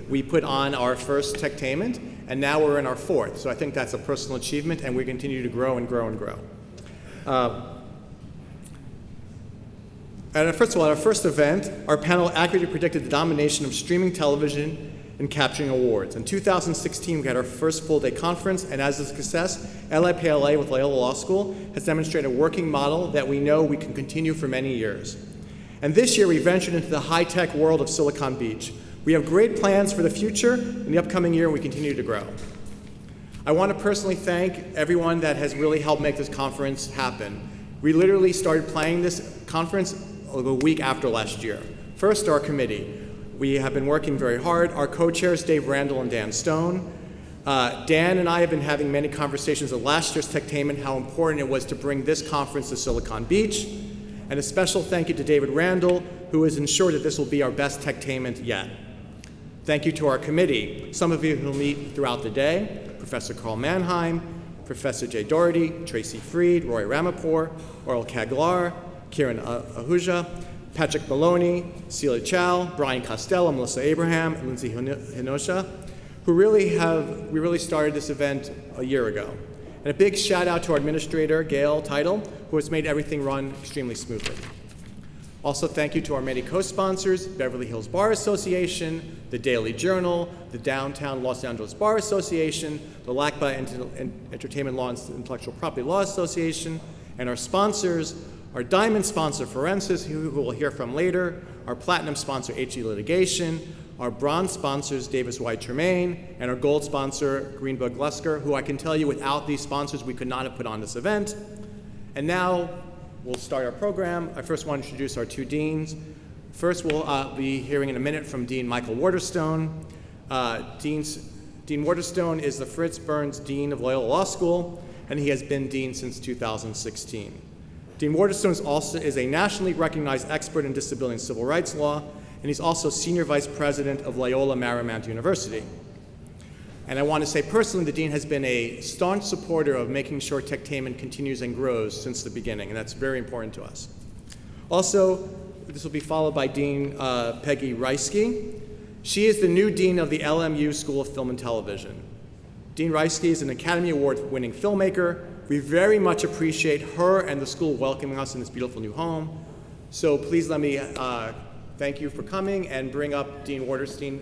we put on our first TechTainment, and now we're in our fourth. So I think that's a personal achievement, and we continue to grow and grow and grow. First of all, at our first event, our panel accurately predicted the domination of streaming television in capturing awards. In 2016, we had our first full-day conference, and as a success, LAIPLA with Loyola Law School has demonstrated a working model that we know we can continue for many years. And this year, we ventured into the high-tech world of Silicon Beach. We have great plans for the future in the upcoming year, and we continue to grow. I want to personally thank everyone that has really helped make this conference happen. We literally started planning this conference a week after last year. First, our committee. We have been working very hard. Our co-chairs, Dave Randall and Dan Stone. Dan and I have been having many conversations at last year's TechTainment, how important it was to bring this conference to Silicon Beach. And a special thank you to David Randall, who has ensured that this will be our best TechTainment yet. Thank you to our committee. Some of you who will meet throughout the day: Professor Carl Mannheim, Professor Jay Doherty, Tracey Freed, Roy Ramapur, Oral Kaglar, Kiran Ahuja, Patrick Maloney, Celia Chow, Brian Costello, Melissa Abraham, and Lindsay Hinosha, we really started this event a year ago. And a big shout out to our administrator, Gail Title, who has made everything run extremely smoothly. Also, thank you to our many co-sponsors: Beverly Hills Bar Association, the Daily Journal, the Downtown Los Angeles Bar Association, the LAIPLA Entertainment Law and Intellectual Property Law Association, and our sponsors: our diamond sponsor, Forensis, who we'll hear from later, our platinum sponsor, HE Litigation, our bronze sponsors, Davis White Tremaine, and our gold sponsor, Greenberg Glusker, who I can tell you without these sponsors, we could not have put on this event. And now we'll start our program. I first want to introduce our two deans. First, we'll be hearing in a minute from Dean Michael Waterstone. Dean Waterstone is the Fritz Burns Dean of Loyola Law School, and he has been dean since 2016. Dean Waterstone is a nationally recognized expert in disability and civil rights law, and he's also Senior Vice President of Loyola Marymount University. And I want to say personally, the Dean has been a staunch supporter of making sure TechTainment continues and grows since the beginning, and that's very important to us. Also, this will be followed by Dean Peggy Reisky. She is the new Dean of the LMU School of Film and Television. Dean Reisky is an Academy Award-winning filmmaker. We very much appreciate her and the school welcoming us in this beautiful new home. So please let me thank you for coming and bring up Dean Waterstone,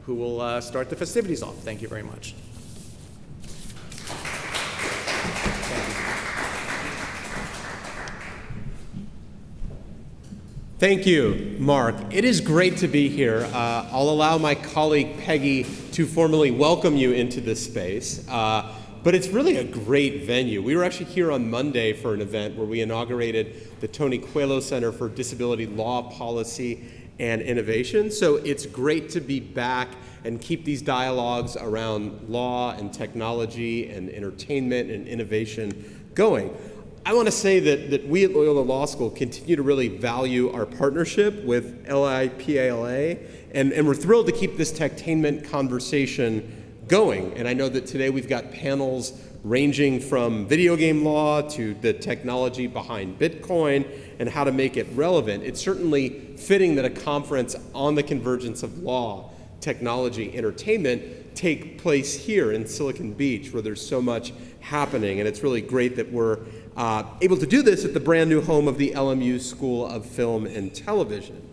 who will start the festivities off. Thank you very much. Thank you, Mark. It is great to be here. I'll allow my colleague Peggy to formally welcome you into this space, but it's really a great venue. We were actually here on Monday for an event where we inaugurated the Tony Coelho Center for Disability Law, Policy, and Innovation. So it's great to be back and keep these dialogues around law and technology and entertainment and innovation going. I want to say that we at Loyola Law School continue to really value our partnership with LAIPLA, and we're thrilled to keep this TechTainment conversation going. And I know that today we've got panels ranging from video game law to the technology behind Bitcoin and how to make it relevant. It's certainly fitting that a conference on the convergence of law, technology, entertainment take place here in Silicon Beach, where there's so much happening. And it's really great that we're able to do this at the brand new home of the LMU School of Film and Television.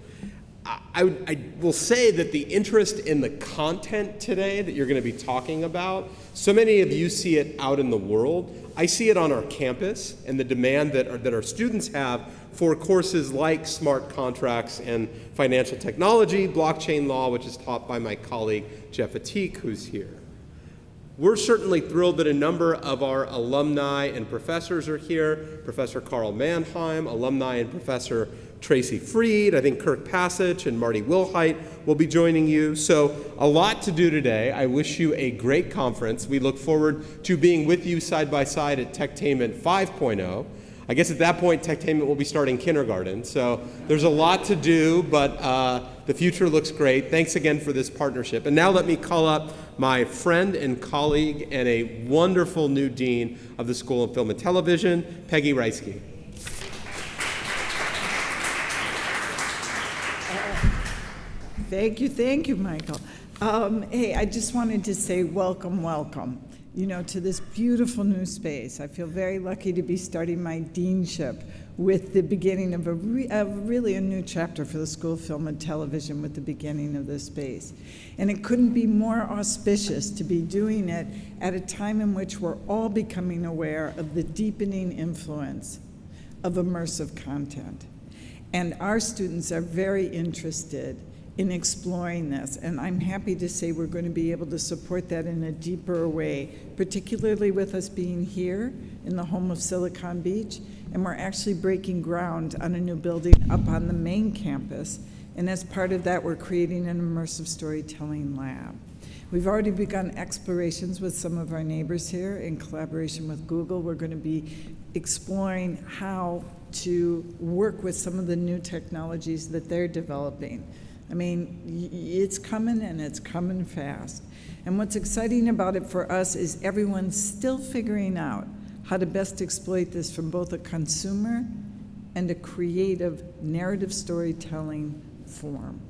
I will say that the interest in the content today that you're going to be talking about, so many of you see it out in the world. I see it on our campus and the demand that our students have for courses like smart contracts and financial technology, blockchain law, which is taught by my colleague Jeff Atik, who's here. We're certainly thrilled that a number of our alumni and professors are here. Professor Carl Mannheim, alumni and Professor Tracey Freed, I think Kirk Pasich and Marty Willhite will be joining you. So a lot to do today. I wish you a great conference. We look forward to being with you side by side at TechTainment 5.0. I guess at that point, TechTainment will be starting kindergarten. So there's a lot to do, but the future looks great. Thanks again for this partnership. And now let me call up my friend and colleague and a wonderful new dean of the School of Film and Television, Peggy Reisky. Thank you, Michael. Hey, I just wanted to say welcome, to this beautiful new space. I feel very lucky to be starting my deanship with the beginning of really a new chapter for the School of Film and Television with the beginning of this space. And it couldn't be more auspicious to be doing it at a time in which we're all becoming aware of the deepening influence of immersive content. And our students are very interested in exploring this, and I'm happy to say we're going to be able to support that in a deeper way, particularly with us being here in the home of Silicon Beach, and we're actually breaking ground on a new building up on the main campus, and as part of that, we're creating an immersive storytelling lab. We've already begun explorations with some of our neighbors here in collaboration with Google. We're going to be exploring how to work with some of the new technologies that they're developing. I mean, it's coming and it's coming fast. And what's exciting about it for us is everyone's still figuring out how to best exploit this from both a consumer and a creative narrative storytelling form.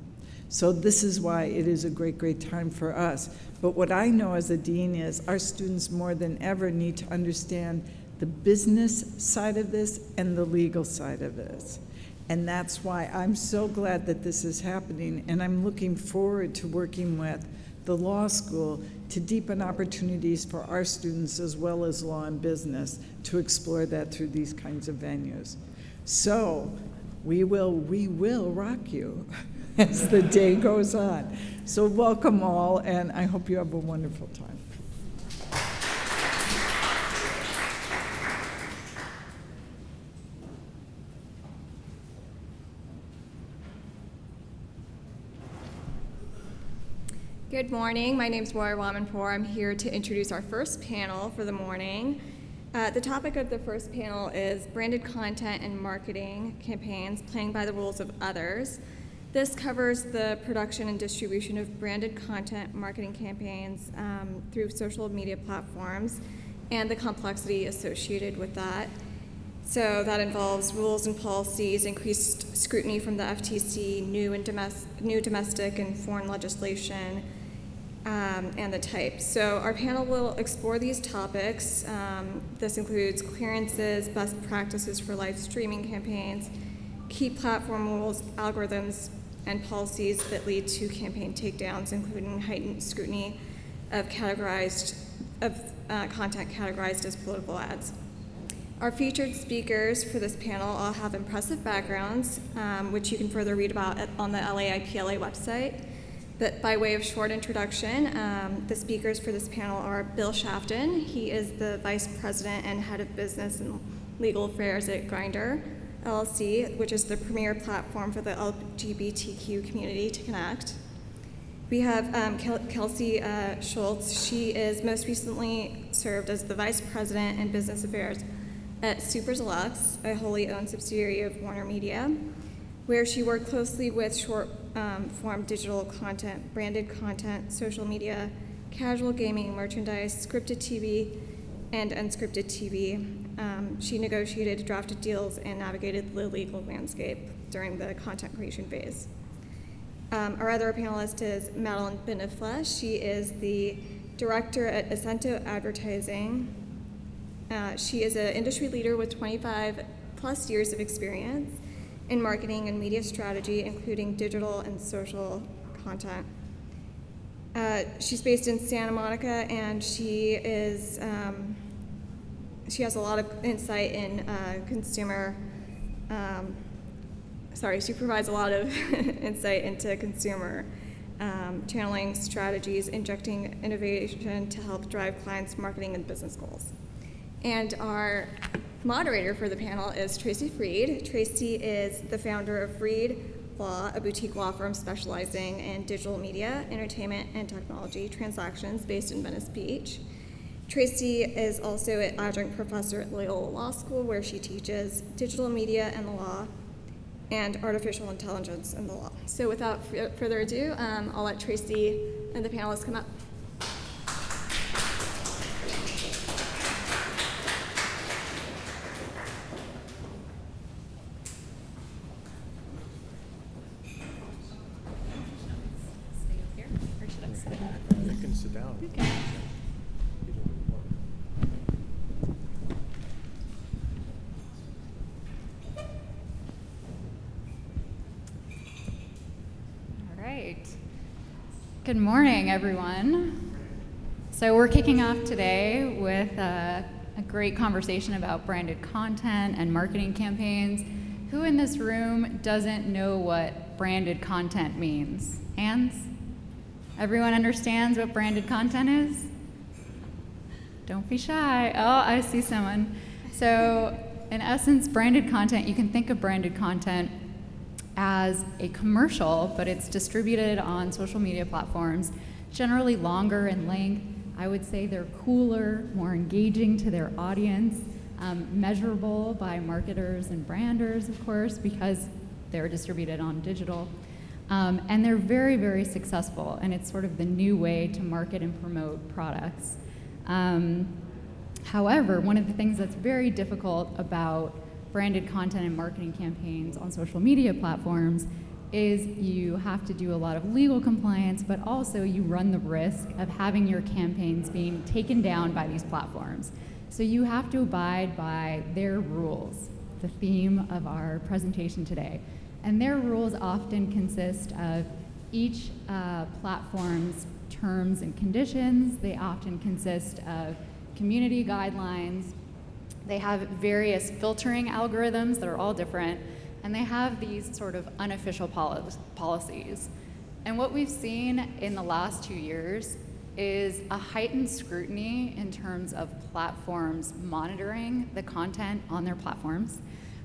So this is why it is a great, great time for us. But what I know as a dean is our students more than ever need to understand the business side of this and the legal side of this. And that's why I'm so glad that this is happening, and I'm looking forward to working with the law school to deepen opportunities for our students as well as law and business to explore that through these kinds of venues. So we will rock you as the day goes on. So welcome all, and I hope you have a wonderful time. Good morning. My name is Roy Wamanpour. I'm here to introduce our first panel for the morning. The topic of the first panel is branded content and marketing campaigns playing by the rules of others. This covers the production and distribution of branded content marketing campaigns through social media platforms and the complexity associated with that. So that involves rules and policies, increased scrutiny from the FTC, new domestic and foreign legislation, and the type. So our panel will explore these topics. This includes clearances, best practices for live streaming campaigns, key platform rules, algorithms, and policies that lead to campaign takedowns, including heightened scrutiny of content categorized as political ads. Our featured speakers for this panel all have impressive backgrounds, which you can further read about on the LAIPLA website. But by way of short introduction, the speakers for this panel are Bill Shafton. He is the Vice President and Head of Business and Legal Affairs at Grindr, LLC, which is the premier platform for the LGBTQ community to connect. We have Kelsey Schulz. She is most recently served as the Vice President and Business Affairs at Deluxe, a wholly owned subsidiary of Warner Media, where she worked closely with short-form digital content, branded content, social media, casual gaming, merchandise, scripted TV, and unscripted TV. She negotiated, drafted deals, and navigated the legal landscape during the content creation phase. Our other panelist is Madeline Beniflah. She is the director at Acento Advertising. She is an industry leader with 25 plus years of experience in marketing and media strategy, including digital and social content. She's based in Santa Monica, and she has a lot of insight in she provides a lot of insight into consumer channeling strategies, injecting innovation to help drive clients' marketing and business goals. And our moderator for the panel is Tracey Freed. Tracey is the founder of Freed Law, a boutique law firm specializing in digital media, entertainment, and technology transactions based in Venice Beach. Tracey is also an adjunct professor at Loyola Law School, where she teaches digital media and the law and artificial intelligence and the law. So without further ado, I'll let Tracey and the panelists come up. Okay. All right. Good morning, everyone. So we're kicking off today with a great conversation about branded content and marketing campaigns. Who in this room doesn't know what branded content means? Hands? Everyone understands what branded content is? Don't be shy. Oh, I see someone. So in essence, branded content, you can think of branded content as a commercial, but it's distributed on social media platforms, generally longer in length. I would say they're cooler, more engaging to their audience, measurable by marketers and branders, of course, because they're distributed on digital. And they're very, very successful, and it's sort of the new way to market and promote products. However, one of the things that's very difficult about branded content and marketing campaigns on social media platforms is you have to do a lot of legal compliance, but also you run the risk of having your campaigns being taken down by these platforms. So you have to abide by their rules, the theme of our presentation today. And their rules often consist of each platform's terms and conditions. They often consist of community guidelines. They have various filtering algorithms that are all different, and they have these sort of unofficial policies. And what we've seen in the last 2 years is a heightened scrutiny in terms of platforms monitoring the content on their platforms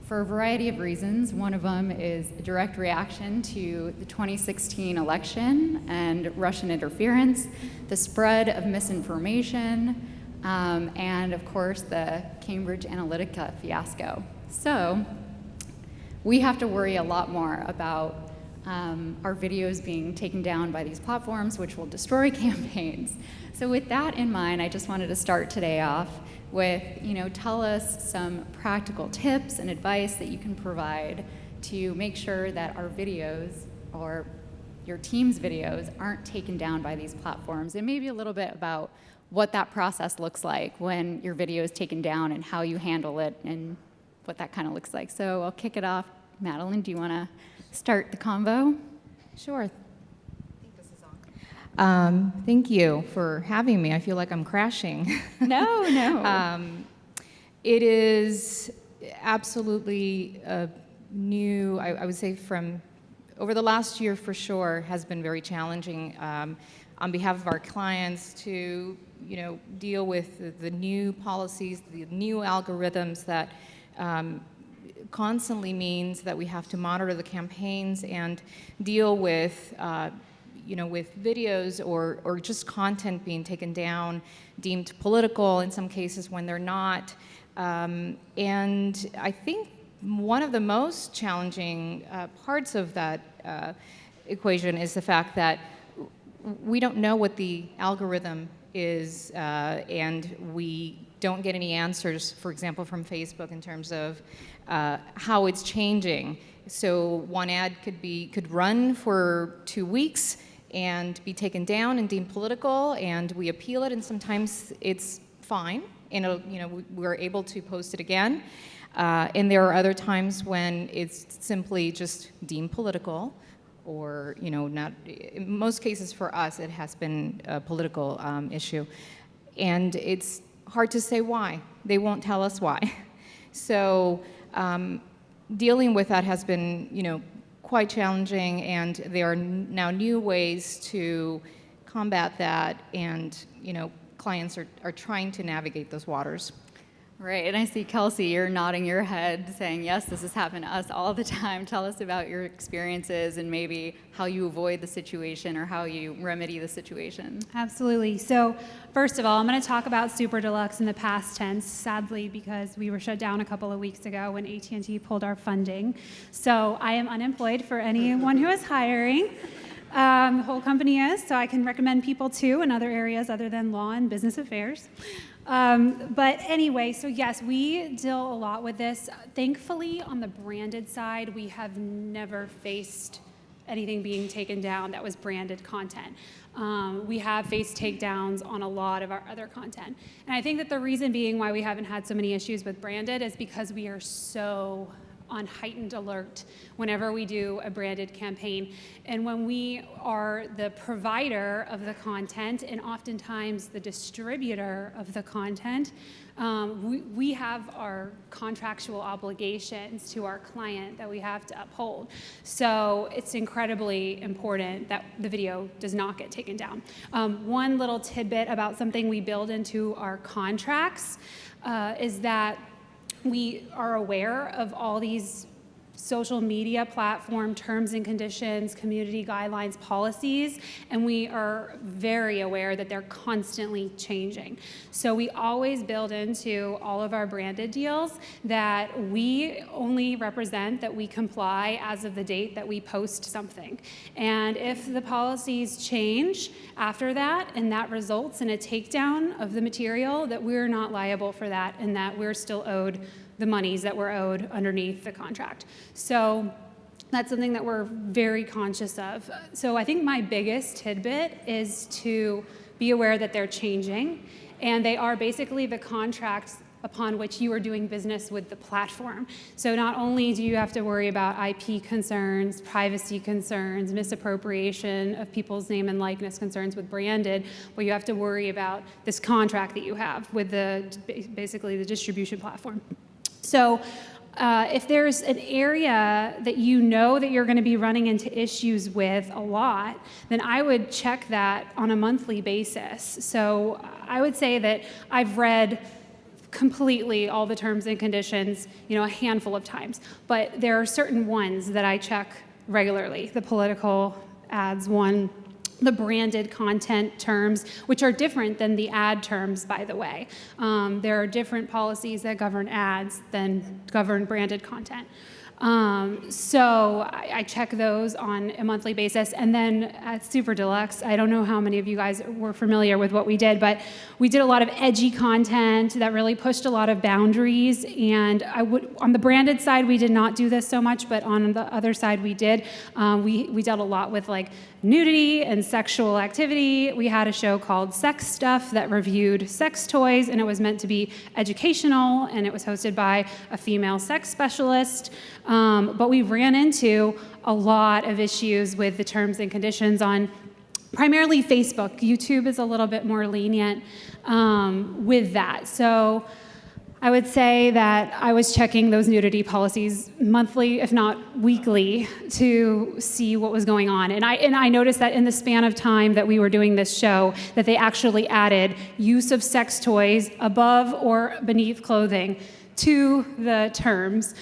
for a variety of reasons. One of them is a direct reaction to the 2016 election and Russian interference, the spread of misinformation, and of course the Cambridge Analytica fiasco. So we have to worry a lot more about our videos being taken down by these platforms, which will destroy campaigns. So with that in mind, I just wanted to start today off with, tell us some practical tips and advice that you can provide to make sure that our videos or your team's videos aren't taken down by these platforms, and maybe a little bit about what that process looks like when your video is taken down and how you handle it and what that kind of looks like. So I'll kick it off. Madeline, do you want to start the convo? Sure. I think this is on. Thank you for having me. I feel like I'm crashing. No. It is absolutely new, I would say from over the last year for sure, has been very challenging on behalf of our clients to deal with the new policies, the new algorithms that constantly means that we have to monitor the campaigns and deal with with videos or just content being taken down, deemed political in some cases when they're not. And I think one of the most challenging parts of that equation is the fact that we don't know what the algorithm is, and we don't get any answers, for example, from Facebook in terms of how it's changing. So one ad could run for 2 weeks and be taken down and deemed political, and we appeal it, and sometimes it's fine, and we're able to post it again. And there are other times when it's simply just deemed political, or not. In most cases for us, it has been a political issue, and it's hard to say why. They won't tell us why. So dealing with that has been quite challenging, and there are now new ways to combat that, and clients are trying to navigate those waters. Right, and I see Kelsey, you're nodding your head saying, yes, this has happened to us all the time. Tell us about your experiences and maybe how you avoid the situation or how you remedy the situation. Absolutely. So first of all, I'm going to talk about Super Deluxe in the past tense, sadly, because we were shut down a couple of weeks ago when AT&T pulled our funding. So I am unemployed for anyone who is hiring. The whole company is, so I can recommend people too in other areas other than law and business affairs. But anyway, so yes, we deal a lot with this. Thankfully, on the branded side, we have never faced anything being taken down that was branded content. We have faced takedowns on a lot of our other content. And I think that the reason being why we haven't had so many issues with branded is because we are so on heightened alert whenever we do a branded campaign. And when we are the provider of the content and oftentimes the distributor of the content, we have our contractual obligations to our client that we have to uphold. So it's incredibly important that the video does not get taken down. One little tidbit about something we build into our contracts is that we are aware of all these social media platform terms and conditions, community guidelines, policies, and we are very aware that they're constantly changing. So we always build into all of our branded deals that we only represent that we comply as of the date that we post something. And if the policies change after that and that results in a takedown of the material, that we're not liable for that and that we're still owed the monies that we're owed underneath the contract. So that's something that we're very conscious of. So I think my biggest tidbit is to be aware that they're changing, and they are basically the contracts upon which you are doing business with the platform. So not only do you have to worry about IP concerns, privacy concerns, misappropriation of people's name and likeness concerns with branded, but you have to worry about this contract that you have with basically the distribution platform. So if there's an area that you know that you're going to be running into issues with a lot, then I would check that on a monthly basis. So I would say that I've read completely all the terms and conditions, a handful of times, but there are certain ones that I check regularly. The political ads one, the branded content terms, which are different than the ad terms, by the way. There are different policies that govern ads than govern branded content. So I check those on a monthly basis. And then at Super Deluxe, I don't know how many of you guys were familiar with what we did, but we did a lot of edgy content that really pushed a lot of boundaries. And on the branded side, we did not do this so much, but on the other side, we did. We dealt a lot with like nudity and sexual activity. We had a show called Sex Stuff that reviewed sex toys, and it was meant to be educational, and it was hosted by a female sex specialist. But we ran into a lot of issues with the terms and conditions on primarily Facebook. YouTube is a little bit more lenient with that. So I would say that I was checking those nudity policies monthly, if not weekly, to see what was going on. And I noticed that in the span of time that we were doing this show, that they actually added use of sex toys above or beneath clothing to the terms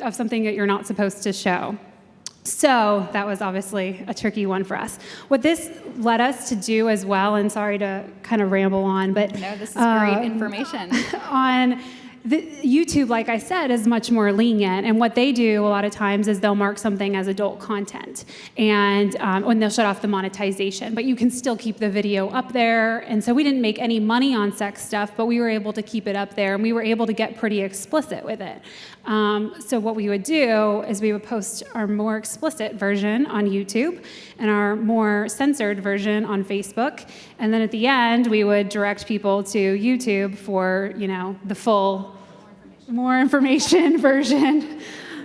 of something that you're not supposed to show. So that was obviously a tricky one for us. What this led us to do as well, and sorry to kind of ramble on, but no, this is great information. On YouTube, like I said, is much more lenient, and what they do a lot of times is they'll mark something as adult content, and when they'll shut off the monetization, but you can still keep the video up there. And so we didn't make any money on sex stuff, but we were able to keep it up there, and we were able to get pretty explicit with it. So what we would do is we would post our more explicit version on YouTube and our more censored version on Facebook, and then at the end we would direct people to YouTube for the full more information version.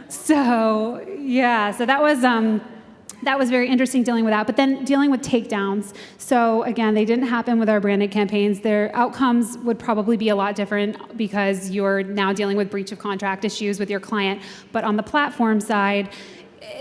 So yeah, so that was very interesting dealing with that. But then dealing with takedowns. So again, they didn't happen with our branded campaigns. Their outcomes would probably be a lot different because you're now dealing with breach of contract issues with your client. But on the platform side,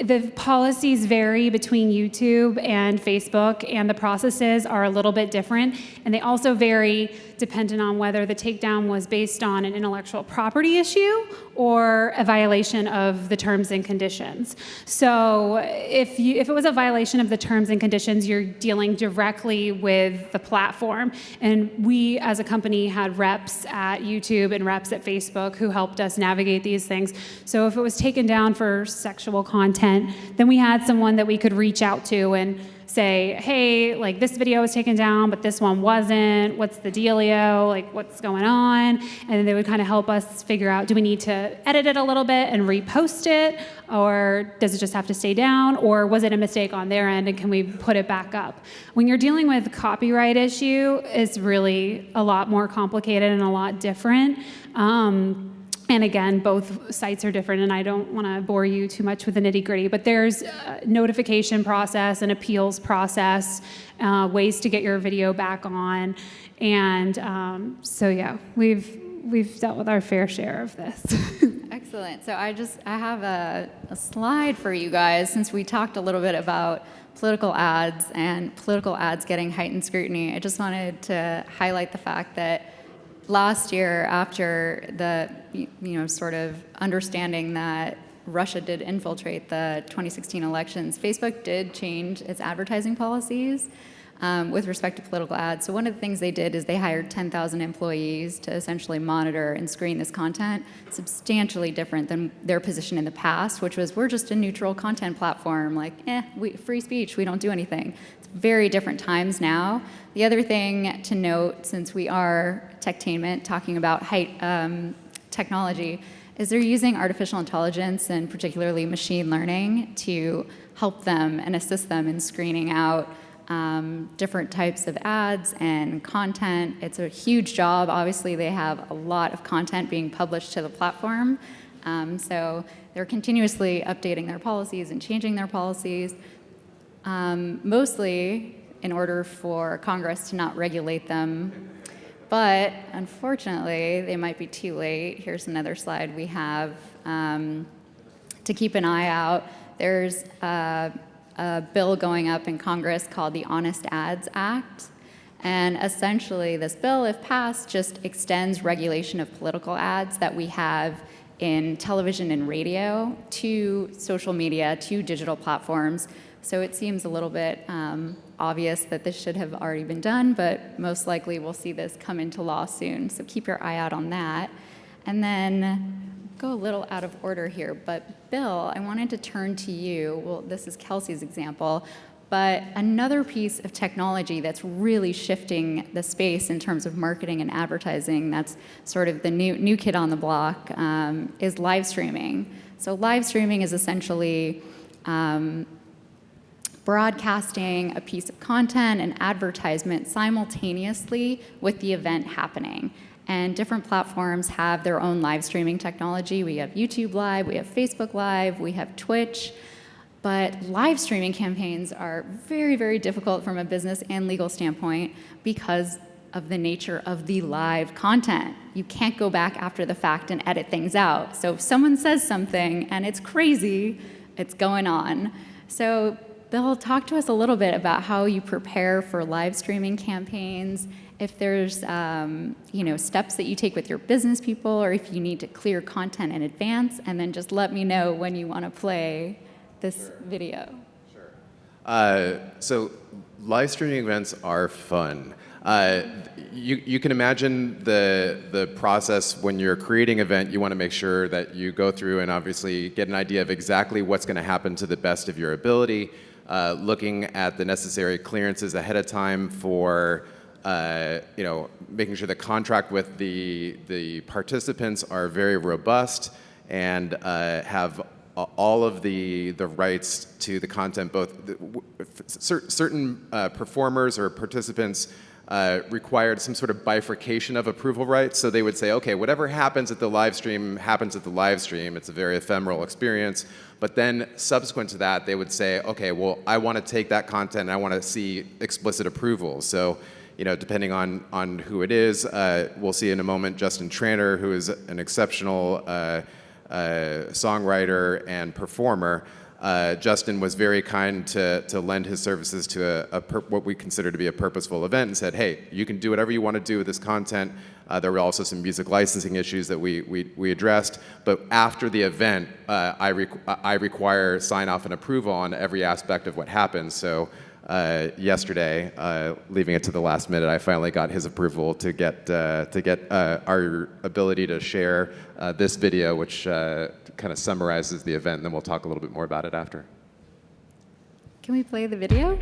the policies vary between YouTube and Facebook, and the processes are a little bit different. And they also vary dependent on whether the takedown was based on an intellectual property issue or a violation of the terms and conditions. So if it was a violation of the terms and conditions, you're dealing directly with the platform. And we as a company had reps at YouTube and reps at Facebook who helped us navigate these things. So if it was taken down for sexual content, then we had someone that we could reach out to and say, hey, like this video was taken down, but this one wasn't. What's the dealio? Like what's going on? And then they would kind of help us figure out, do we need to edit it a little bit and repost it? Or does it just have to stay down? Or was it a mistake on their end and can we put it back up? When you're dealing with a copyright issue, it's really a lot more complicated and a lot different. And again, both sites are different, and I don't want to bore you too much with the nitty-gritty, but there's a notification process, an appeals process, ways to get your video back on. And so yeah, we've dealt with our fair share of this. Excellent. So I have a slide for you guys, since we talked a little bit about political ads and political ads getting heightened scrutiny. I just wanted to highlight the fact that last year, after the sort of understanding that Russia did infiltrate the 2016 elections, Facebook did change its advertising policies with respect to political ads. So one of the things they did is they hired 10,000 employees to essentially monitor and screen this content, substantially different than their position in the past, which was, we're just a neutral content platform, like, free speech, we don't do anything. It's very different times now. The other thing to note, since we are TechTainment, talking about technology, is they're using artificial intelligence and particularly machine learning to help them and assist them in screening out different types of ads and content. It's a huge job. Obviously, they have a lot of content being published to the platform. So they're continuously updating their policies and changing their policies, mostly in order for Congress to not regulate them. But unfortunately, they might be too late. Here's another slide we have to keep an eye out. There's a bill going up in Congress called the Honest Ads Act. And essentially, this bill, if passed, just extends regulation of political ads that we have in television and radio to social media, to digital platforms. So it seems a little bit obvious that this should have already been done, but most likely we'll see this come into law soon. So keep your eye out on that. And then go a little out of order here, but Bill, I wanted to turn to you. Well, this is Kelsey's example, but another piece of technology that's really shifting the space in terms of marketing and advertising, that's sort of the new kid on the block, is live streaming. So live streaming is essentially broadcasting a piece of content and advertisement simultaneously with the event happening. And different platforms have their own live streaming technology. We have YouTube Live, we have Facebook Live, we have Twitch. But live streaming campaigns are very, very difficult from a business and legal standpoint because of the nature of the live content. You can't go back after the fact and edit things out. So if someone says something and it's crazy, it's going on. So Bill, talk to us a little bit about how you prepare for live streaming campaigns, if there's steps that you take with your business people, or if you need to clear content in advance, and then just let me know when you want to play this video. Sure. So live streaming events are fun. You can imagine the process when you're creating an event. You want to make sure that you go through and obviously get an idea of exactly what's going to happen to the best of your ability, looking at the necessary clearances ahead of time for making sure the contract with the participants are very robust and have all of the rights to the content. Both certain performers or participants required some sort of bifurcation of approval rights. So they would say, okay, whatever happens at the live stream happens at the live stream. It's a very ephemeral experience. But then subsequent to that, they would say, okay, well, I want to take that content and I want to see explicit approval. So, depending on who it is, we'll see in a moment Justin Tranter, who is an exceptional songwriter and performer. Justin was very kind to lend his services to what we consider to be a purposeful event, and said, hey, you can do whatever you want to do with this content. There were also some music licensing issues that we addressed, but after the event, I require sign-off and approval on every aspect of what happens. So yesterday, leaving it to the last minute, I finally got his approval to get our ability to share this video, which kind of summarizes the event, and then we'll talk a little bit more about it after. Can we play the video?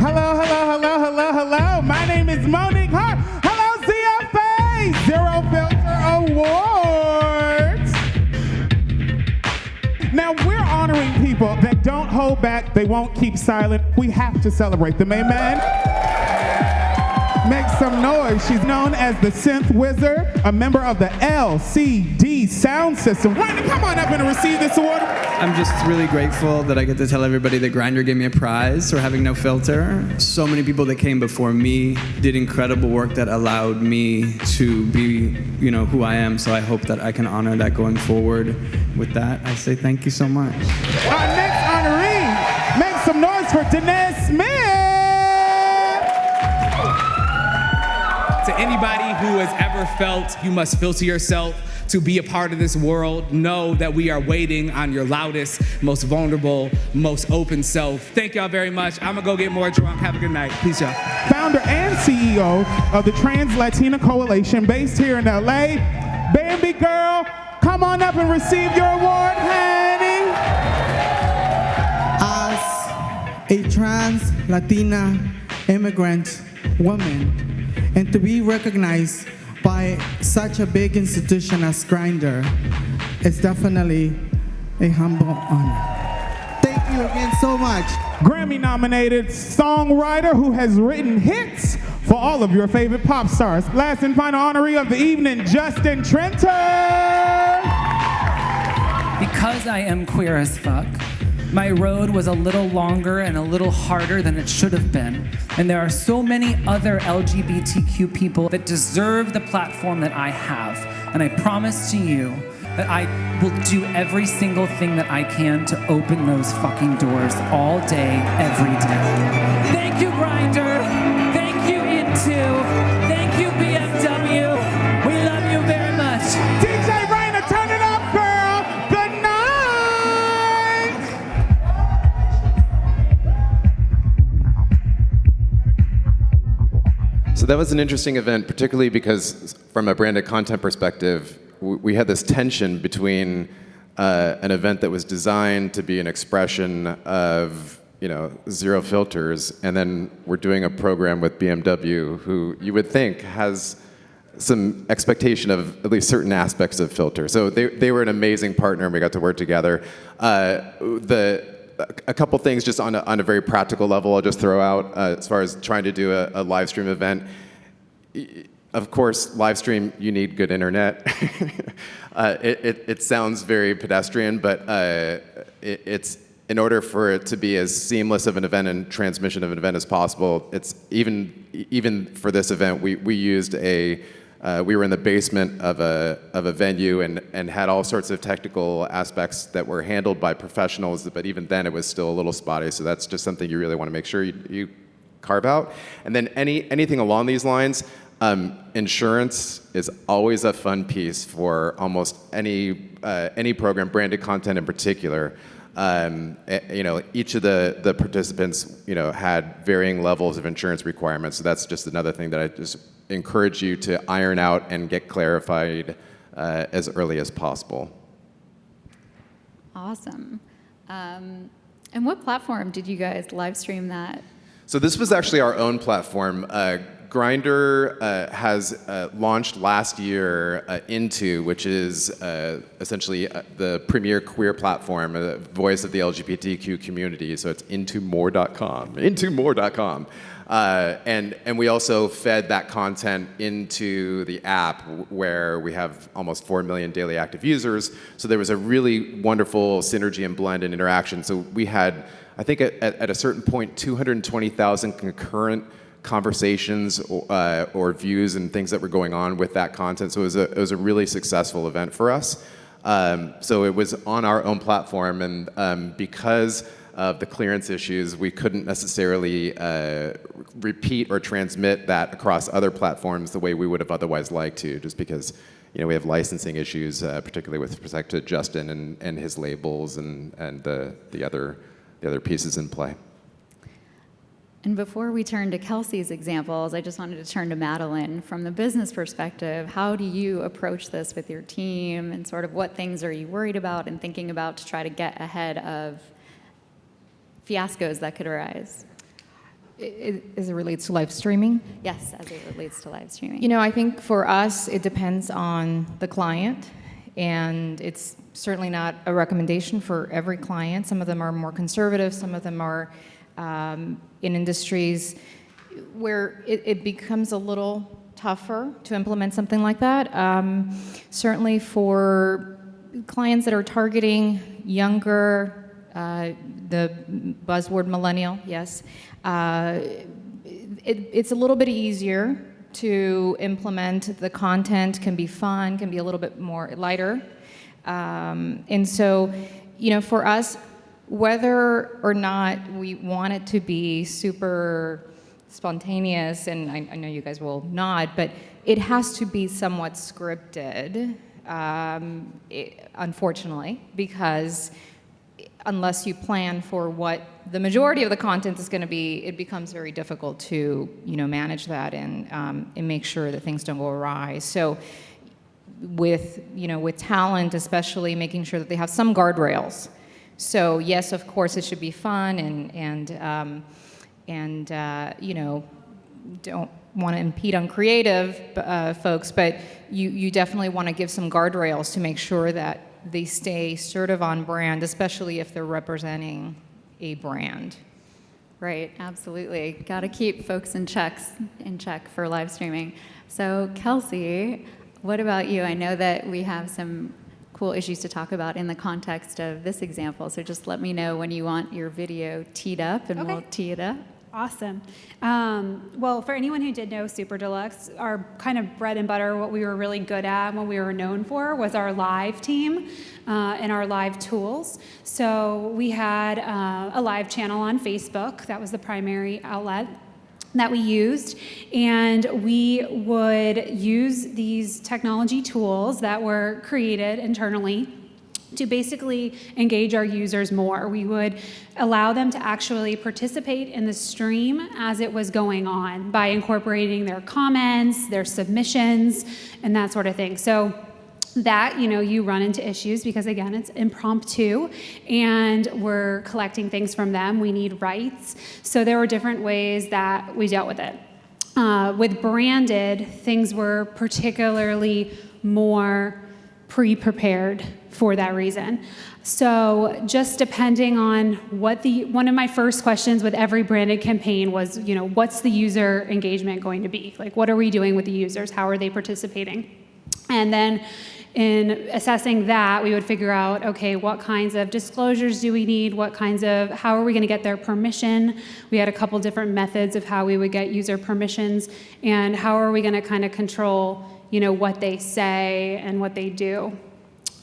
Hello, hello, hello, hello, hello. My name is Monique Hart. Hello, CFA Zero Filter Awards. Now, we're honoring people that don't hold back. They won't keep silent. We have to celebrate them, amen? Make some noise. She's known as the Synth Wizard, a member of the LCD sound system. Randy, come on up and receive this award. I'm just really grateful that I get to tell everybody that Grindr gave me a prize for having no filter. So many people that came before me did incredible work that allowed me to be, who I am. So I hope that I can honor that going forward. With that, I say thank you so much. Our next honoree, make some noise for Danae Smith. To anybody who has ever felt you must filter yourself to be a part of this world, know that we are waiting on your loudest, most vulnerable, most open self. Thank y'all very much. I'm gonna go get more drunk. Have a good night. Peace, y'all. Founder and CEO of the Trans Latina Coalition based here in LA, Bambi Girl, come on up and receive your award, honey. As a trans Latina immigrant woman, and to be recognized by such a big institution as Grindr is definitely a humble honor. Thank you again so much. Grammy-nominated songwriter who has written hits for all of your favorite pop stars. Last and final honoree of the evening, Justin Trenton. Because I am queer as fuck, my road was a little longer and a little harder than it should have been. And there are so many other LGBTQ people that deserve the platform that I have. And I promise to you that I will do every single thing that I can to open those fucking doors all day, every day. Thank you, Grindr. Thank you, Into. Thank you, BMW. We love you very much. DJ Raina, turn it up, girl. Good night. So that was an interesting event, particularly because from a branded content perspective, we had this tension between an event that was designed to be an expression of zero filters, and then we're doing a program with BMW, who you would think has some expectation of at least certain aspects of filter. So they were an amazing partner, and we got to work together. A couple things just on a very practical level I'll just throw out as far as trying to do a live stream event. Of course, live stream, you need good internet. It sounds very pedestrian, but it's in order for it to be as seamless of an event and transmission of an event as possible. It's even for this event, we used we were in the basement of a venue and had all sorts of technical aspects that were handled by professionals, but even then it was still a little spotty. So that's just something you really want to make sure you carve out. And then anything along these lines. Insurance is always a fun piece for almost any program, branded content in particular. Each of the participants, had varying levels of insurance requirements. So that's just another thing that I just encourage you to iron out and get clarified as early as possible. Awesome. And what platform did you guys live stream that? So this was actually our own platform. Grindr has launched last year Into, which is essentially the premier queer platform, the voice of the LGBTQ community. So it's intomore.com. Intomore.com. And we also fed that content into the app, where we have almost 4 million daily active users. So there was a really wonderful synergy and blend and interaction. So we had, I think at a certain point, 220,000 concurrent conversations or views and things that were going on with that content. So it was a really successful event for us. So it was on our own platform, and because of the clearance issues, we couldn't necessarily repeat or transmit that across other platforms the way we would have otherwise liked to, just because we have licensing issues, particularly with respect to Justin and his labels and the other pieces in play. And before we turn to Kelsey's examples, I just wanted to turn to Madeline. From the business perspective, how do you approach this with your team, and sort of what things are you worried about and thinking about to try to get ahead of fiascos that could arise? as it relates to live streaming? Yes, as it relates to live streaming. You know, I think for us, it depends on the client, and it's certainly not a recommendation for every client. Some of them are more conservative, some of them are in industries where it becomes a little tougher to implement something like that. Certainly for clients that are targeting younger, the buzzword millennial, yes, it's a little bit easier to implement. The content can be fun, can be a little bit more lighter. And so, you know, for us, whether or not we want it to be super spontaneous, and I know you guys will nod, but it has to be somewhat scripted, unfortunately, because unless you plan for what the majority of the content is going to be, it becomes very difficult to, you know, manage that and make sure that things don't go awry. So with, you know, with talent, especially making sure that they have some guardrails. So yes, of course, it should be fun and you know, don't want to impede on creative folks, but you definitely want to give some guardrails to make sure that they stay sort of on brand, especially if they're representing a brand. Right, absolutely. Got to keep folks in check for live streaming. So Kelsey, what about you? I know that we have some cool issues to talk about in the context of this example, so just let me know when you want your video teed up and we'll tee it up. Awesome. Well, for anyone who did know Super Deluxe, our kind of bread and butter, what we were really good at, what we were known for, was our live team and our live tools. So we had a live channel on Facebook. That was the primary outlet that we used, and we would use these technology tools that were created internally to basically engage our users more. We would allow them to actually participate in the stream as it was going on by incorporating their comments, their submissions, and that sort of thing. So that, you know, you run into issues because, again, it's impromptu and we're collecting things from them. We need rights. So there were different ways that we dealt with it. With branded, things were particularly more pre-prepared for that reason. So just depending on what one of my first questions with every branded campaign was, you know, what's the user engagement going to be? Like, what are we doing with the users? How are they participating? And then in assessing that, we would figure out, okay, what kinds of disclosures do we need? How are we going to get their permission? We had a couple different methods of how we would get user permissions, and how are we going to kind of control, you know, what they say and what they do.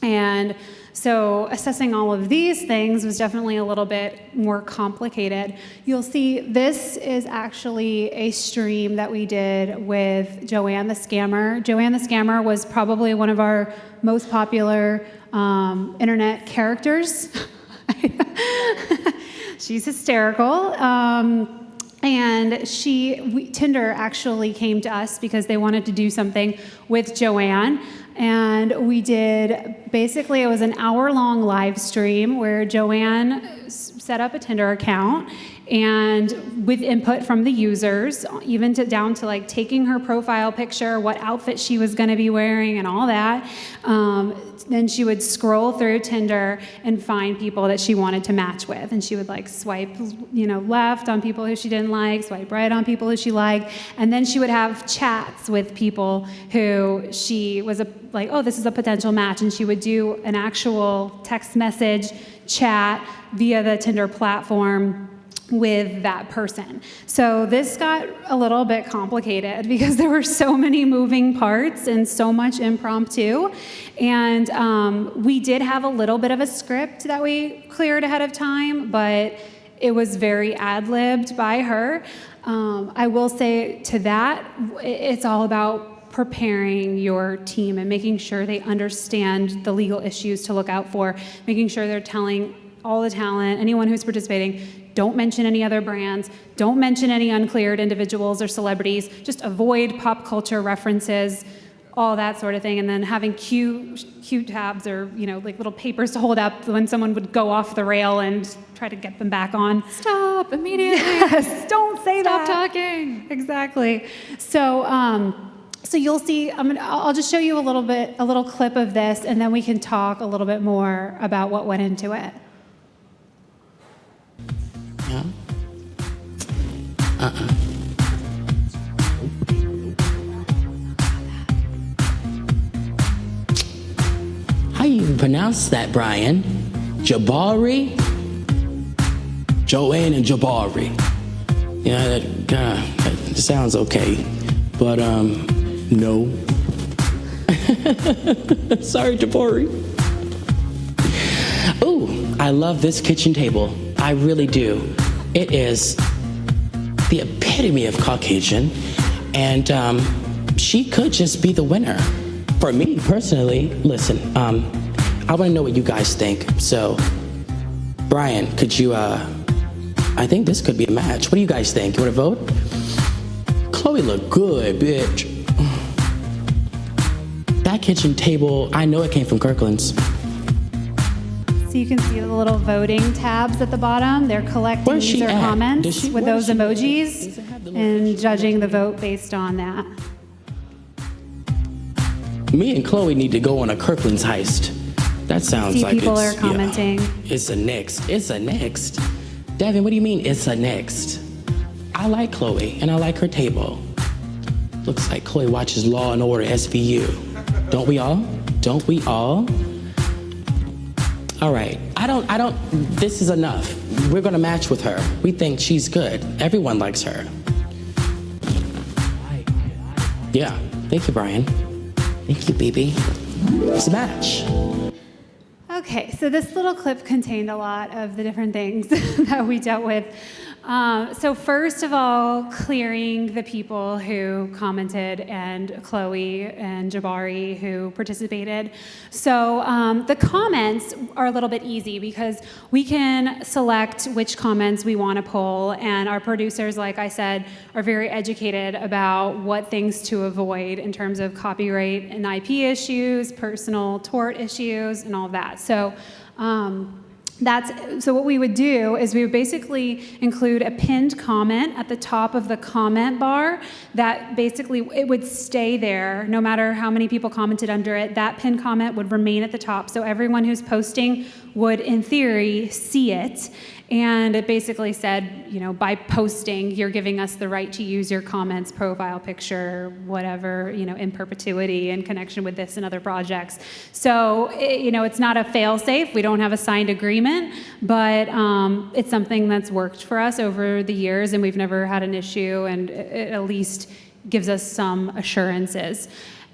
And so assessing all of these things was definitely a little bit more complicated. You'll see this is actually a stream that we did with Joanne the Scammer. Joanne the Scammer was probably one of our most popular internet characters. She's hysterical. And Tinder actually came to us because they wanted to do something with Joanne. And we did, basically it was an hour-long live stream where Joanne set up a Tinder account, and with input from the users, even down to like taking her profile picture, what outfit she was going to be wearing and all that. Then she would scroll through Tinder and find people that she wanted to match with, and she would like swipe, you know, left on people who she didn't like, swipe right on people who she liked, and then she would have chats with people who she was like, oh, this is a potential match, and she would do an actual text message chat via the Tinder platform with that person. So this got a little bit complicated because there were so many moving parts and so much impromptu. And we did have a little bit of a script that we cleared ahead of time, but it was very ad-libbed by her. I will say to that, it's all about preparing your team and making sure they understand the legal issues to look out for, making sure they're telling all the talent, anyone who's participating, don't mention any other brands, don't mention any uncleared individuals or celebrities, just avoid pop culture references, all that sort of thing, and then having cue tabs or, you know, like little papers to hold up when someone would go off the rail and try to get them back on. Stop immediately. Yes, don't say that. Stop talking. Exactly. So, so you'll see, I'll just show you a little clip of this, and then we can talk a little bit more about what went into it. Yeah. How you pronounce that, Brian? Jabari? Joanne and Jabari. Yeah, that sounds okay. But, no. Sorry, Jabari. Ooh, I love this kitchen table. I really do. It is the epitome of Caucasian, and she could just be the winner. For me, personally, listen, I want to know what you guys think. So, Brian, could you, I think this could be a match. What do you guys think? You want to vote? Chloe look good, bitch. That kitchen table, I know it came from Kirkland's. So you can see the little voting tabs at the bottom. They're collecting user comments with those emojis and judging the vote based on that. Me and Chloe need to go on a Kirkland's heist. That sounds like people are commenting. Yeah, it's a next. It's a next. Devin, what do you mean it's a next? I like Chloe and I like her table. Looks like Chloe watches Law and Order SVU. Don't we all? Don't we all? All right. This is enough. We're gonna match with her. We think she's good. Everyone likes her. Yeah. Thank you, Brian. Thank you, BB. It's a match. Okay, so this little clip contained a lot of the different things that we dealt with. So first of all, clearing the people who commented and Chloe and Jabari who participated. So the comments are a little bit easy because we can select which comments we want to pull, and our producers, like I said, are very educated about what things to avoid in terms of copyright and IP issues, personal tort issues, and all of that. So so what we would do is we would basically include a pinned comment at the top of the comment bar that basically it would stay there no matter how many people commented under it. That pinned comment would remain at the top, so everyone who's posting would, in theory, see it. And it basically said, you know, by posting, you're giving us the right to use your comments, profile picture, whatever, you know, in perpetuity in connection with this and other projects. So, it's not a fail-safe. We don't have a signed agreement, but it's something that's worked for us over the years, and we've never had an issue, and it at least gives us some assurances.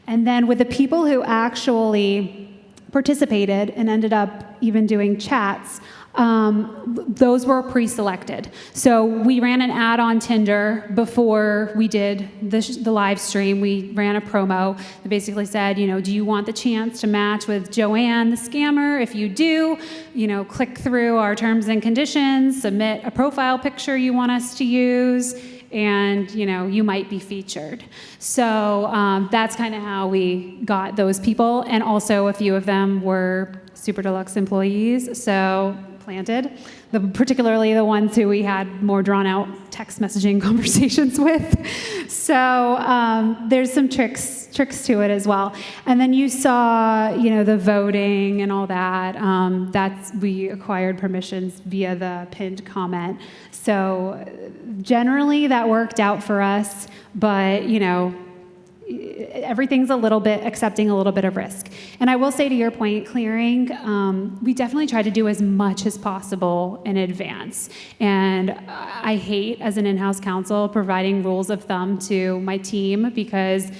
And then with the people who actually participated and ended up even doing chats, those were pre-selected. So we ran an ad on Tinder before we did the live stream. We ran a promo that basically said, do you want the chance to match with Joanne, the scammer? If you do, click through our terms and conditions, submit a profile picture you want us to use, and you might be featured. So that's kind of how we got those people, and also a few of them were Super Deluxe employees, so planted, particularly the ones who we had more drawn out text messaging conversations with. So there's some tricks to it as well. And then you saw, the voting and all that. We acquired permissions via the pinned comment. So generally that worked out for us, but everything's accepting a little bit of risk. And I will say, to your point, clearing, we definitely try to do as much as possible in advance. And I hate, as an in-house counsel, providing rules of thumb to my team, because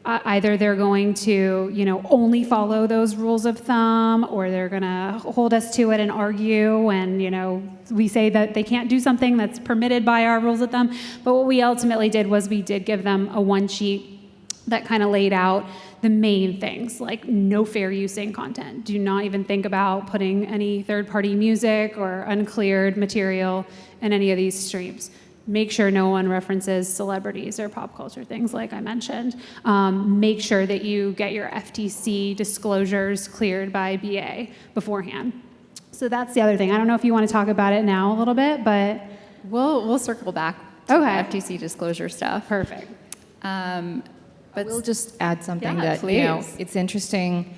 either they're going to, only follow those rules of thumb, or they're going to hold us to it and argue, and, we say that they can't do something that's permitted by our rules of thumb. But what we ultimately did was we did give them a one-sheet that kind of laid out the main things, like no fair using content. Do not even think about putting any third-party music or uncleared material in any of these streams. Make sure no one references celebrities or pop culture things, like I mentioned. Make sure that you get your FTC disclosures cleared by BA beforehand. So that's the other thing. I don't know if you want to talk about it now a little bit, but we'll circle back to the Okay. FTC disclosure stuff. Perfect. But we'll just add something Yeah, that, you know, please. it's interesting.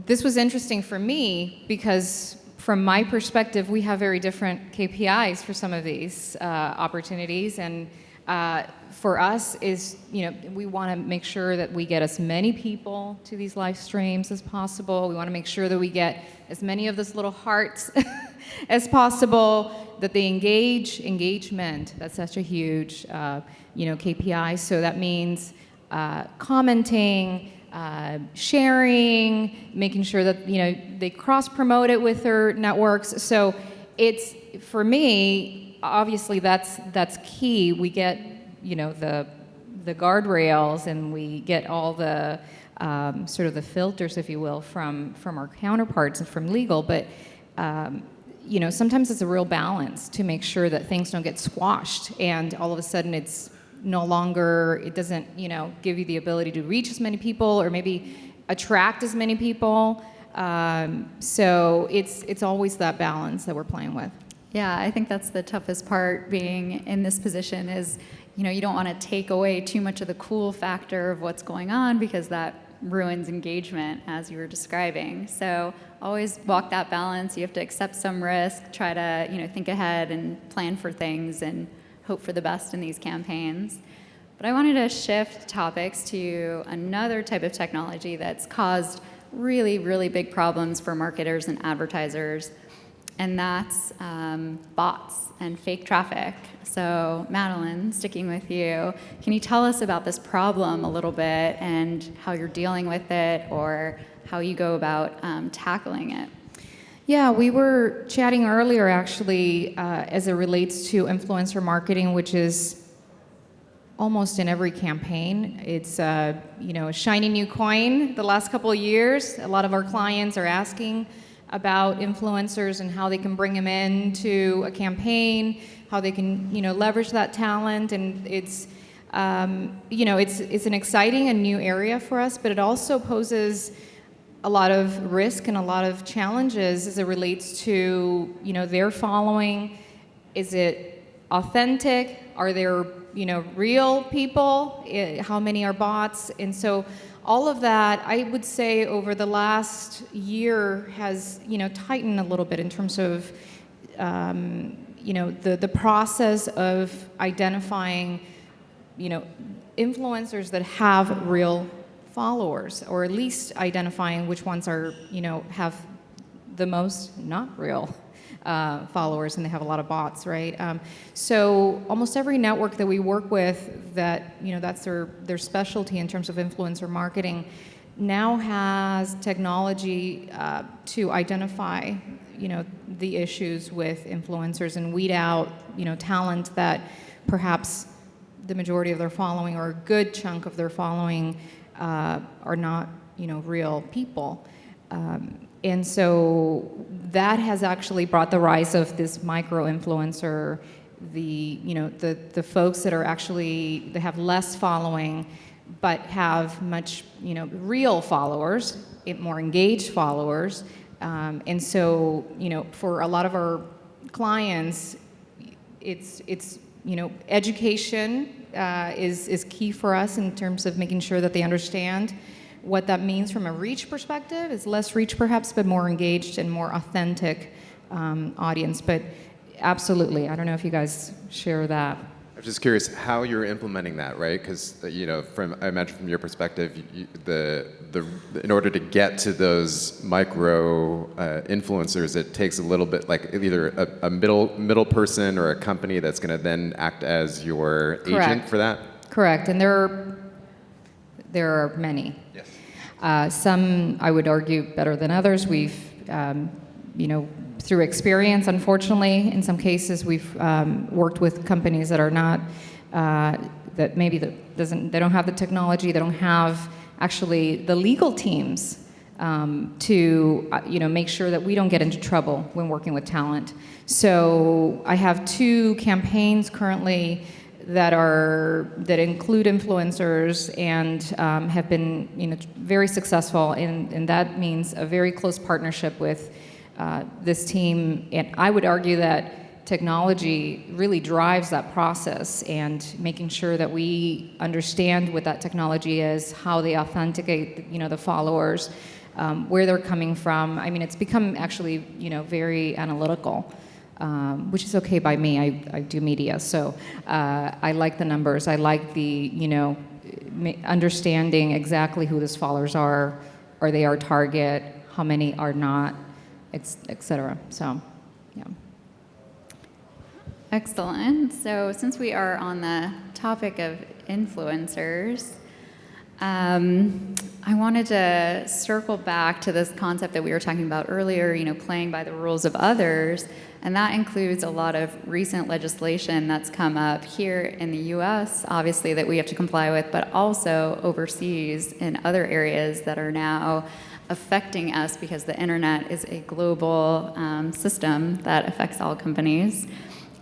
This was interesting for me because from my perspective, we have very different KPIs for some of these opportunities. And for us is, you know, we want to make sure that we get as many people to these live streams as possible. We want to make sure that we get as many of those little hearts as possible, that they engagement. That's such a huge, you know, KPI. So that means commenting, sharing, making sure that, you know, they cross-promote it with their networks. So it's, for me, obviously that's key. We get, you know, the guardrails, and we get all the sort of the filters, if you will, from our counterparts and from legal. But you know, sometimes it's a real balance to make sure that things don't get squashed, and all of a sudden it's no longer, it doesn't, you know, give you the ability to reach as many people or maybe attract as many people. So it's always that balance that we're playing with. Yeah, I think that's the toughest part being in this position is, you know, you don't want to take away too much of the cool factor of what's going on because that ruins engagement, as you were describing. So always walk that balance. You have to accept some risk, try to, you know, think ahead and plan for things and hope for the best in these campaigns. But I wanted to shift topics to another type of technology that's caused really, really big problems for marketers and advertisers, and that's bots and fake traffic. So Madeline, sticking with you, can you tell us about this problem a little bit and how you're dealing with it or how you go about tackling it? Yeah, we were chatting earlier actually as it relates to influencer marketing, which is almost in every campaign. It's you know, a shiny new coin the last couple of years. A lot of our clients are asking about influencers and how they can bring them into a campaign, how they can, you know, leverage that talent. And it's you know, it's an exciting and new area for us, but it also poses a lot of risk and a lot of challenges as it relates to, you know, their following. Is it authentic? Are there, you know, real people? How many are bots? And so all of that, I would say, over the last year has, you know, tightened a little bit in terms of, you know, the process of identifying, you know, influencers that have real followers, or at least identifying which ones are, you know, have the most not real followers, and they have a lot of bots, right? So almost every network that we work with that, you know, that's their specialty in terms of influencer marketing, now has technology to identify, you know, the issues with influencers and weed out, you know, talent that perhaps the majority of their following or a good chunk of their following are not, you know, real people. And so that has actually brought the rise of this micro-influencer, you know, the folks that are actually, they have less following, but have much, you know, real followers, more engaged followers. And so, you know, for a lot of our clients, it's you know, education is key for us in terms of making sure that they understand what that means from a reach perspective. It's less reach perhaps, but more engaged and more authentic audience. But absolutely, I don't know if you guys share that. I'm just curious how you're implementing that, right? Because you know, I imagine from your perspective, in order to get to those micro influencers, it takes a little bit, like either a middle person or a company that's going to then act as your agent for that. Correct, and there are many. Yes. Some I would argue better than others. We've you know, through experience, unfortunately, in some cases, we've worked with companies that are not, that maybe they don't have the technology, they don't have actually the legal teams to, you know, make sure that we don't get into trouble when working with talent. So I have 2 campaigns currently that include influencers and have been, you know, very successful, and that means a very close partnership with this team. And I would argue that technology really drives that process, and making sure that we understand what that technology is, how they authenticate, the followers, where they're coming from. I mean, it's become actually, very analytical, which is okay by me. I do media, so I like the numbers. I like the, understanding exactly who those followers are they our target, how many are not, etc. So, yeah. Excellent. So since we are on the topic of influencers, I wanted to circle back to this concept that we were talking about earlier, playing by the rules of others, and that includes a lot of recent legislation that's come up here in the US, obviously, that we have to comply with, but also overseas in other areas that are now affecting us because the internet is a global system that affects all companies.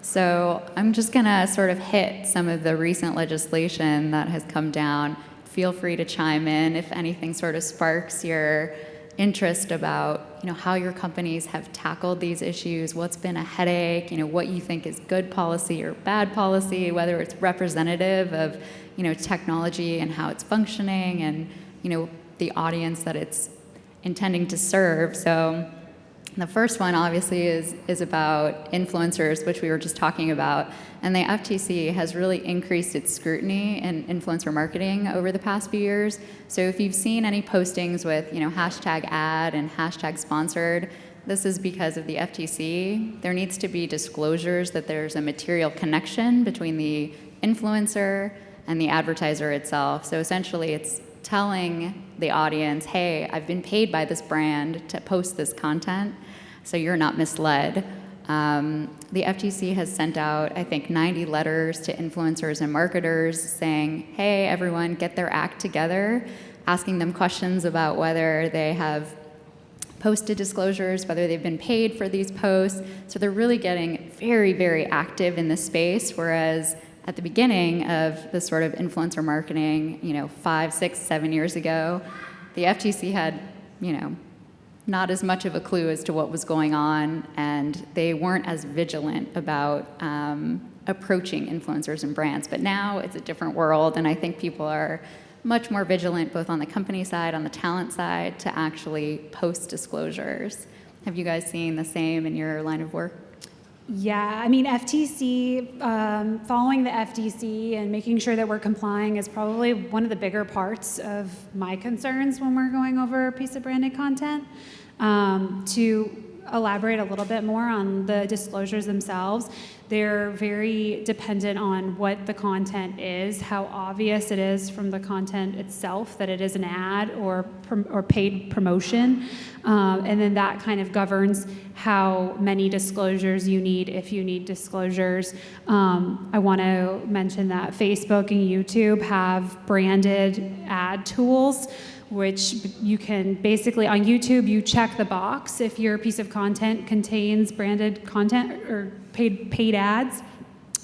So I'm just gonna sort of hit some of the recent legislation that has come down. Feel free to chime in if anything sort of sparks your interest about, how your companies have tackled these issues, what's been a headache, what you think is good policy or bad policy, whether it's representative of, technology and how it's functioning and, the audience that it's intending to serve. So the first one, obviously, is about influencers, which we were just talking about. And the FTC has really increased its scrutiny in influencer marketing over the past few years. So if you've seen any postings with, hashtag ad and hashtag sponsored, this is because of the FTC. There needs to be disclosures that there's a material connection between the influencer and the advertiser itself. So essentially, it's telling the audience, hey, I've been paid by this brand to post this content, so you're not misled. The FTC has sent out, I think, 90 letters to influencers and marketers saying, hey, everyone, get their act together, asking them questions about whether they have posted disclosures, whether they've been paid for these posts. So they're really getting very, very active in this space, whereas at the beginning of this sort of influencer marketing, 5, 6, 7 years ago, the FTC had, not as much of a clue as to what was going on, and they weren't as vigilant about approaching influencers and brands. But now it's a different world, and I think people are much more vigilant, both on the company side, on the talent side, to actually post disclosures. Have you guys seen the same in your line of work? Yeah, I mean, FTC, following the FTC and making sure that we're complying is probably one of the bigger parts of my concerns when we're going over a piece of branded content. To elaborate a little bit more on the disclosures themselves, they're very dependent on what the content is, how obvious it is from the content itself that it is an ad or paid promotion, and then that kind of governs how many disclosures you need, if you need disclosures. I want to mention that Facebook and YouTube have branded ad tools, which you can basically, on YouTube, you check the box if your piece of content contains branded content or paid ads.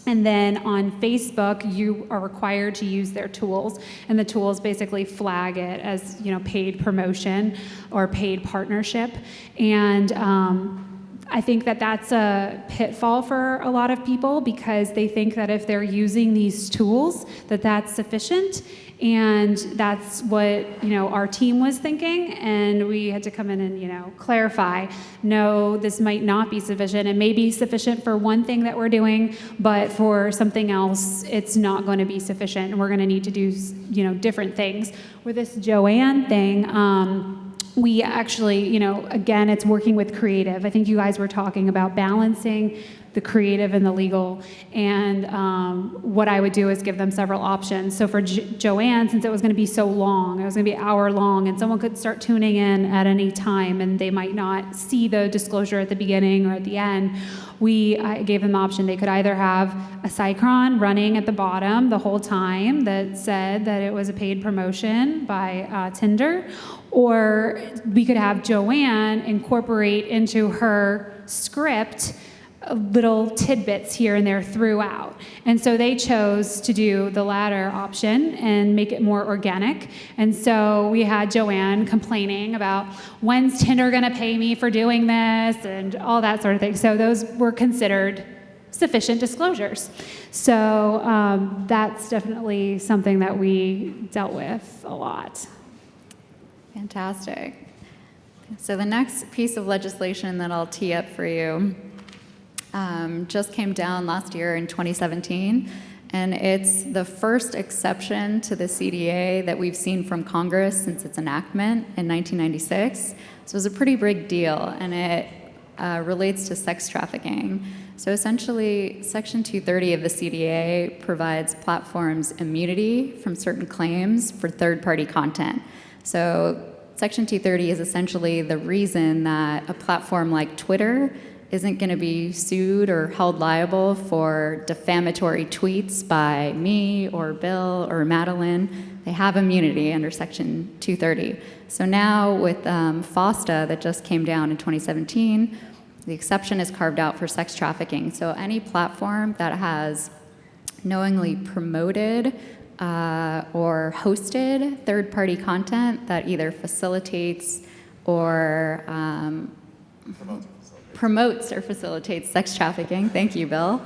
And then on Facebook, you are required to use their tools, and the tools basically flag it as, paid promotion or paid partnership. And I think that that's a pitfall for a lot of people, because they think that if they're using these tools, that that's sufficient. And that's what, our team was thinking, and we had to come in and, clarify, no, this might not be sufficient. It may be sufficient for one thing that we're doing, but for something else, it's not going to be sufficient, and we're going to need to do, different things. With this Joanne thing, we actually, again, it's working with creative. I think you guys were talking about balancing the creative and the legal, and what I would do is give them several options. So for Joanne, since it was going to be so long, it was going to be an hour long, and someone could start tuning in at any time, and they might not see the disclosure at the beginning or at the end, I gave them the option. They could either have a Cycron running at the bottom the whole time that said that it was a paid promotion by Tinder, or we could have Joanne incorporate into her script little tidbits here and there throughout. And so they chose to do the latter option and make it more organic. And so we had Joanne complaining about, when's Tinder gonna pay me for doing this, and all that sort of thing. So those were considered sufficient disclosures. So that's definitely something that we dealt with a lot. Fantastic. So the next piece of legislation that I'll tee up for you just came down last year in 2017, and it's the first exception to the CDA that we've seen from Congress since its enactment in 1996. So it was a pretty big deal, and it relates to sex trafficking. So essentially, Section 230 of the CDA provides platforms immunity from certain claims for third-party content. So Section 230 is essentially the reason that a platform like Twitter isn't going to be sued or held liable for defamatory tweets by me or Bill or Madeline. They have immunity under Section 230. So now with FOSTA that just came down in 2017, the exception is carved out for sex trafficking. So any platform that has knowingly promoted or hosted third-party content that either facilitates or promotes or facilitates sex trafficking, thank you, Bill,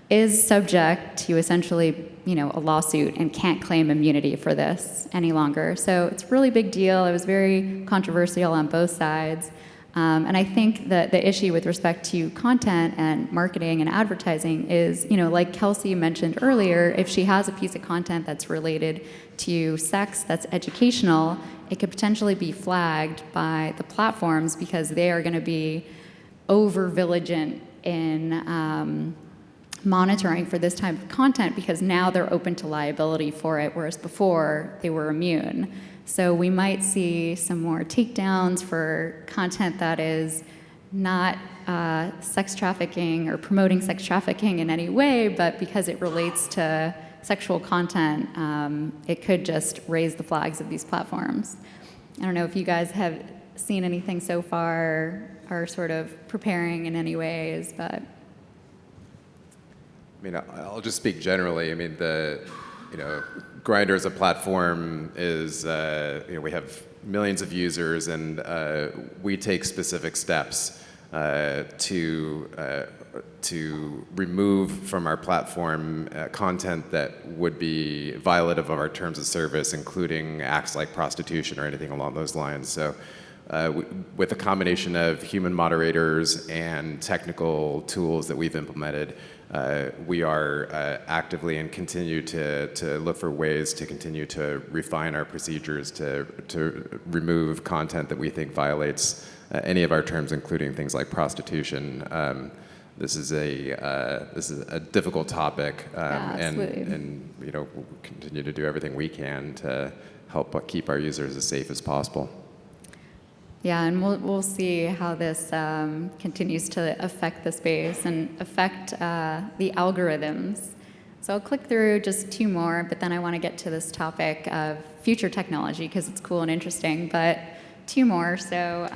is subject to essentially, a lawsuit and can't claim immunity for this any longer. So it's a really big deal. It was very controversial on both sides. And I think that the issue with respect to content and marketing and advertising is, like Kelsey mentioned earlier, if she has a piece of content that's related to sex, that's educational, it could potentially be flagged by the platforms because they are going to be over-vigilant in monitoring for this type of content because now they're open to liability for it, whereas before they were immune. So we might see some more takedowns for content that is not sex trafficking or promoting sex trafficking in any way, but because it relates to sexual content, it could just raise the flags of these platforms. I don't know if you guys have seen anything so far, are sort of preparing in any ways, but. I'll just speak generally. Grindr as a platform is, we have millions of users, and we take specific steps to remove from our platform content that would be violative of our terms of service, including acts like prostitution or anything along those lines. So with a combination of human moderators and technical tools that we've implemented, we are actively and continue to look for ways to continue to refine our procedures to remove content that we think violates any of our terms, including things like prostitution. This is a difficult topic, and we'll continue to do everything we can to help keep our users as safe as possible. Yeah, and we'll see how this continues to affect the space and affect the algorithms. So I'll click through just two more, but then I want to get to this topic of future technology because it's cool and interesting, but two more. So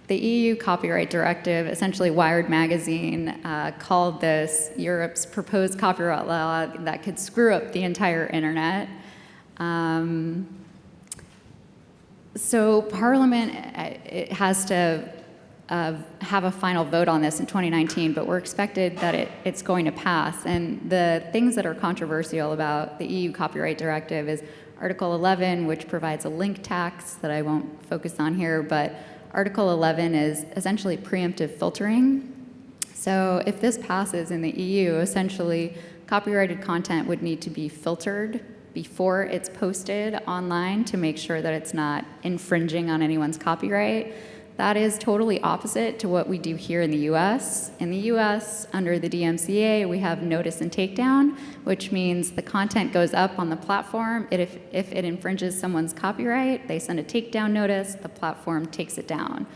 the EU copyright directive, essentially Wired magazine, called this Europe's proposed copyright law that could screw up the entire internet. So Parliament it has to have a final vote on this in 2019, but we're expected that it's going to pass. And the things that are controversial about the EU copyright directive is Article 11, which provides a link tax that I won't focus on here, but Article 11 is essentially preemptive filtering. So if this passes in the EU, essentially copyrighted content would need to be filtered before it's posted online to make sure that it's not infringing on anyone's copyright. That is totally opposite to what we do here in the US. In the US, under the DMCA, we have notice and takedown, which means the content goes up on the platform. If it infringes someone's copyright, they send a takedown notice, the platform takes it down.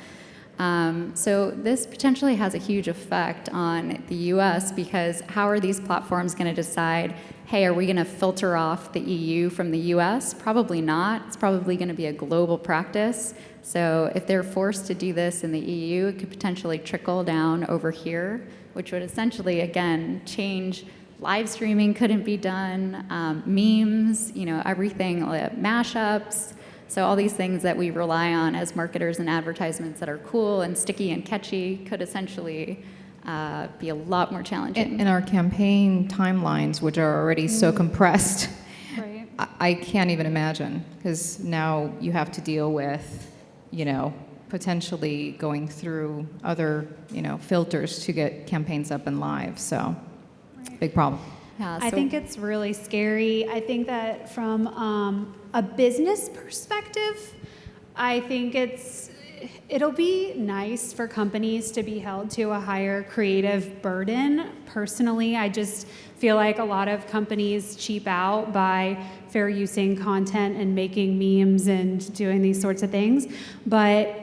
So this potentially has a huge effect on the US because how are these platforms going to decide, hey, are we going to filter off the EU from the US? Probably not. It's probably going to be a global practice. So if they're forced to do this in the EU, it could potentially trickle down over here, which would essentially, again, change. Live streaming couldn't be done, memes, everything, mashups. So all these things that we rely on as marketers and advertisements that are cool and sticky and catchy could essentially be a lot more challenging. And our campaign timelines, which are already so compressed, Right. I can't even imagine, because now you have to deal with, potentially going through other, filters to get campaigns up and live. So, big problem. Yeah, I think it's really scary. I think that from a business perspective, I think it'll be nice for companies to be held to a higher creative burden. Personally, I just feel like a lot of companies cheap out by fair using content and making memes and doing these sorts of things. But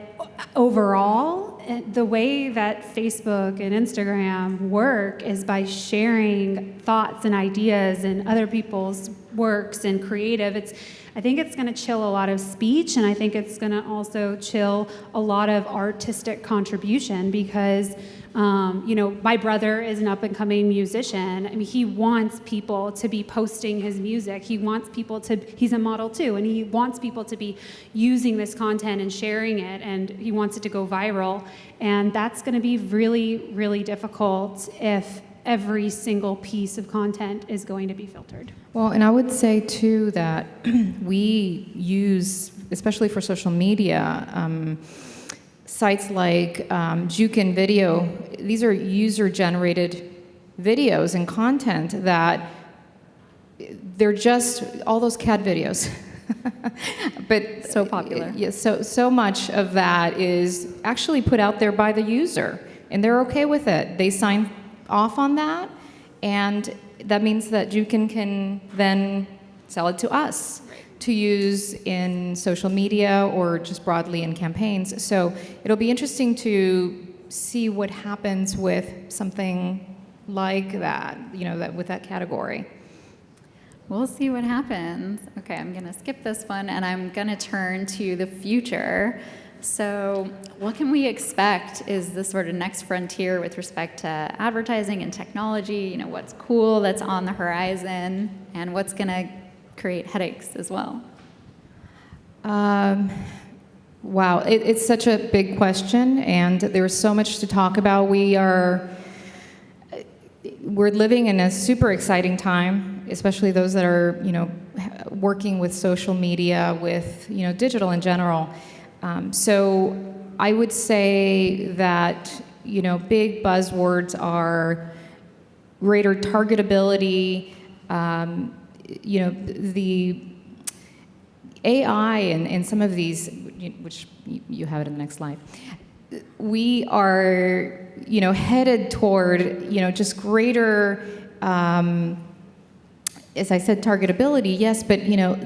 overall, the way that Facebook and Instagram work is by sharing thoughts and ideas and other people's works and creative. I think it's going to chill a lot of speech, and I think it's going to also chill a lot of artistic contribution because, my brother is an up-and-coming musician. I mean, he wants people to be posting his music. He wants people he's a model too, and he wants people to be using this content and sharing it, and he wants it to go viral. And that's going to be really, really difficult if every single piece of content is going to be filtered. Well, and I would say too that we use, especially for social media, sites like Jukin Video. These are user-generated videos and content that they're just all those cat videos. But so popular. Yeah, so much of that is actually put out there by the user, and they're okay with it. They sign off on that, and that means that Jukin can then sell it to us to use in social media or just broadly in campaigns. So it'll be interesting to see what happens with something like that, with that category. We'll see what happens. Okay, I'm going to skip this one, and I'm going to turn to the future. So what can we expect is the sort of next frontier with respect to advertising and technology? What's cool that's on the horizon, and what's going to create headaches as well? Wow, it's such a big question, and there's so much to talk about. We're living in a super exciting time, especially those that are, working with social media, with, digital in general. So I would say that, big buzzwords are greater targetability, the AI and some of these, which you have it in the next slide. We are, headed toward, just greater, as I said, targetability, yes, but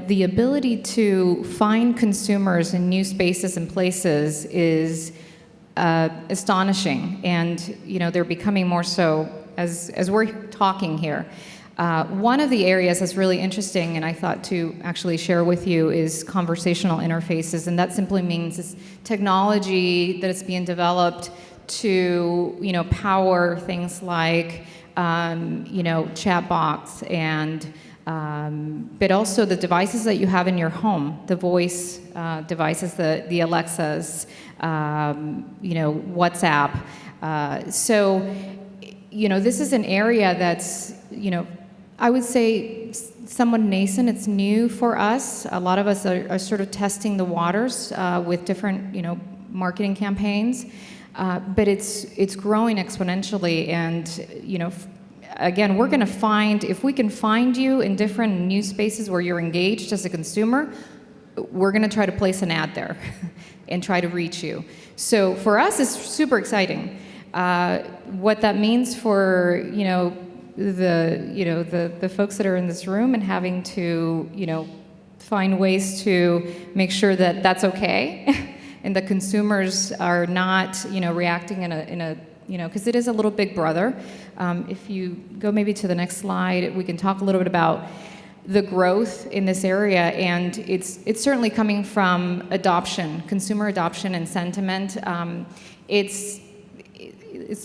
the ability to find consumers in new spaces and places is astonishing, and they're becoming more so as we're talking here. One of the areas that's really interesting, and I thought to actually share with you, is conversational interfaces, and that simply means it's technology that is being developed to power things like chatbots and but also the devices that you have in your home, the voice devices, the Alexas, WhatsApp. So this is an area that's I would say somewhat nascent. It's new for us. A lot of us are sort of testing the waters with different marketing campaigns, but it's growing exponentially, and again, we're going to find, if we can find you in different new spaces where you're engaged as a consumer, we're going to try to place an ad there and try to reach you. So for us, it's super exciting. What that means for the folks that are in this room and having to find ways to make sure that that's okay and the consumers are not reacting in a because it is a little big brother. If you go maybe to the next slide, we can talk a little bit about the growth in this area, and it's certainly coming from adoption, consumer adoption and sentiment. It's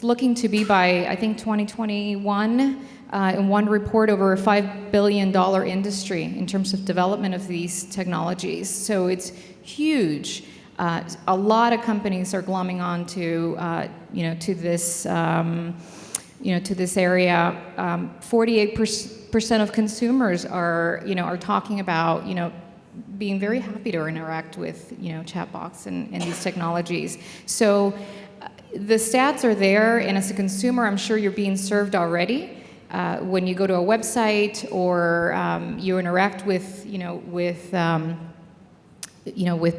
looking to be by, I think, 2021, in one report, over a $5 billion industry in terms of development of these technologies. So it's huge. A lot of companies are glomming on to, to this, to this area. 48% of consumers are talking about, being very happy to interact with, chatbots and these technologies. So the stats are there, and as a consumer, I'm sure you're being served already. When you go to a website or you interact with, with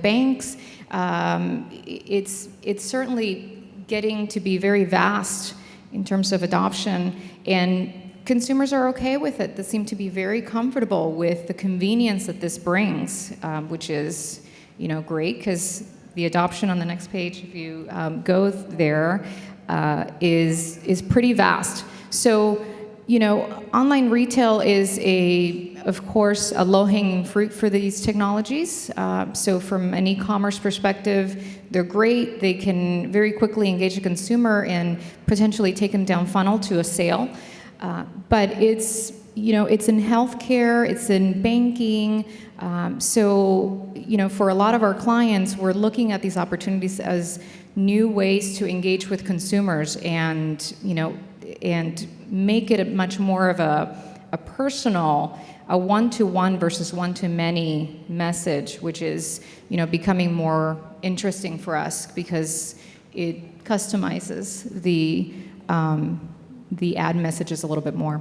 banks, it's certainly getting to be very vast in terms of adoption, and consumers are okay with it. They seem to be very comfortable with the convenience that this brings, which is, great, because the adoption on the next page, if you go there, is pretty vast. So, online retail is of course, a low-hanging fruit for these technologies. So from an e-commerce perspective, they're great. They can very quickly engage a consumer and potentially take them down funnel to a sale. But it's in healthcare, it's in banking. So, for a lot of our clients, we're looking at these opportunities as new ways to engage with consumers and make it much more of a personal, a one-to-one versus one-to-many message, which is, becoming more interesting for us because it customizes the ad messages a little bit more.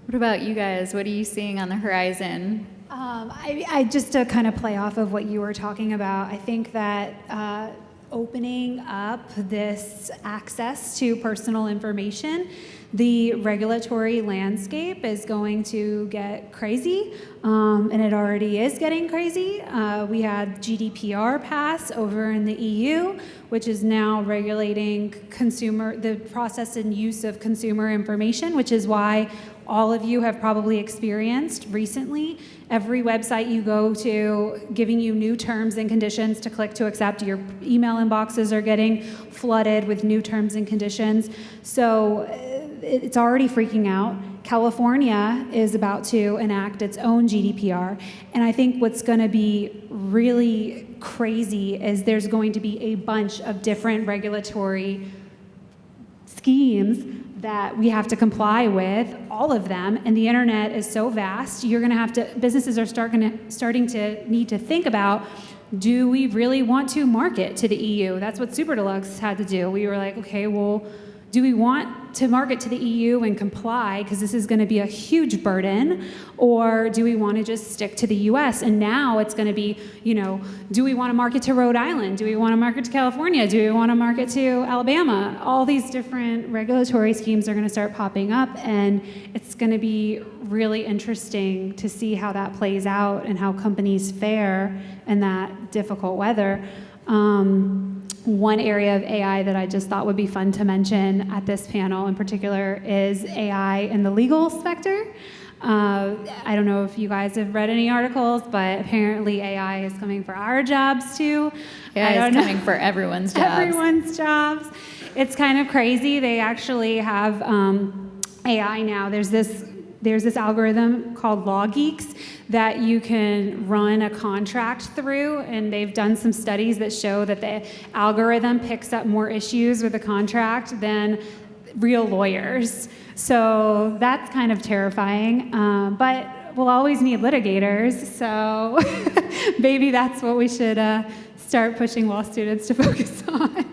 What about you guys? What are you seeing on the horizon? I just to kind of play off of what you were talking about, I think that opening up this access to personal information, the regulatory landscape is going to get crazy, and it already is getting crazy. We had GDPR pass over in the EU, which is now regulating the process and use of consumer information, which is why all of you have probably experienced recently every website you go to giving you new terms and conditions to click to accept. Your email inboxes are getting flooded with new terms and conditions. So it's already freaking out. California is about to enact its own GDPR. And I think what's going to be really crazy is there's going to be a bunch of different regulatory schemes that we have to comply with, all of them, and the internet is so vast, businesses are starting to need to think about, do we really want to market to the EU? That's what Super Deluxe had to do. We were like, okay, well, do we want to market to the EU and comply, because this is going to be a huge burden, or do we want to just stick to the US? And now it's going to be, do we want to market to Rhode Island? Do we want to market to California? Do we want to market to Alabama? All these different regulatory schemes are going to start popping up, and it's going to be really interesting to see how that plays out and how companies fare in that difficult weather. One area of AI that I just thought would be fun to mention at this panel in particular is AI in the legal sector. I don't know if you guys have read any articles, but apparently AI is coming for our jobs too. AI is coming for everyone's jobs. Everyone's jobs. It's kind of crazy. They actually have AI now. There's this algorithm called LawGeeks that you can run a contract through, and they've done some studies that show that the algorithm picks up more issues with the contract than real lawyers. So that's kind of terrifying, but we'll always need litigators, so maybe that's what we should start pushing law students to focus on.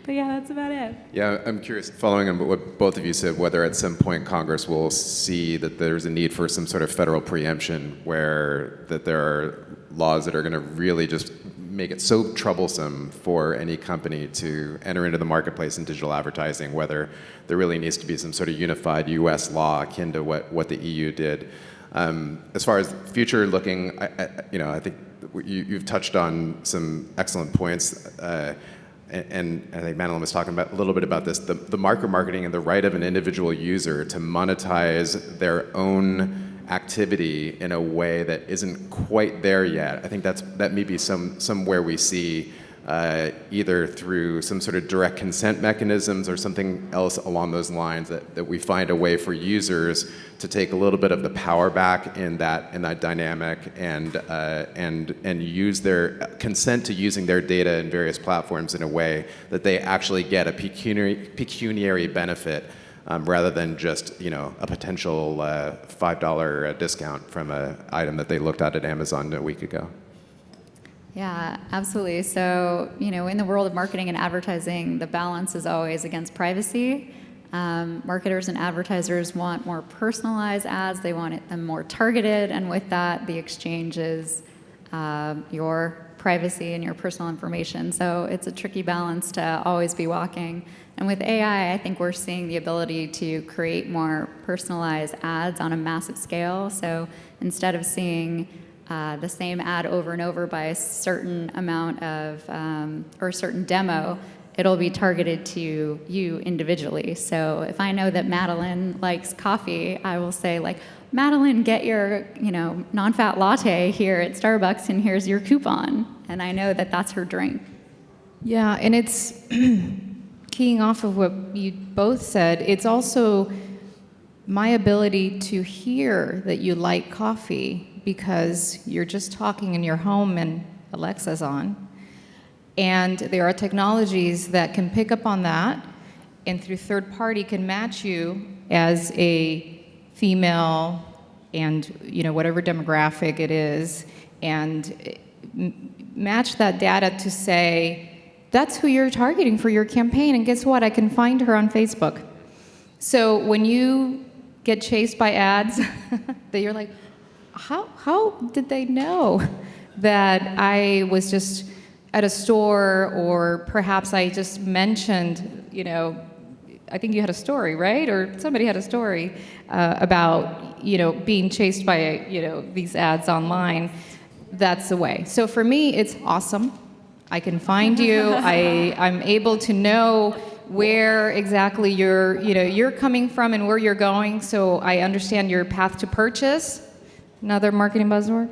But yeah, that's about it. Yeah, I'm curious, following on what both of you said, whether at some point Congress will see that there's a need for some sort of federal preemption, where that there are laws that are going to really just make it so troublesome for any company to enter into the marketplace in digital advertising, whether there really needs to be some sort of unified US law akin to what the EU did. As far as future looking, I think you've touched on some excellent points. And I think Madeline was talking a little bit about this, the marketing and the right of an individual user to monetize their own activity in a way that isn't quite there yet. I think that may be somewhere we see either through some sort of direct consent mechanisms or something else along those lines, that we find a way for users to take a little bit of the power back in that dynamic and use their consent to using their data in various platforms in a way that they actually get a pecuniary benefit rather than just a potential $5 discount from an item that they looked at Amazon a week ago. Yeah, absolutely. So, in the world of marketing and advertising, the balance is always against privacy. Marketers and advertisers want more personalized ads. They want them more targeted. And with that, the exchange is your privacy and your personal information. So it's a tricky balance to always be walking. And with AI, I think we're seeing the ability to create more personalized ads on a massive scale. So instead of seeing the same ad over and over by a certain amount of, or a certain demo, it'll be targeted to you individually. So if I know that Madeline likes coffee, I will say, Madeline, get your non-fat latte here at Starbucks, and here's your coupon. And I know that that's her drink. Yeah, and it's keying off of what you both said, it's also my ability to hear that you like coffee because you're just talking in your home and Alexa's on. And there are technologies that can pick up on that and through third party can match you as a female and whatever demographic it is, and match that data to say, that's who you're targeting for your campaign, and guess what? I can find her on Facebook. So when you get chased by ads that you're like, how did they know that I was just at a store, or perhaps I just mentioned, I think you had a story, right? Or somebody had a story about, being chased by, these ads online. That's the way. So for me, it's awesome. I can find you. I'm able to know where exactly you're coming from and where you're going. So I understand your path to purchase. Another marketing buzzword.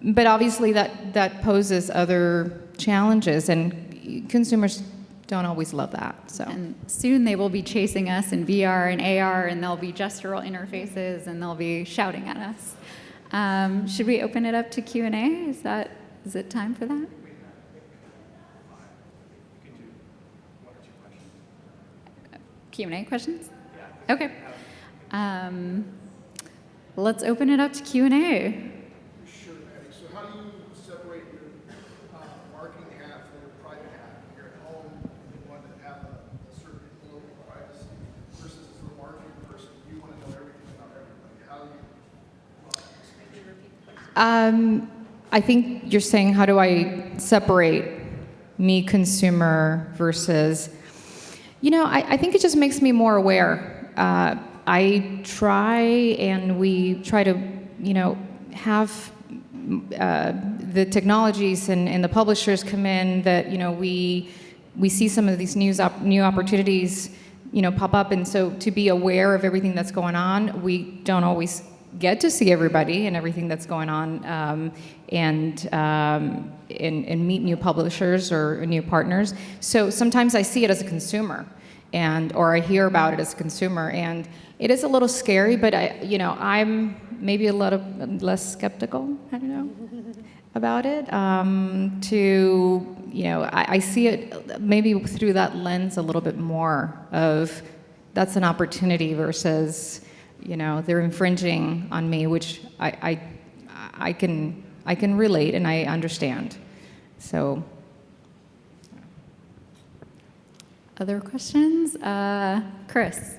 But obviously that poses other challenges, and consumers don't always love that. So. And soon they will be chasing us in VR and AR, and there'll be gestural interfaces, and they'll be shouting at us. Should we open it up to Q&A? Is it time for that? Q&A questions? Okay. Let's open it up to Q&A. Sure, Patty. So how do you separate your marketing hat from your private hat? You're at home, you want to have a certain level of privacy versus as a marketing person, you want to know everything about everybody. How do you I think you're saying, how do I separate me, consumer, versus, I think it just makes me more aware. I try, and we try to, have the technologies and the publishers come in that, we see some of these new opportunities, pop up. And so to be aware of everything that's going on, we don't always get to see everybody and everything that's going on, and meet new publishers or new partners. So sometimes I see it as a consumer, or I hear about it as a consumer, and it is a little scary. But I'm maybe a little less skeptical. I don't know about it. I see it maybe through that lens a little bit more of that's an opportunity versus. They're infringing on me, which I can relate and I understand. So, other questions? Chris.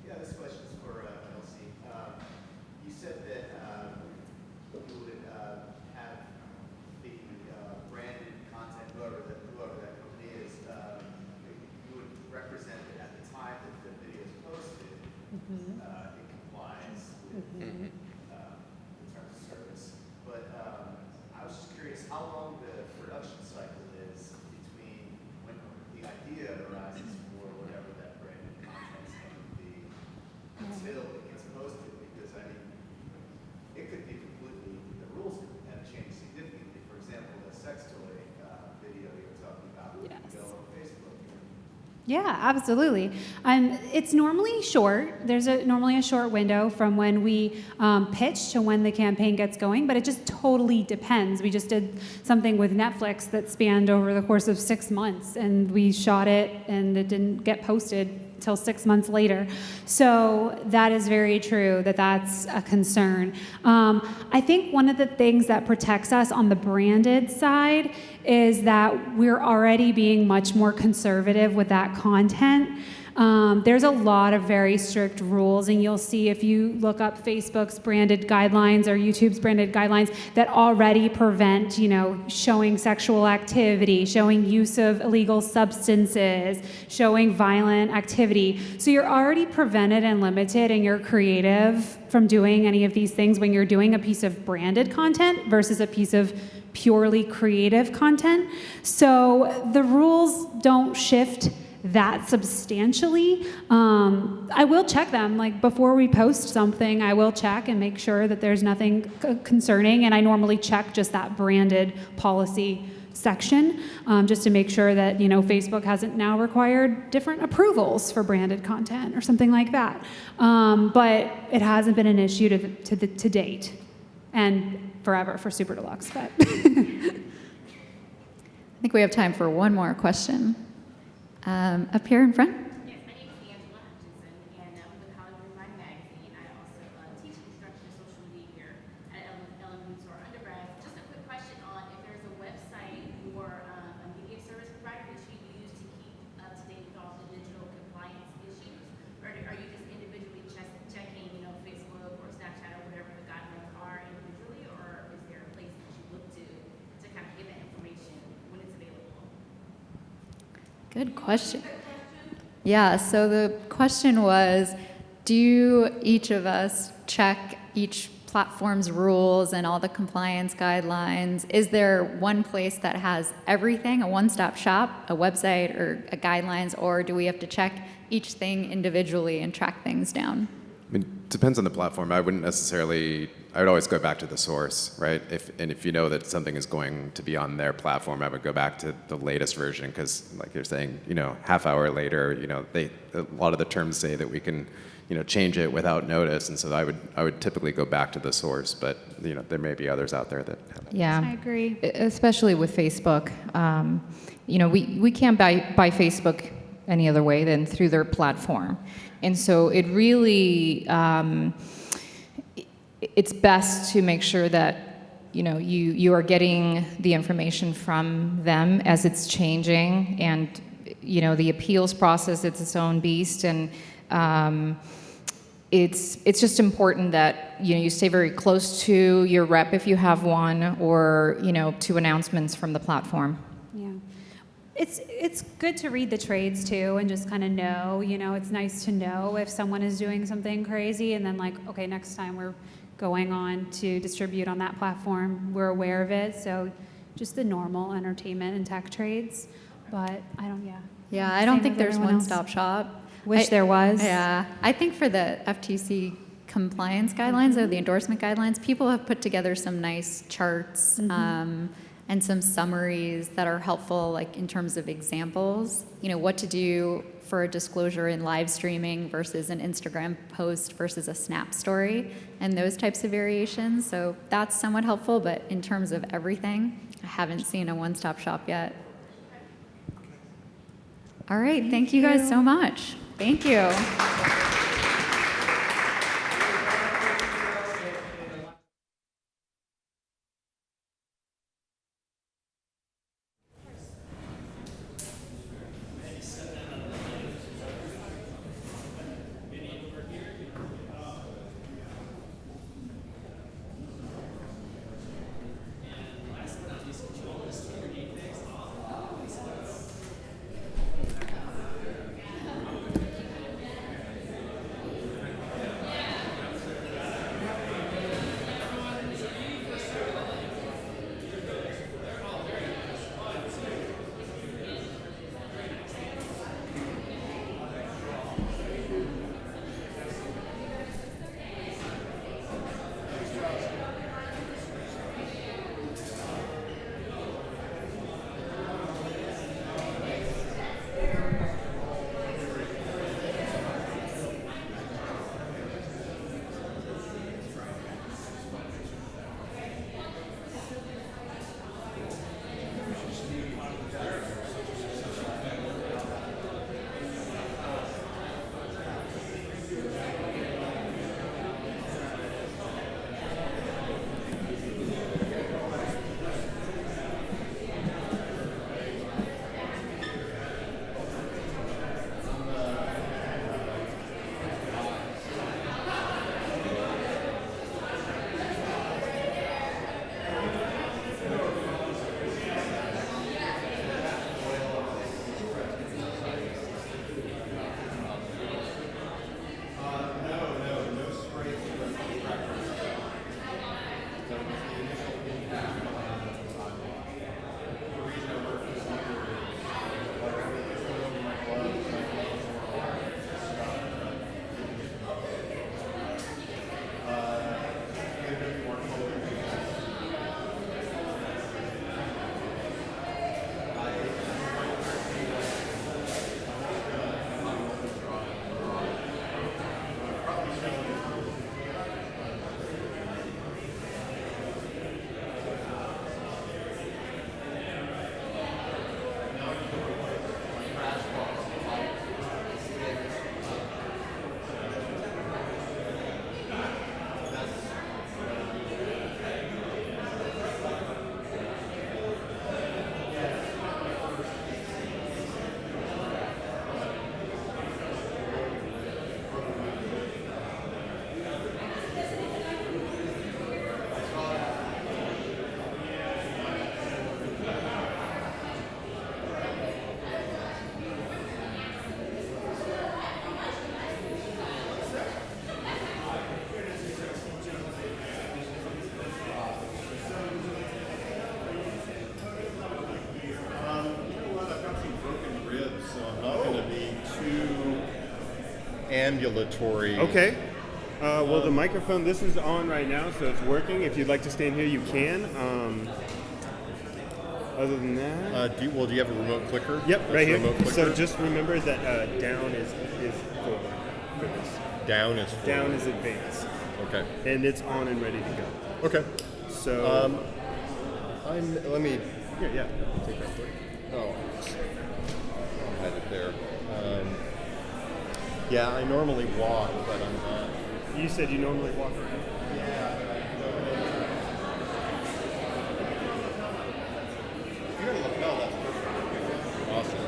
Yeah, this question is for Kelsey. You said that you would have the branded content, whoever that company is, you would represent it at the time that the video is posted. It complies with the terms of service. But I was just curious how long the production cycle is between when the idea arises for whatever that branded content is going to be until it gets posted. Because it could be completely, the rules have changed significantly. For example, the sex toy Yeah, absolutely. It's normally short. There's normally a short window from when we pitch to when the campaign gets going, but it just totally depends. We just did something with Netflix that spanned over the course of 6 months, and we shot it, and it didn't get posted till 6 months later. So that is very true, that's a concern. I think one of the things that protects us on the branded side is that we're already being much more conservative with that content. There's a lot of very strict rules, and you'll see if you look up Facebook's branded guidelines or YouTube's branded guidelines that already prevent, showing sexual activity, showing use of illegal substances, showing violent activity. So you're already prevented and limited in your creative from doing any of these things when you're doing a piece of branded content versus a piece of purely creative content. So the rules don't shift that substantially. I will check them, like before we post something, I will check and make sure that there's nothing concerning, and I normally check just that branded policy section, just to make sure that Facebook hasn't now required different approvals for branded content or something like that. But it hasn't been an issue to date, and forever for Super Deluxe. But I think we have time for one more question. Up here in front. Yes, my name is Angela Hutchinson, and with Hollywood Design Magazine, I also teach instruction of social media here at Élan undergrad. Just a quick question on if there's a website or a media service provider that you use to keep up to date with all the digital compliance issues, or are you just individually checking, Facebook or Snapchat or whatever the guidelines are individually, or is there a place that you look to kind of get that information when it's available? Good question. Yeah, so the question was, do each of us check each platform's rules and all the compliance guidelines? Is there one place that has everything, a one-stop shop, a website or a guidelines, or do we have to check each thing individually and track things down? I mean, it depends on the platform. I would always go back to the source, right? If you know that something is going to be on their platform, I would go back to the latest version, because like you're saying, half hour later, a lot of the terms say that we can, change it without notice, and so I would typically go back to the source, but there may be others out there that have it. Yeah, I agree. Especially with Facebook. We can't buy Facebook any other way than through their platform. And so it really, it's best to make sure that, you are getting the information from them as it's changing. And, the appeals process, it's its own beast. And it's just important that, you stay very close to your rep if you have one, or, to announcements from the platform. Yeah. It's good to read the trades too and just kind of know, it's nice to know if someone is doing something crazy, and then okay, next time we're going on to distribute on that platform, we're aware of it. So just the normal entertainment and tech trades, but I don't think there's one-stop shop. Wish there was. Yeah, I think for the FTC compliance guidelines or the endorsement guidelines, people have put together some nice charts, and some summaries that are helpful, like in terms of examples, what to do for a disclosure in live streaming versus an Instagram post versus a Snap story, and those types of variations. So that's somewhat helpful, but in terms of everything, I haven't seen a one-stop shop yet. All right, thank you guys so much. Thank you. ambulatory. Okay. Well, the microphone, this is on right now, so it's working. If you'd like to stand here, you can. Other than that... do you have a remote clicker? Yep, That's right a here. remote clicker? So just remember that down is for this. Down is for... Down is advanced. Okay. And it's on and ready to go. Okay. So... let me... Yeah, take that quick. Oh, I'll hide it there. Yeah, I normally walk, but I'm not. You said you normally walk around? Yeah. If you're in a lapel, that's perfect. Awesome.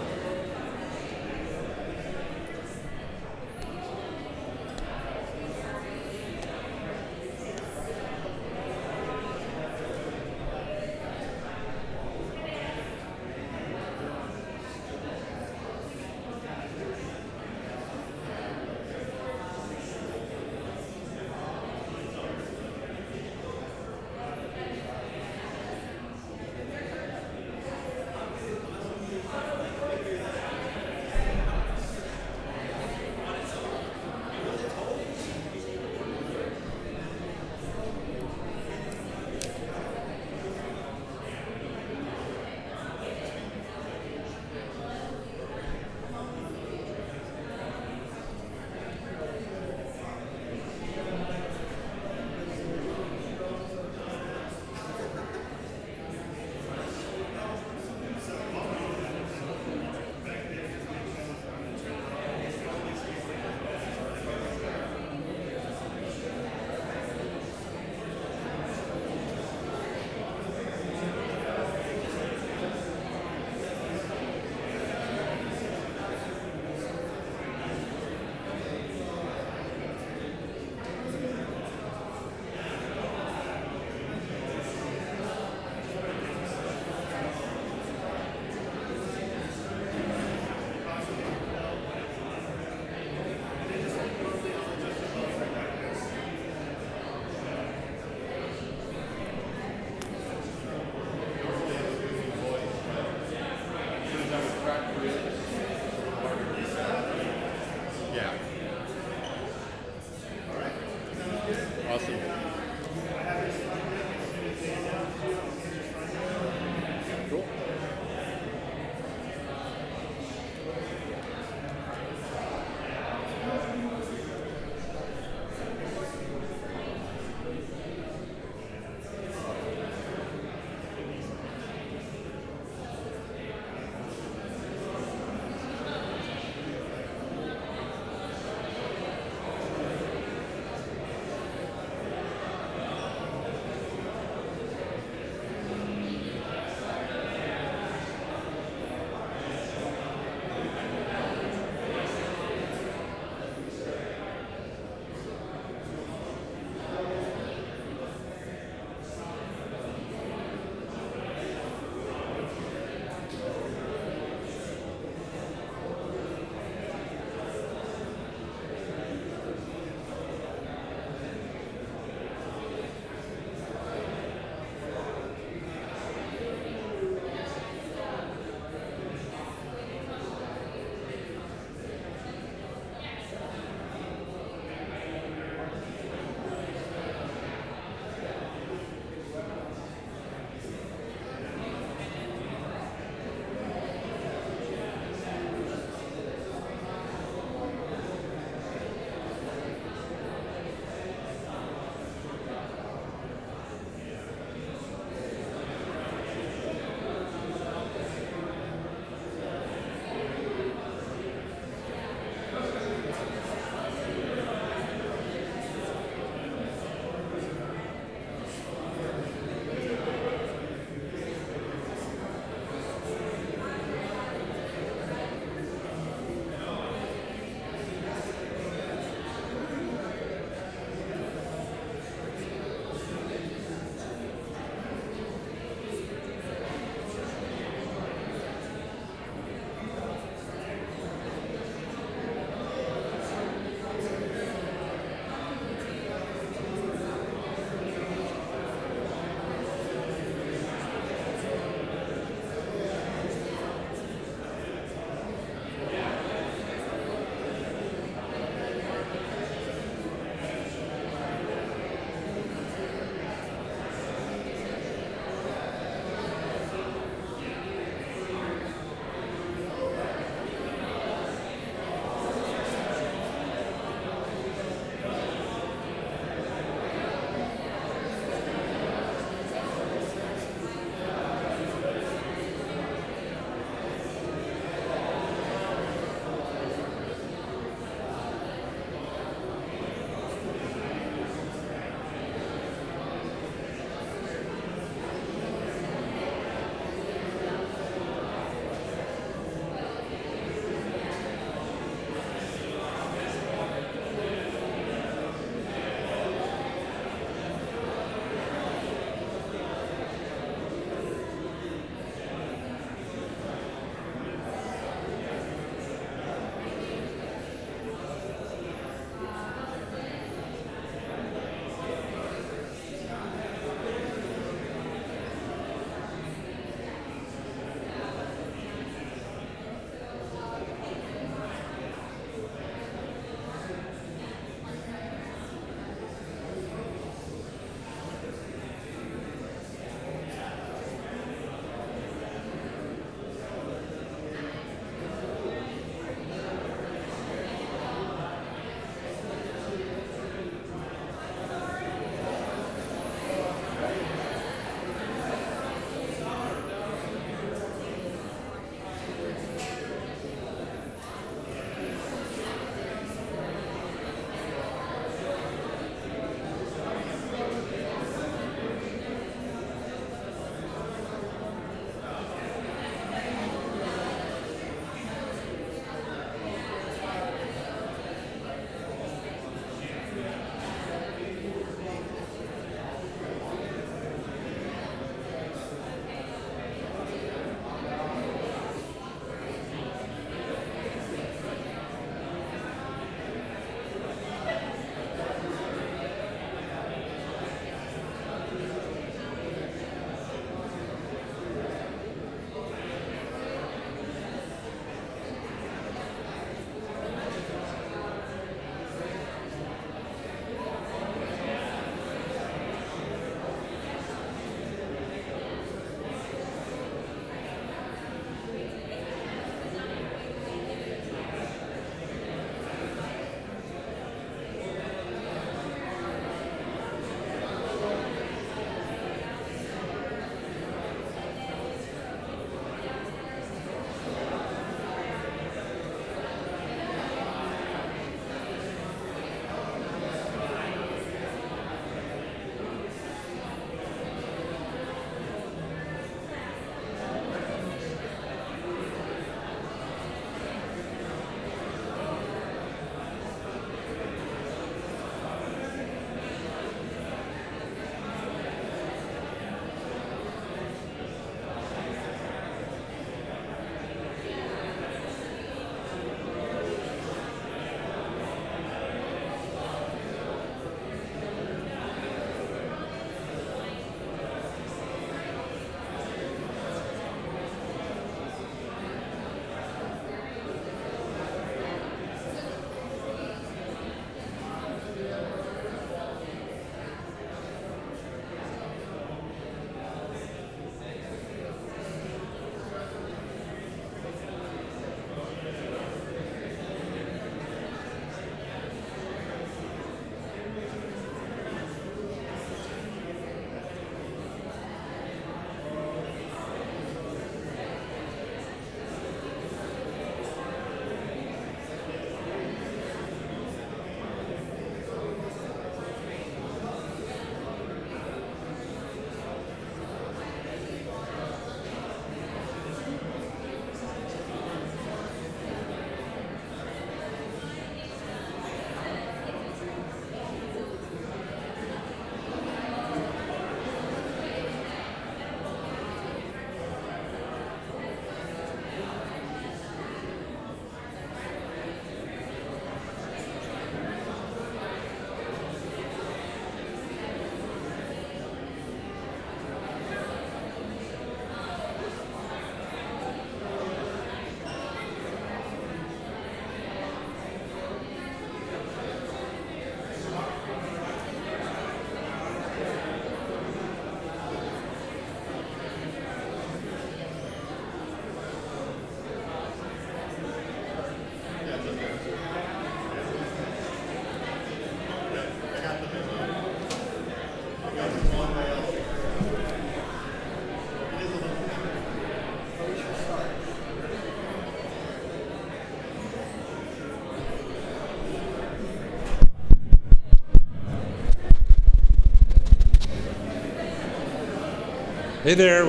Hey there.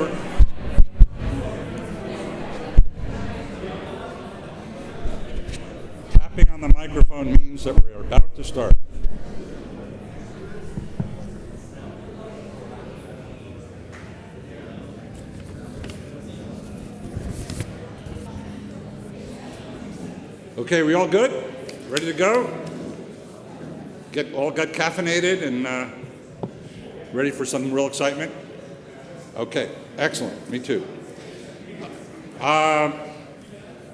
Tapping on the microphone means that we're about to start. Okay, we all good? Ready to go? Got caffeinated and ready for some real excitement? Okay, excellent. Me too.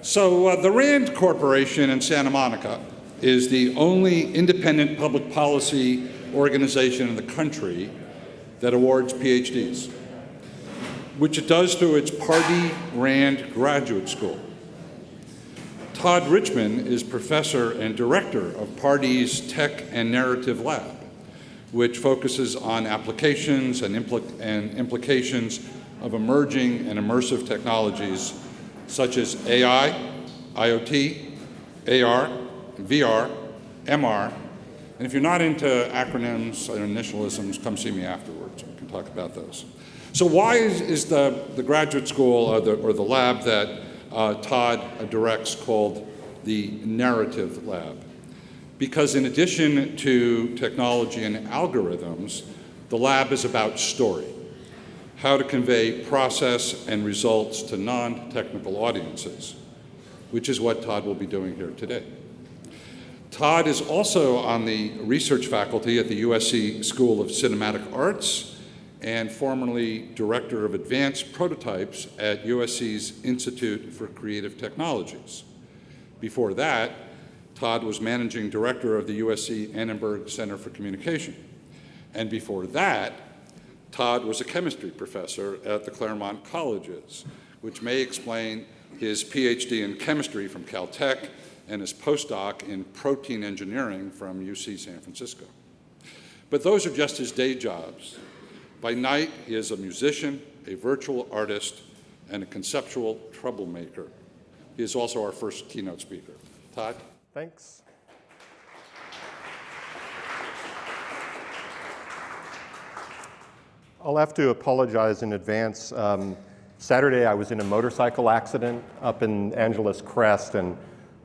So the RAND Corporation in Santa Monica is the only independent public policy organization in the country that awards PhDs, which it does through its Pardee RAND Graduate School. Todd Richmond is professor and director of Pardee's Tech and Narrative Lab, which focuses on applications and implications of emerging and immersive technologies such as AI, IoT, AR, VR, MR, and if you're not into acronyms and initialisms, come see me afterwards. We can talk about those. So why is the graduate school or the lab that Todd directs called the Narrative Lab? Because in addition to technology and algorithms, the lab is about story, how to convey process and results to non-technical audiences, which is what Todd will be doing here today. Todd is also on the research faculty at the USC School of Cinematic Arts and formerly director of advanced prototypes at USC's Institute for Creative Technologies. Before that, Todd was managing director of the USC Annenberg Center for Communication. And before that, Todd was a chemistry professor at the Claremont Colleges, which may explain his PhD in chemistry from Caltech and his postdoc in protein engineering from UC San Francisco. But those are just his day jobs. By night, he is a musician, a virtual artist, and a conceptual troublemaker. He is also our first keynote speaker. Todd? Thanks. I'll have to apologize in advance. Saturday, I was in a motorcycle accident up in Angeles Crest and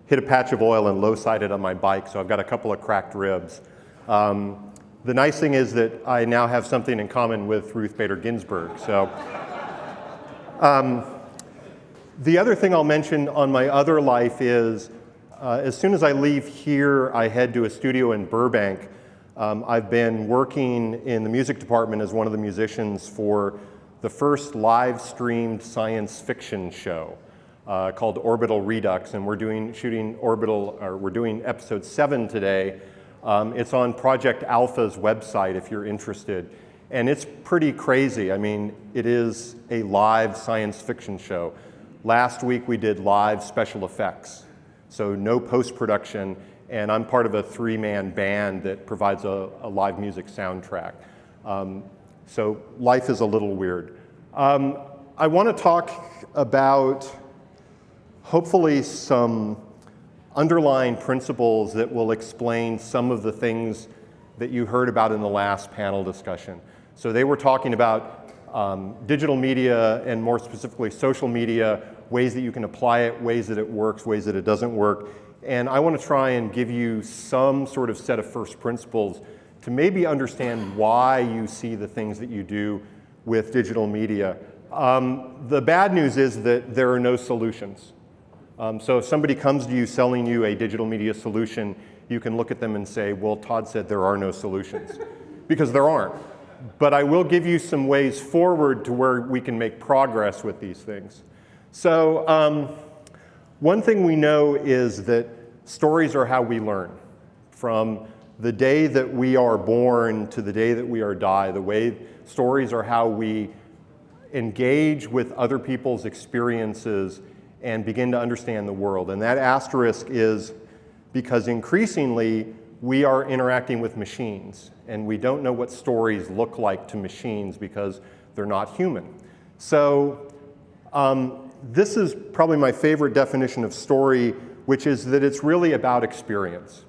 hit a patch of oil and low-sided on my bike, so I've got a couple of cracked ribs. The nice thing is that I now have something in common with Ruth Bader Ginsburg. So, the other thing I'll mention on my other life is, as soon as I leave here, I head to a studio in Burbank. I've been working in the music department as one of the musicians for the first live-streamed science fiction show called Orbital Redux, and we're doing episode 7 today. It's on Project Alpha's website if you're interested. And it's pretty crazy. I mean, it is a live science fiction show. Last week we did live special effects, so no post-production, and I'm part of a 3-man band that provides a live music soundtrack. So life is a little weird. I want to talk about hopefully some underlying principles that will explain some of the things that you heard about in the last panel discussion. So they were talking about digital media and more specifically social media, ways that you can apply it, ways that it works, ways that it doesn't work. And I want to try and give you some sort of set of first principles to maybe understand why you see the things that you do with digital media. The bad news is that there are no solutions. So if somebody comes to you selling you a digital media solution, you can look at them and say, well, Todd said there are no solutions, because there aren't. But I will give you some ways forward to where we can make progress with these things. So one thing we know is that stories are how we learn. From the day that we are born to the day that we are die, the way stories are how we engage with other people's experiences and begin to understand the world. And that asterisk is because increasingly we are interacting with machines, and we don't know what stories look like to machines because they're not human. So this is probably my favorite definition of story, which is that it's really about experience.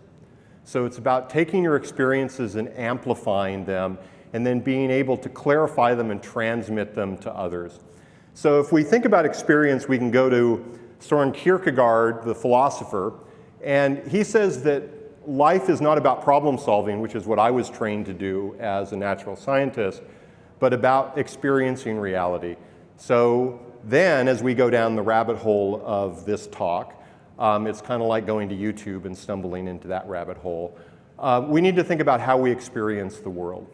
So it's about taking your experiences and amplifying them and then being able to clarify them and transmit them to others. So if we think about experience, we can go to Søren Kierkegaard, the philosopher, and he says that life is not about problem solving, which is what I was trained to do as a natural scientist, but about experiencing reality. So then, as we go down the rabbit hole of this talk, it's kind of like going to YouTube and stumbling into that rabbit hole. We need to think about how we experience the world.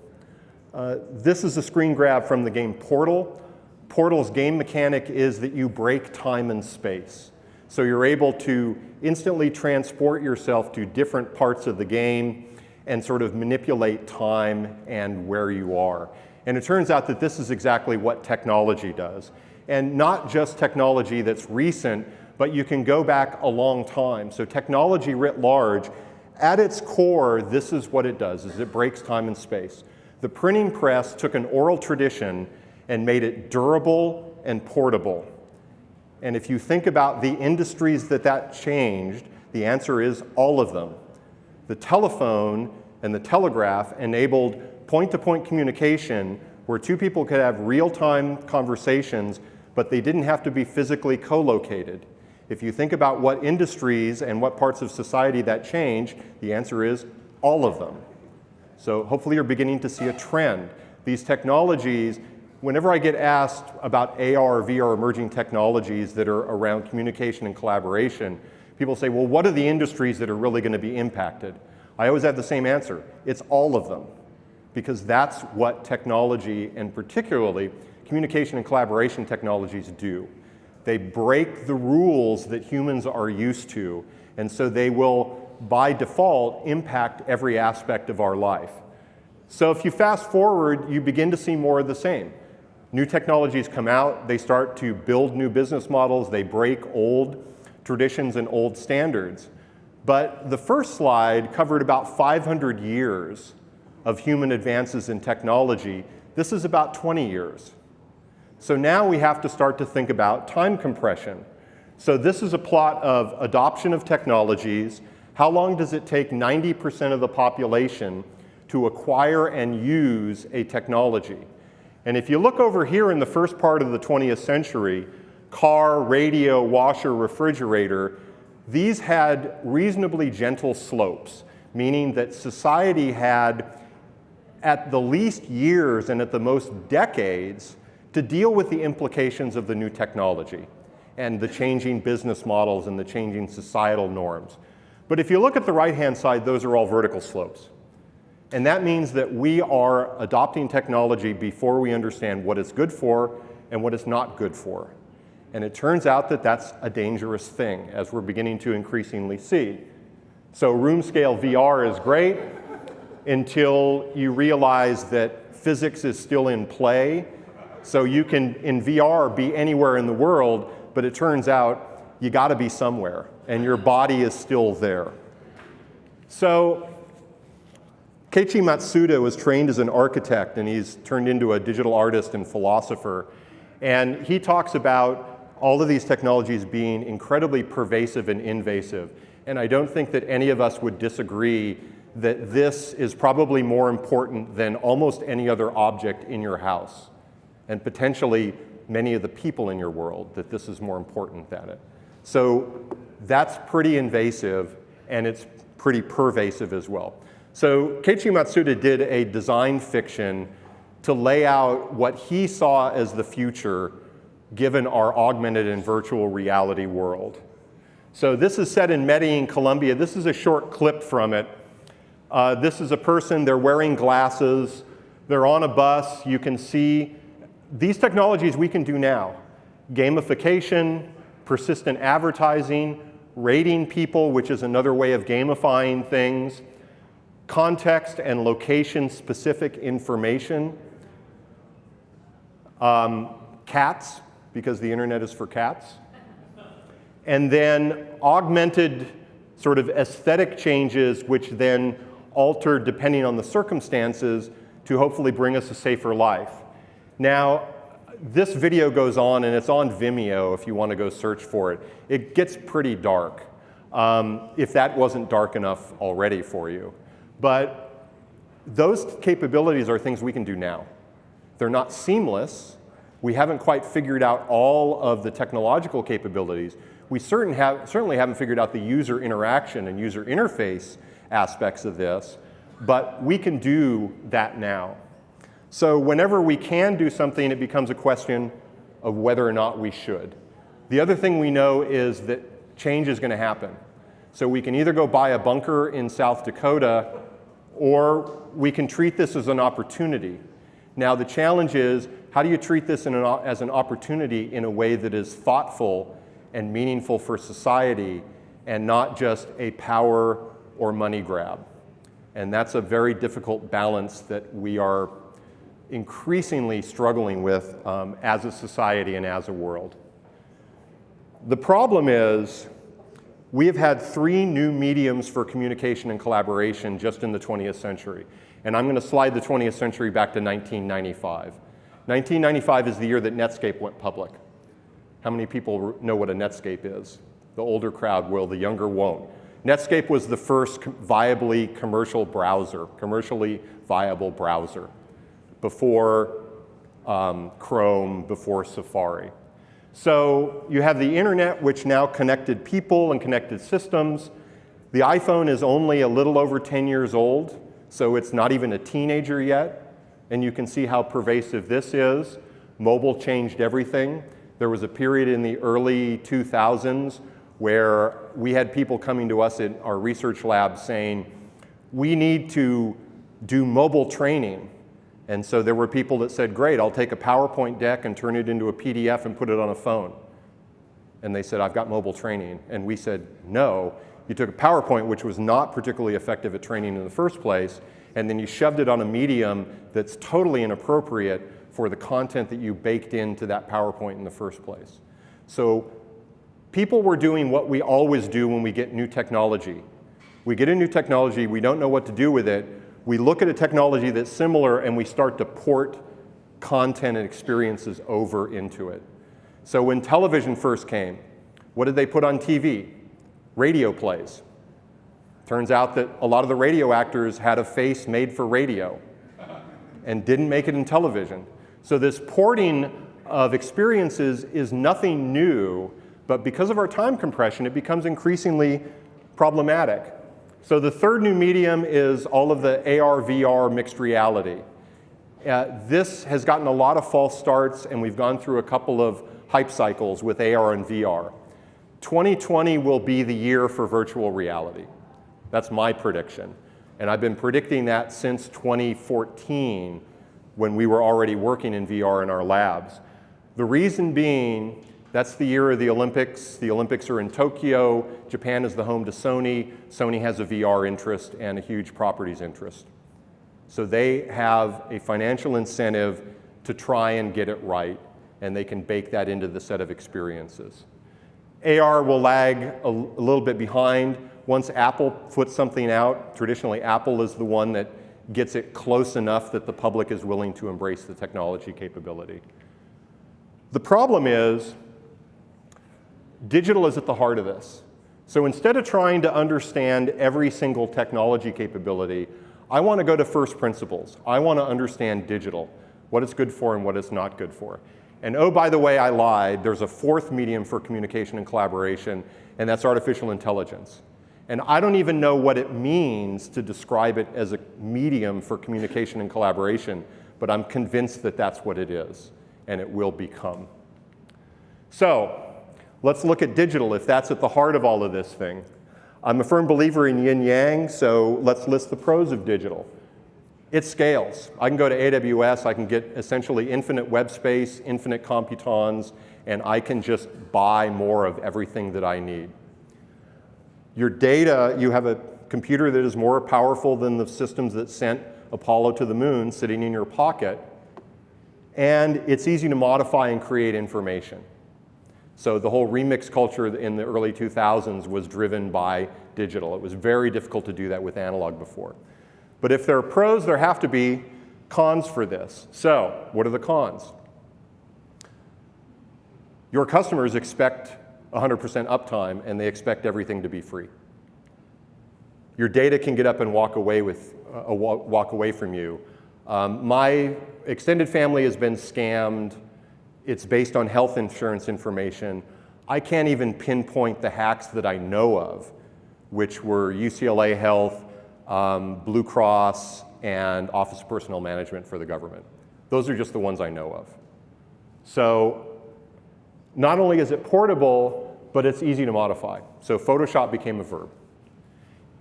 This is a screen grab from the game Portal. Portal's game mechanic is that you break time and space. So you're able to instantly transport yourself to different parts of the game and sort of manipulate time and where you are. And it turns out that this is exactly what technology does. And not just technology that's recent, but you can go back a long time. So technology writ large, at its core, this is what it does, is it breaks time and space. The printing press took an oral tradition and made it durable and portable. And if you think about the industries that changed, the answer is all of them. The telephone and the telegraph enabled point-to-point communication where two people could have real-time conversations, but they didn't have to be physically co-located. If you think about what industries and what parts of society that changed, the answer is all of them. So hopefully you're beginning to see a trend. These technologies, whenever I get asked about AR, VR, emerging technologies that are around communication and collaboration, people say, well, what are the industries that are really going to be impacted? I always have the same answer. It's all of them, because that's what technology, and particularly communication and collaboration technologies, do. They break the rules that humans are used to, and so they will, by default, impact every aspect of our life. So if you fast forward, you begin to see more of the same. New technologies come out, they start to build new business models, they break old traditions and old standards. But the first slide covered about 500 years of human advances in technology. This is about 20 years. So now we have to start to think about time compression. So this is a plot of adoption of technologies. How long does it take 90% of the population to acquire and use a technology? And if you look over here in the first part of the 20th century, car, radio, washer, refrigerator, these had reasonably gentle slopes, meaning that society had at the least years and at the most decades to deal with the implications of the new technology and the changing business models and the changing societal norms. But if you look at the right-hand side, those are all vertical slopes. And that means that we are adopting technology before we understand what it's good for and what it's not good for. And it turns out that that's a dangerous thing, as we're beginning to increasingly see. So room scale VR is great until you realize that physics is still in play. So you can, in VR, be anywhere in the world, but it turns out you gotta be somewhere, and your body is still there. So Keiichi Matsuda was trained as an architect, and he's turned into a digital artist and philosopher. And he talks about all of these technologies being incredibly pervasive and invasive. And I don't think that any of us would disagree that this is probably more important than almost any other object in your house, and potentially many of the people in your world, that this is more important than it. So that's pretty invasive, and it's pretty pervasive as well. So Keiichi Matsuda did a design fiction to lay out what he saw as the future given our augmented and virtual reality world. So this is set in Medellin, Colombia. This is a short clip from it. This is a person, they're wearing glasses, they're on a bus. You can see these technologies we can do now. Gamification, persistent advertising, rating people, which is another way of gamifying things, context and location-specific information, cats, because the internet is for cats, and then augmented sort of aesthetic changes, which then alter depending on the circumstances to hopefully bring us a safer life. Now, this video goes on, and it's on Vimeo if you want to go search for it. It gets pretty dark, if that wasn't dark enough already for you. But Those capabilities are things we can do now. They're not seamless. We haven't quite figured out all of the technological capabilities. We certainly haven't figured out the user interaction and user interface aspects of this, but we can do that now. So whenever we can do something, it becomes a question of whether or not we should. The other thing we know is that change is going to happen. So we can either go buy a bunker in South Dakota, or we can treat this as an opportunity. Now the challenge is, how do you treat this as an opportunity in a way that is thoughtful and meaningful for society and not just a power or money grab? And that's a very difficult balance that we are increasingly struggling with as a society and as a world. The problem is, we have had 3 new mediums for communication and collaboration just in the 20th century. And I'm going to slide the 20th century back to 1995. 1995 is the year that Netscape went public. How many people know what a Netscape is? The older crowd will, the younger won't. Netscape was the first viably commercially viable browser before Chrome, before Safari. So you have the internet, which now connected people and connected systems. The iPhone is only a little over 10 years old, so it's not even a teenager yet. And you can see how pervasive this is. Mobile changed everything. There was a period in the early 2000s where we had people coming to us in our research lab saying, we need to do mobile training. And so there were people that said, great, I'll take a PowerPoint deck and turn it into a PDF and put it on a phone. And they said, I've got mobile training. And we said, no, you took a PowerPoint, which was not particularly effective at training in the first place, and then you shoved it on a medium that's totally inappropriate for the content that you baked into that PowerPoint in the first place. So people were doing what we always do when we get new technology. We get a new technology, we don't know what to do with it. We look at a technology that's similar and we start to port content and experiences over into it. So when television first came, what did they put on TV? Radio plays. Turns out that a lot of the radio actors had a face made for radio and didn't make it in television. So this porting of experiences is nothing new, but because of our time compression, it becomes increasingly problematic. So the third new medium is all of the AR, VR, mixed reality. This has gotten a lot of false starts, and we've gone through a couple of hype cycles with AR and VR. 2020 will be the year for virtual reality. That's my prediction. And I've been predicting that since 2014, when we were already working in VR in our labs. The reason being, that's the year of the Olympics. The Olympics are in Tokyo. Japan is the home to Sony. Sony has a VR interest and a huge properties interest. So they have a financial incentive to try and get it right, and they can bake that into the set of experiences. AR will lag a little bit behind. Once Apple puts something out, traditionally Apple is the one that gets it close enough that the public is willing to embrace the technology capability. The problem is, digital is at the heart of this. So instead of trying to understand every single technology capability, I want to go to first principles. I want to understand digital, what it's good for and what it's not good for. And oh, by the way, I lied. There's a fourth medium for communication and collaboration, and that's artificial intelligence. And I don't even know what it means to describe it as a medium for communication and collaboration, but I'm convinced that that's what it is, and it will become. So let's look at digital, if that's at the heart of all of this thing. I'm a firm believer in yin-yang, so let's list the pros of digital. It scales. I can go to AWS, I can get essentially infinite web space, infinite computons, and I can just buy more of everything that I need. Your data, you have a computer that is more powerful than the systems that sent Apollo to the moon sitting in your pocket, and it's easy to modify and create information. So the whole remix culture in the early 2000s was driven by digital. It was very difficult to do that with analog before. But if there are pros, there have to be cons for this. So what are the cons? Your customers expect 100% uptime, and they expect everything to be free. Your data can get up and walk away from you. My extended family has been scammed. It's based on health insurance information. I can't even pinpoint the hacks that I know of, which were UCLA Health, Blue Cross, and Office of Personnel Management for the government. Those are just the ones I know of. So not only is it portable, but it's easy to modify. So Photoshop became a verb.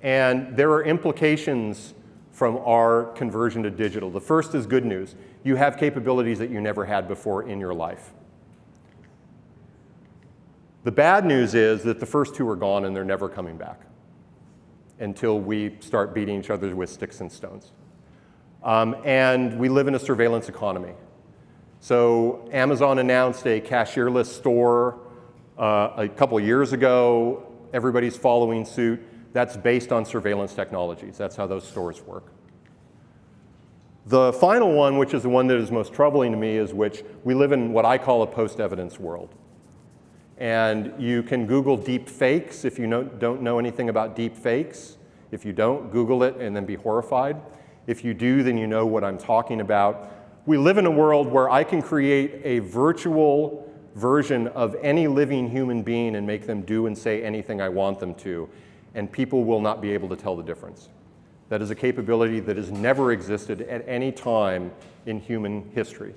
And there are implications from our conversion to digital. The first is good news. You have capabilities that you never had before in your life. The bad news is that the first two are gone and they're never coming back until we start beating each other with sticks and stones. And we live in a surveillance economy. So Amazon announced a cashierless store a couple years ago. Everybody's following suit. That's based on surveillance technologies. That's how those stores work. The final one, which is the one that is most troubling to me, is which we live in what I call a post-evidence world. And you can Google deep fakes if you don't know anything about deep fakes. If you don't, Google it and then be horrified. If you do, then you know what I'm talking about. We live in a world where I can create a virtual version of any living human being and make them do and say anything I want them to, and people will not be able to tell the difference. That is a capability that has never existed at any time in human history.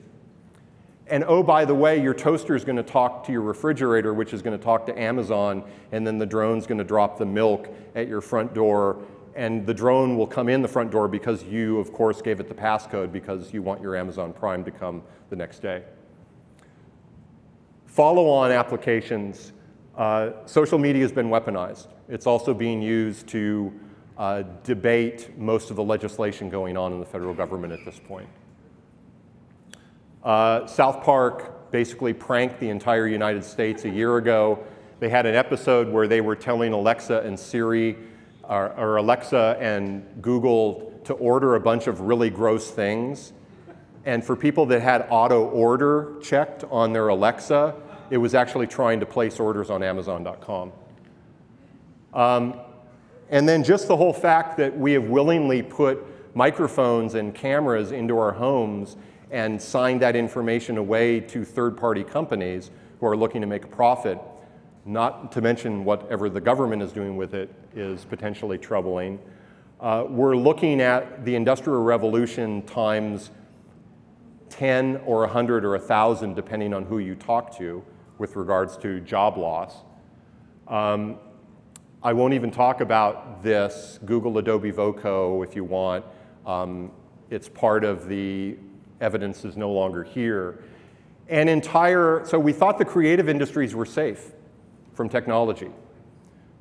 And oh, by the way, your toaster is going to talk to your refrigerator, which is going to talk to Amazon, and then the drone's going to drop the milk at your front door, and the drone will come in the front door because you, of course, gave it the passcode because you want your Amazon Prime to come the next day. Follow-on applications. Social media has been weaponized. It's also being used to debate most of the legislation going on in the federal government at this point. South Park basically pranked the entire United States a year ago. They had an episode where they were telling Alexa and Siri, or Alexa and Google to order a bunch of really gross things. And for people that had auto order checked on their Alexa, it was actually trying to place orders on Amazon.com. And then just the whole fact that we have willingly put microphones and cameras into our homes and signed that information away to third-party companies who are looking to make a profit, not to mention whatever the government is doing with it, is potentially troubling. We're looking at the Industrial Revolution times 10 or 100 or 1,000, depending on who you talk to, with regards to job loss. I won't even talk about this. Google Adobe Voco if you want. It's part of the evidence is no longer here. And so we thought the creative industries were safe from technology.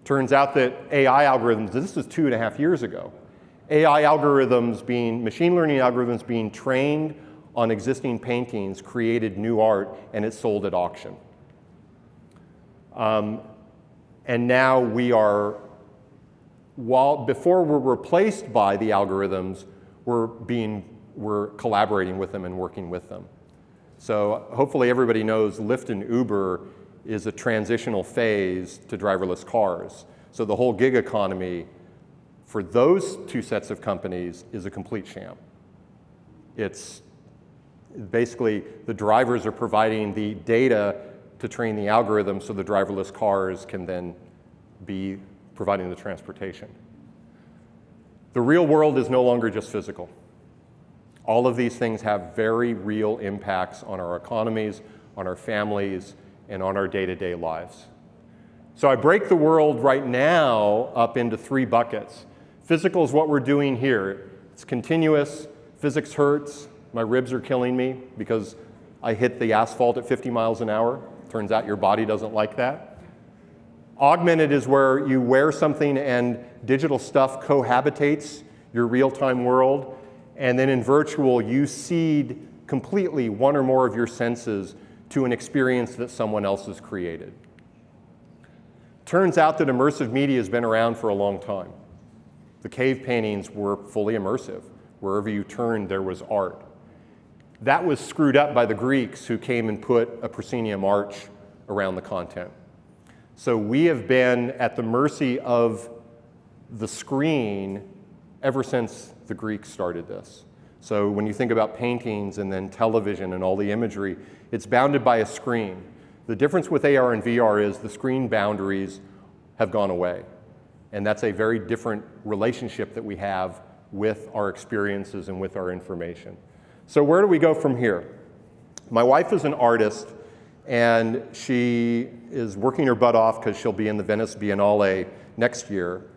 Turns out that AI algorithms, this was 2.5 years ago, AI algorithms machine learning algorithms being trained on existing paintings created new art and it's sold at auction. And now before we're replaced by the algorithms, we're collaborating with them and working with them. So hopefully everybody knows Lyft and Uber is a transitional phase to driverless cars. So the whole gig economy for those two sets of companies is a complete sham. It's basically the drivers are providing the data to train the algorithm so the driverless cars can then be providing the transportation. The real world is no longer just physical. All of these things have very real impacts on our economies, on our families, and on our day-to-day lives. So I break the world right now up into 3 buckets. Physical is what we're doing here. It's continuous. Physics hurts. My ribs are killing me because I hit the asphalt at 50 miles an hour. Turns out your body doesn't like that. Augmented is where you wear something and digital stuff cohabitates your real-time world. And then in virtual, you cede completely one or more of your senses to an experience that someone else has created. Turns out that immersive media has been around for a long time. The cave paintings were fully immersive. Wherever you turned, there was art. That was screwed up by the Greeks who came and put a proscenium arch around the content. So we have been at the mercy of the screen ever since the Greeks started this. So when you think about paintings and then television and all the imagery, it's bounded by a screen. The difference with AR and VR is the screen boundaries have gone away. And that's a very different relationship that we have with our experiences and with our information. So where do we go from here? My wife is an artist, and she is working her butt off because she'll be in the Venice Biennale next year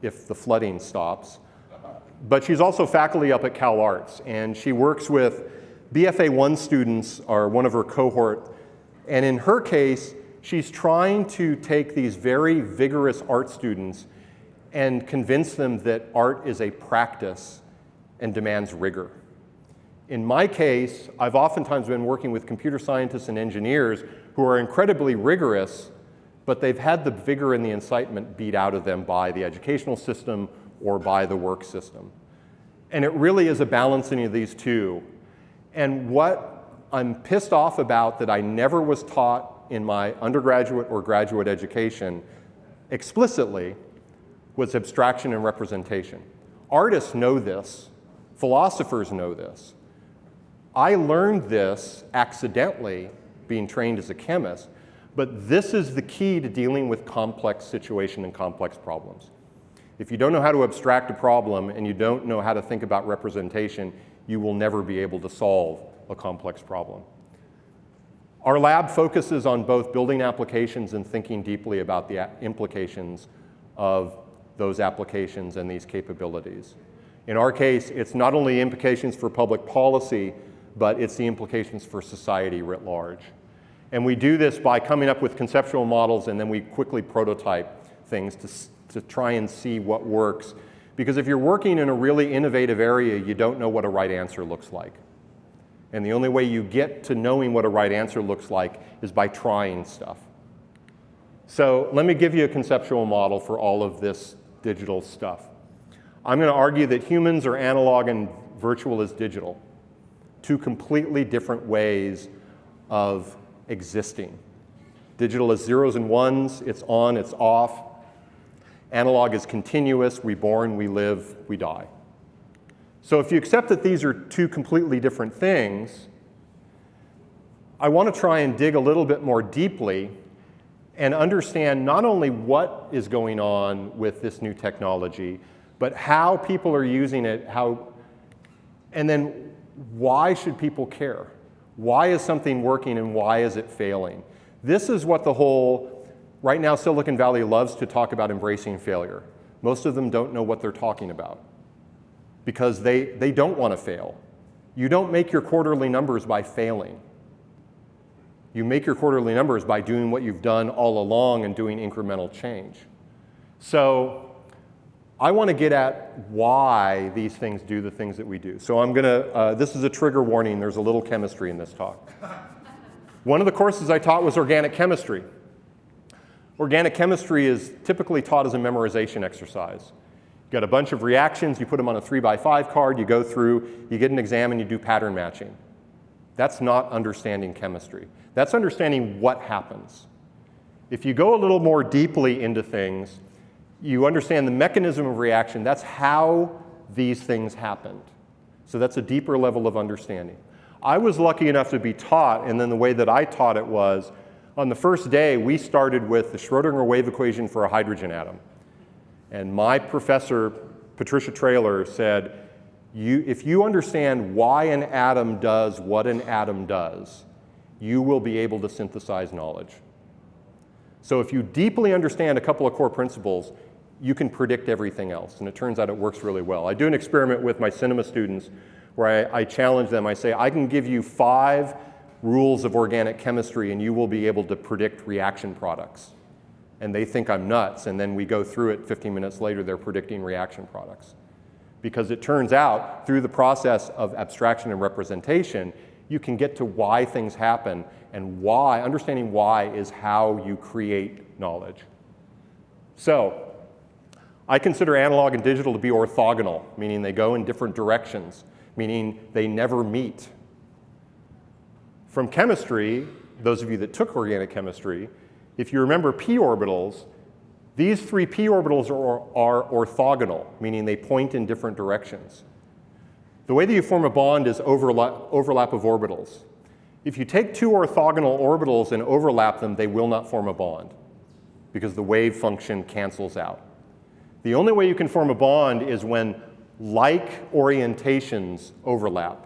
if the flooding stops. But she's also faculty up at Cal Arts, and she works with BFA 1 students, are one of her cohort, and in her case, she's trying to take these very vigorous art students and convince them that art is a practice and demands rigor. In my case, I've oftentimes been working with computer scientists and engineers who are incredibly rigorous, but they've had the vigor and the incitement beat out of them by the educational system or by the work system. And it really is a balancing of these two. And what I'm pissed off about that I never was taught in my undergraduate or graduate education explicitly was abstraction and representation. Artists know this. Philosophers know this. I learned this accidentally being trained as a chemist, but this is the key to dealing with complex situations and complex problems. If you don't know how to abstract a problem and you don't know how to think about representation, you will never be able to solve a complex problem. Our lab focuses on both building applications and thinking deeply about the implications of those applications and these capabilities. In our case, it's not only implications for public policy, but it's the implications for society writ large. And we do this by coming up with conceptual models, and then we quickly prototype things to try and see what works. Because if you're working in a really innovative area, you don't know what a right answer looks like. And the only way you get to knowing what a right answer looks like is by trying stuff. So let me give you a conceptual model for all of this digital stuff. I'm going to argue that humans are analog and virtual is digital. Two completely different ways of existing. Digital is zeros and ones, it's on, it's off. Analog is continuous, we born, we live, we die. So if you accept that these are two completely different things, I want to try and dig a little bit more deeply and understand not only what is going on with this new technology, but how people are using it, and then why should people care? Why is something working and why is it failing? This is what right now Silicon Valley loves to talk about embracing failure. Most of them don't know what they're talking about because they don't want to fail. You don't make your quarterly numbers by failing. You make your quarterly numbers by doing what you've done all along and doing incremental change. So I want to get at why these things do the things that we do. So I'm going to, this is a trigger warning, there's a little chemistry in this talk. One of the courses I taught was organic chemistry. Organic chemistry is typically taught as a memorization exercise. You got a bunch of reactions, you put them on a 3x5 card, you go through, you get an exam and you do pattern matching. That's not understanding chemistry. That's understanding what happens. If you go a little more deeply into things, you understand the mechanism of reaction. That's how these things happened. So that's a deeper level of understanding. I was lucky enough to be taught, and then the way that I taught it was, on the first day, we started with the Schrodinger wave equation for a hydrogen atom. And my professor, Patricia Traylor, said, if you understand why an atom does what an atom does, you will be able to synthesize knowledge. So if you deeply understand a couple of core principles, you can predict everything else. And it turns out it works really well. I do an experiment with my cinema students where I challenge them. I say, I can give you 5 rules of organic chemistry and you will be able to predict reaction products. And they think I'm nuts, and then we go through it 15 minutes later, they're predicting reaction products. Because it turns out, through the process of abstraction and representation, you can get to why things happen, and why, understanding why is how you create knowledge. So, I consider analog and digital to be orthogonal, meaning they go in different directions, meaning they never meet. From chemistry, those of you that took organic chemistry, if you remember p orbitals, These three p orbitals are orthogonal, meaning they point in different directions. The way that you form a bond is overlap of orbitals. If you take two orthogonal orbitals and overlap them, they will not form a bond because the wave function cancels out. The only way you can form a bond is when like orientations overlap.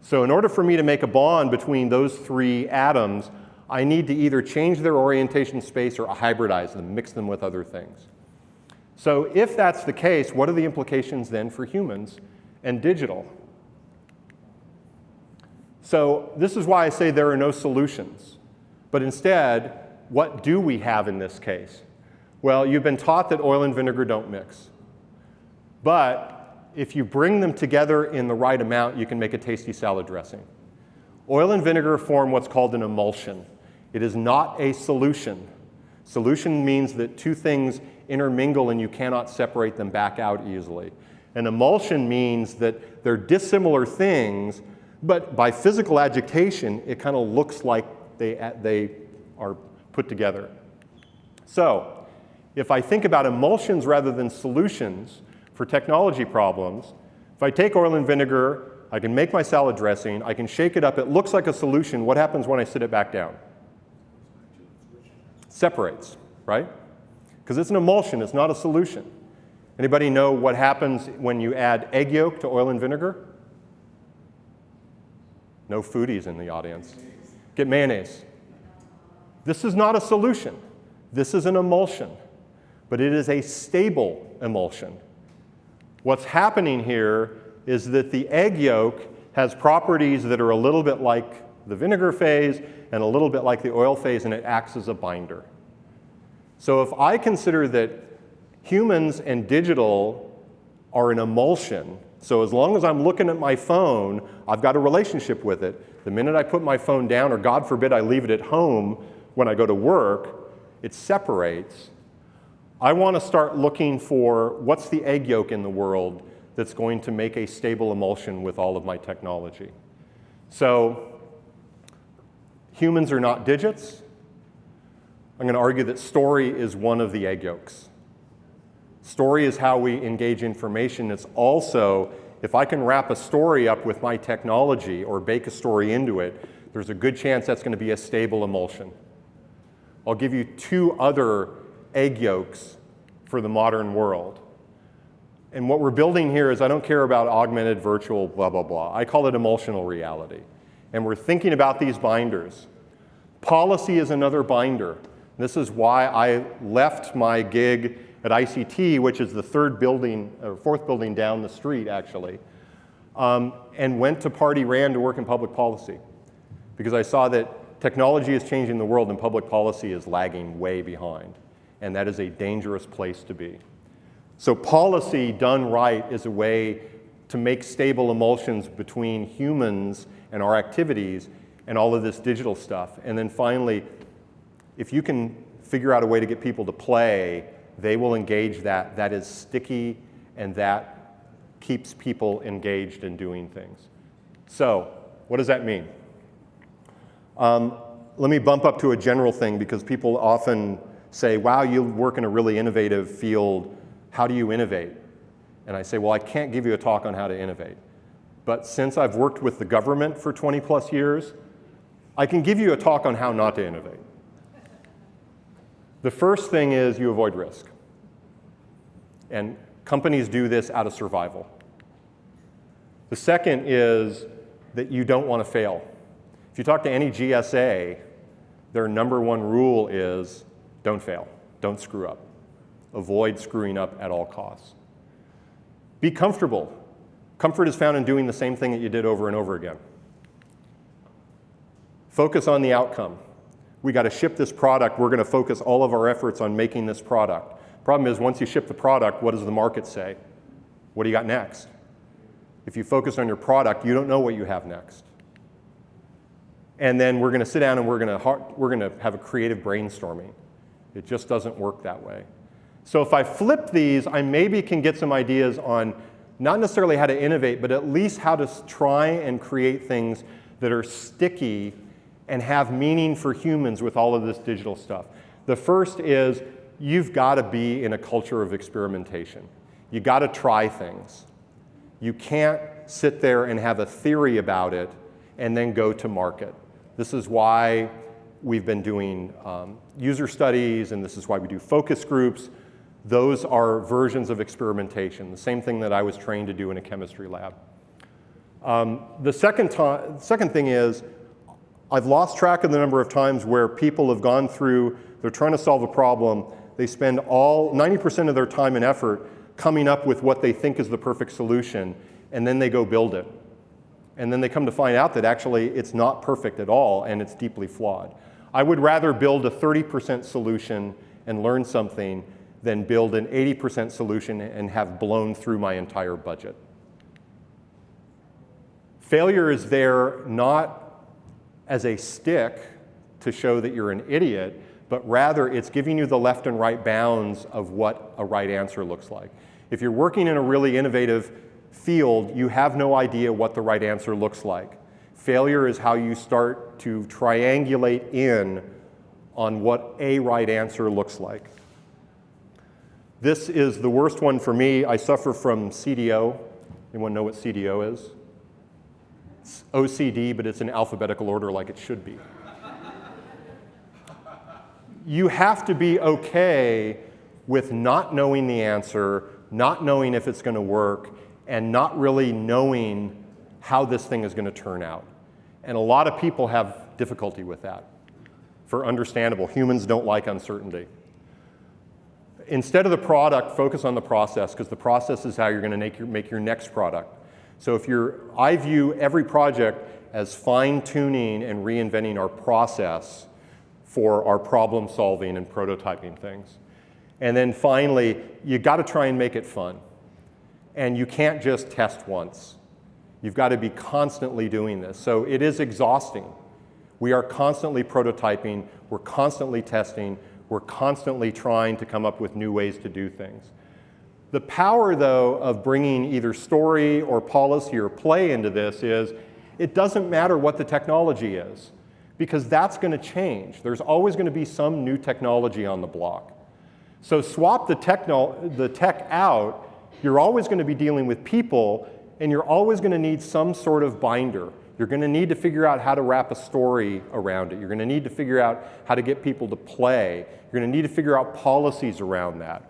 So in order for me to make a bond between those three atoms, I need to either change their orientation space or hybridize them, mix them with other things. So if that's the case, what are the implications then for humans and digital? So this is why I say there are no solutions. But instead, what do we have in this case? Well, you've been taught that oil and vinegar don't mix. But if you bring them together in the right amount, you can make a tasty salad dressing. Oil and vinegar form what's called an emulsion. It is not a solution. Solution means that two things intermingle and you cannot separate them back out easily. An emulsion means that they're dissimilar things, but by physical adjunction, it kind of looks like they are put together. So if I think about emulsions rather than solutions for technology problems, if I take oil and vinegar, I can make my salad dressing, I can shake it up, it looks like a solution. What happens when I sit it back down? Separates, right? Because it's an emulsion, it's not a solution. Anybody know what happens when you add egg yolk to oil and vinegar? No foodies in the audience. Get mayonnaise. This is not a solution. This is an emulsion, but it is a stable emulsion. What's happening here is that the egg yolk has properties that are a little bit like the vinegar phase and a little bit like the oil phase, and it acts as a binder. So if I consider that humans and digital are an emulsion, so as long as I'm looking at my phone, I've got a relationship with it. The minute I put my phone down, or God forbid I leave it at home when I go to work, it separates. I want to start looking for what's the egg yolk in the world that's going to make a stable emulsion with all of my technology. So humans are not digits. I'm going to argue that story is one of the egg yolks. Story is how we engage information. It's also, if I can wrap a story up with my technology or bake a story into it, there's a good chance that's going to be a stable emulsion. I'll give you two other egg yolks for the modern world. And what we're building here is, I don't care about augmented, virtual, blah, blah, blah. I call it emulsional reality. And we're thinking about these binders. Policy is another binder. This is why I left my gig at ICT, which is the third building, or fourth building down the street, actually, and went to Pardee Rand to work in public policy. Because I saw that technology is changing the world and public policy is lagging way behind. And that is a dangerous place to be. So policy done right is a way to make stable emulsions between humans and our activities and all of this digital stuff. And then finally, if you can figure out a way to get people to play, they will engage that. That is sticky, and that keeps people engaged in doing things. So what does that mean? Let me bump up to a general thing, because people often say, wow, you work in a really innovative field. How do you innovate? And I say, well, I can't give you a talk on how to innovate. But since I've worked with the government for 20 plus years, I can give you a talk on how not to innovate. The first thing is you avoid risk. And companies do this out of survival. The second is that you don't want to fail. If you talk to any GSA, their number one rule is don't fail, don't screw up. Avoid screwing up at all costs. Be comfortable. Comfort is found in doing the same thing that you did over and over again. Focus on the outcome. We got to ship this product. We're going to focus all of our efforts on making this product. Problem is, once you ship the product, what does the market say? What do you got next? If you focus on your product, you don't know what you have next. And then we're going to sit down and we're going to have a creative brainstorming. It just doesn't work that way. So if I flip these, I maybe can get some ideas on not necessarily how to innovate, but at least how to try and create things that are sticky and have meaning for humans with all of this digital stuff. The first is you've got to be in a culture of experimentation. You got to try things. You can't sit there and have a theory about it and then go to market. This is why we've been doing user studies, and this is why we do focus groups. Those are versions of experimentation, the same thing that I was trained to do in a chemistry lab. The second thing is, I've lost track of the number of times where people have gone through, they're trying to solve a problem, they spend 90% of their time and effort coming up with what they think is the perfect solution, and then they go build it. And then they come to find out that actually it's not perfect at all and it's deeply flawed. I would rather build a 30% solution and learn something than build an 80% solution and have blown through my entire budget. Failure is there not as a stick to show that you're an idiot, but rather it's giving you the left and right bounds of what a right answer looks like. If you're working in a really innovative field, you have no idea what the right answer looks like. Failure is how you start to triangulate in on what a right answer looks like. This is the worst one for me. I suffer from CDO. Anyone know what CDO is? It's OCD, but it's in alphabetical order like it should be. You have to be okay with not knowing the answer, not knowing if it's going to work, and not really knowing how this thing is going to turn out. And a lot of people have difficulty with that. For understandable, humans don't like uncertainty. Instead of the product, focus on the process, because the process is how you're going to make your next product. So I view every project as fine-tuning and reinventing our process for our problem solving and prototyping things. And then finally, you got to try and make it fun. And you can't just test once. You've got to be constantly doing this. So it is exhausting. We are constantly prototyping, we're constantly testing, we're constantly trying to come up with new ways to do things. The power, though, of bringing either story or policy or play into this is it doesn't matter what the technology is, because that's going to change. There's always going to be some new technology on the block. So swap the tech out, you're always going to be dealing with people, and you're always going to need some sort of binder. You're going to need to figure out how to wrap a story around it. You're going to need to figure out how to get people to play. You're going to need to figure out policies around that.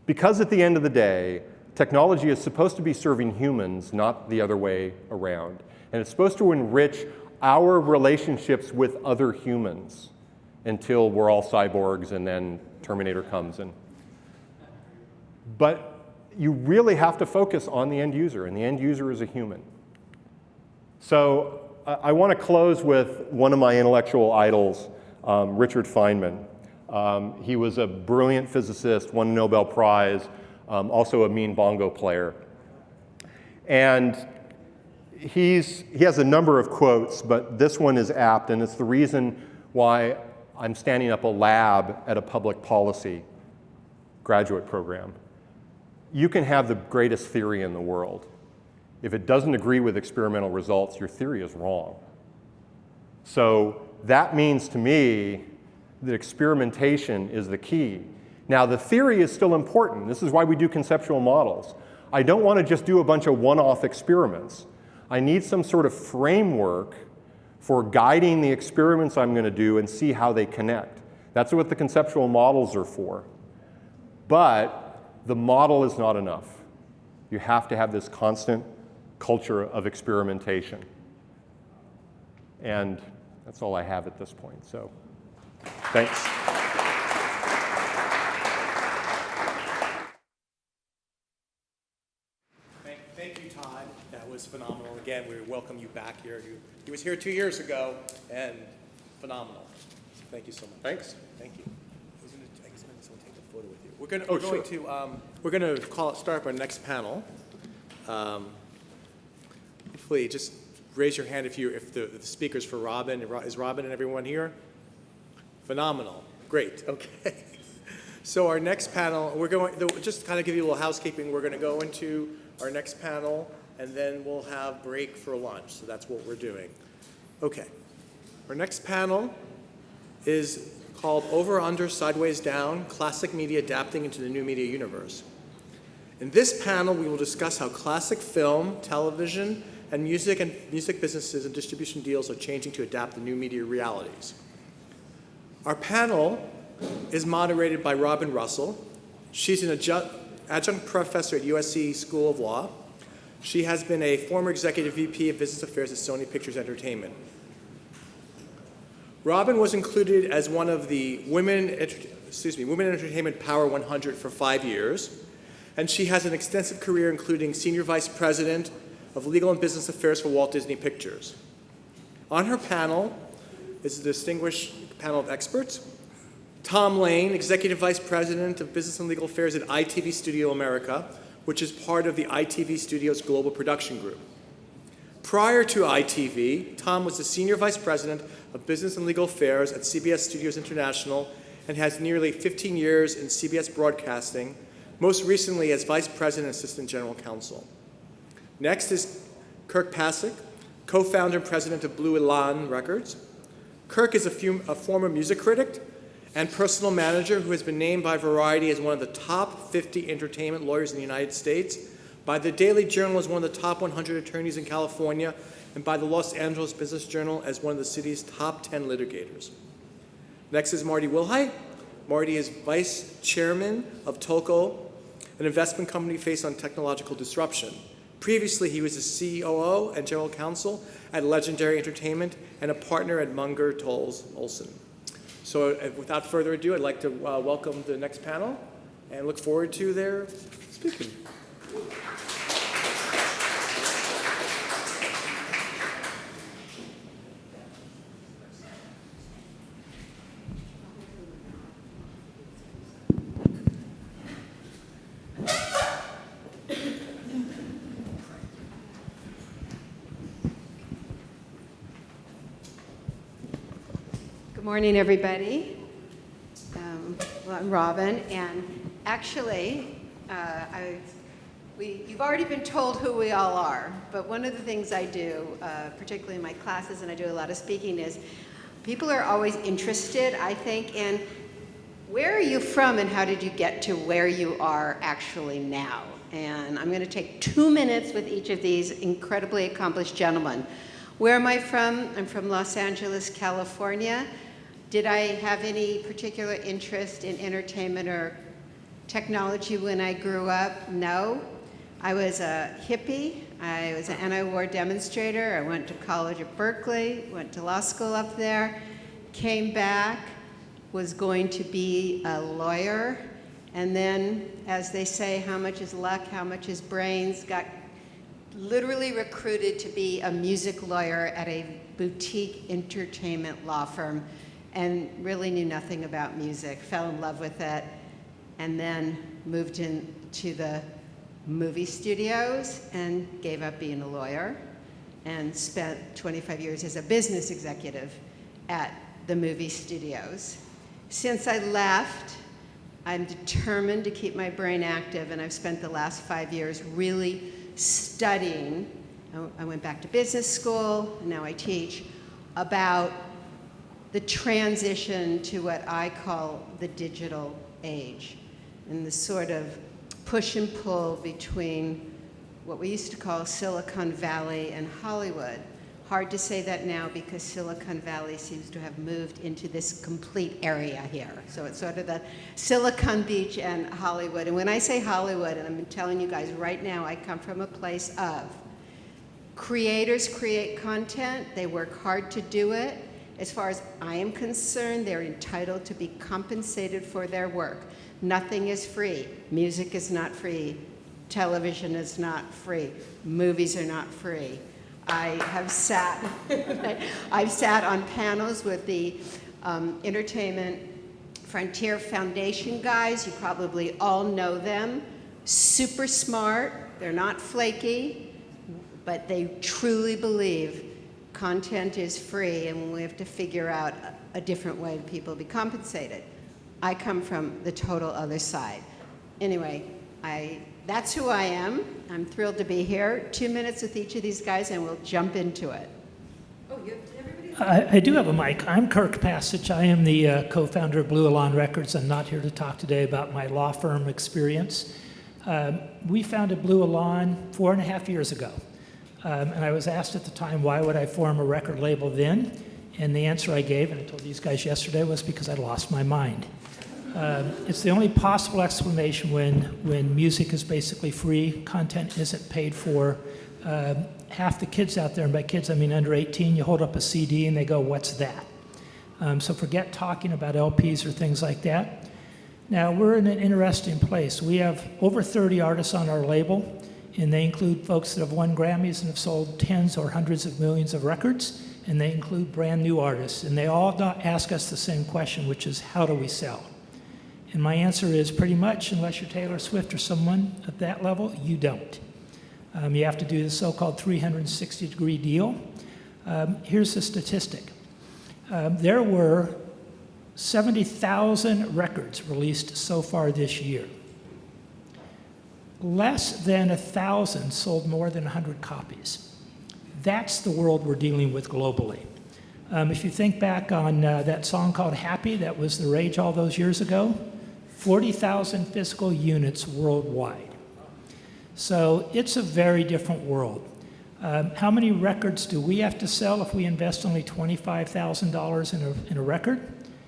Because at the end of the day, technology is supposed to be serving humans, not the other way around. And it's supposed to enrich our relationships with other humans until we're all cyborgs and then Terminator comes. But you really have to focus on the end user, and the end user is a human. So I want to close with one of my intellectual idols, Richard Feynman. He was a brilliant physicist, won a Nobel Prize, also a mean bongo player. And he has a number of quotes, but this one is apt, and it's the reason why I'm standing up a lab at a public policy graduate program. You can have the greatest theory in the world. If it doesn't agree with experimental results, your theory is wrong. So that means to me that experimentation is the key. Now, the theory is still important. This is why we do conceptual models. I don't want to just do a bunch of one-off experiments. I need some sort of framework for guiding the experiments I'm going to do and see how they connect. That's what the conceptual models are for. But the model is not enough. You have to have this constant culture of experimentation. And that's all I have at this point. So, thanks. Thank you, Todd. That was phenomenal. Again, we welcome you back here. He was here 2 years ago, and phenomenal. So thank you so much. Thanks. Thank you. I guess maybe someone take a photo with you. We're going to start up our next panel. Hopefully, just raise your hand if the speaker's for Robin. Is Robin and everyone here? Phenomenal. Great. Okay. So our next panel, just kind of give you a little housekeeping. We're going to go into our next panel, and then we'll have break for lunch. So that's what we're doing. Okay. Our next panel is called Over, Under, Sideways, Down, Classic Media Adapting into the New Media Universe. In this panel, we will discuss how classic film, television, and music businesses and distribution deals are changing to adapt the new media realities. Our panel is moderated by Robin Russell. She's an adjunct professor at USC School of Law. She has been a former executive VP of Business Affairs at Sony Pictures Entertainment. Robin was included as one of the Women Entertainment Power 100 for 5 years, and she has an extensive career including Senior Vice President of Legal and Business Affairs for Walt Disney Pictures. On her panel is a distinguished panel of experts. Tom Lane, Executive Vice President of Business and Legal Affairs at ITV Studio America, which is part of the ITV Studios Global Production Group. Prior to ITV, Tom was the Senior Vice President of Business and Legal Affairs at CBS Studios International and has nearly 15 years in CBS Broadcasting, most recently as Vice President and Assistant General Counsel. Next is Kirk Pasich, co-founder and president of Blue Élan Records. Kirk is a former music critic and personal manager who has been named by Variety as one of the top 50 entertainment lawyers in the United States, by the Daily Journal as one of the top 100 attorneys in California, and by the Los Angeles Business Journal as one of the city's top 10 litigators. Next is Marty Willhite. Marty is vice chairman of Tulco, an investment company faced on technological disruption. Previously, he was the COO and general counsel at Legendary Entertainment and a partner at Munger, Tolles, Olson. So without further ado, I'd like to welcome the next panel and look forward to their speaking. Good morning, everybody. Well, I'm Robin, and actually, you've already been told who we all are, but one of the things I do, particularly in my classes, and I do a lot of speaking, is people are always interested, I think, in where are you from and how did you get to where you are actually now? And I'm going to take 2 minutes with each of these incredibly accomplished gentlemen. Where am I from? I'm from Los Angeles, California. Did I have any particular interest in entertainment or technology when I grew up? No. I was a hippie. I was an anti-war demonstrator. I went to college at Berkeley, went to law school up there, came back, was going to be a lawyer, and then, as they say, how much is luck, how much is brains, got literally recruited to be a music lawyer at a boutique entertainment law firm, and really knew nothing about music, fell in love with it, and then moved into the movie studios and gave up being a lawyer and spent 25 years as a business executive at the movie studios. Since I left, I'm determined to keep my brain active, and I've spent the last 5 years really studying. I went back to business school, and now I teach, about the transition to what I call the digital age, and the sort of push and pull between what we used to call Silicon Valley and Hollywood. Hard to say that now because Silicon Valley seems to have moved into this complete area here. So it's sort of the Silicon Beach and Hollywood. And when I say Hollywood, and I'm telling you guys right now, I come from a place of creators create content, they work hard to do it. As far as I am concerned, they're entitled to be compensated for their work. Nothing is free. Music is not free. Television is not free. Movies are not free. I've sat on panels with the Entertainment Frontier Foundation guys. You probably all know them. Super smart. They're not flaky, but they truly believe content is free, and we have to figure out a different way that people be compensated. I come from the total other side. Anyway, that's who I am. I'm thrilled to be here. 2 minutes with each of these guys, and we'll jump into it. Oh, everybody I do have a mic. I'm Kirk Pasich. I am the co-founder of Blue Élan Records. I'm not here to talk today about my law firm experience. We founded Blue Élan 4.5 years ago. And I was asked at the time, why would I form a record label then? And the answer I gave, and I told these guys yesterday, was because I lost my mind. It's the only possible explanation when music is basically free, content isn't paid for. Half the kids out there, and by kids I mean under 18, you hold up a CD and they go, what's that? So forget talking about LPs or things like that. Now we're in an interesting place. We have over 30 artists on our label, and they include folks that have won Grammys and have sold tens or hundreds of millions of records, and they include brand new artists. And they all ask us the same question, which is, how do we sell? And my answer is pretty much, unless you're Taylor Swift or someone at that level, you don't. You have to do the so-called 360-degree deal. Here's the statistic. There were 70,000 records released so far this year. Less than 1,000 sold more than 100 copies. That's the world we're dealing with globally. If you think back on that song called Happy, that was the rage all those years ago, 40,000 physical units worldwide. So it's a very different world. How many records do we have to sell if we invest only $25,000 in a record?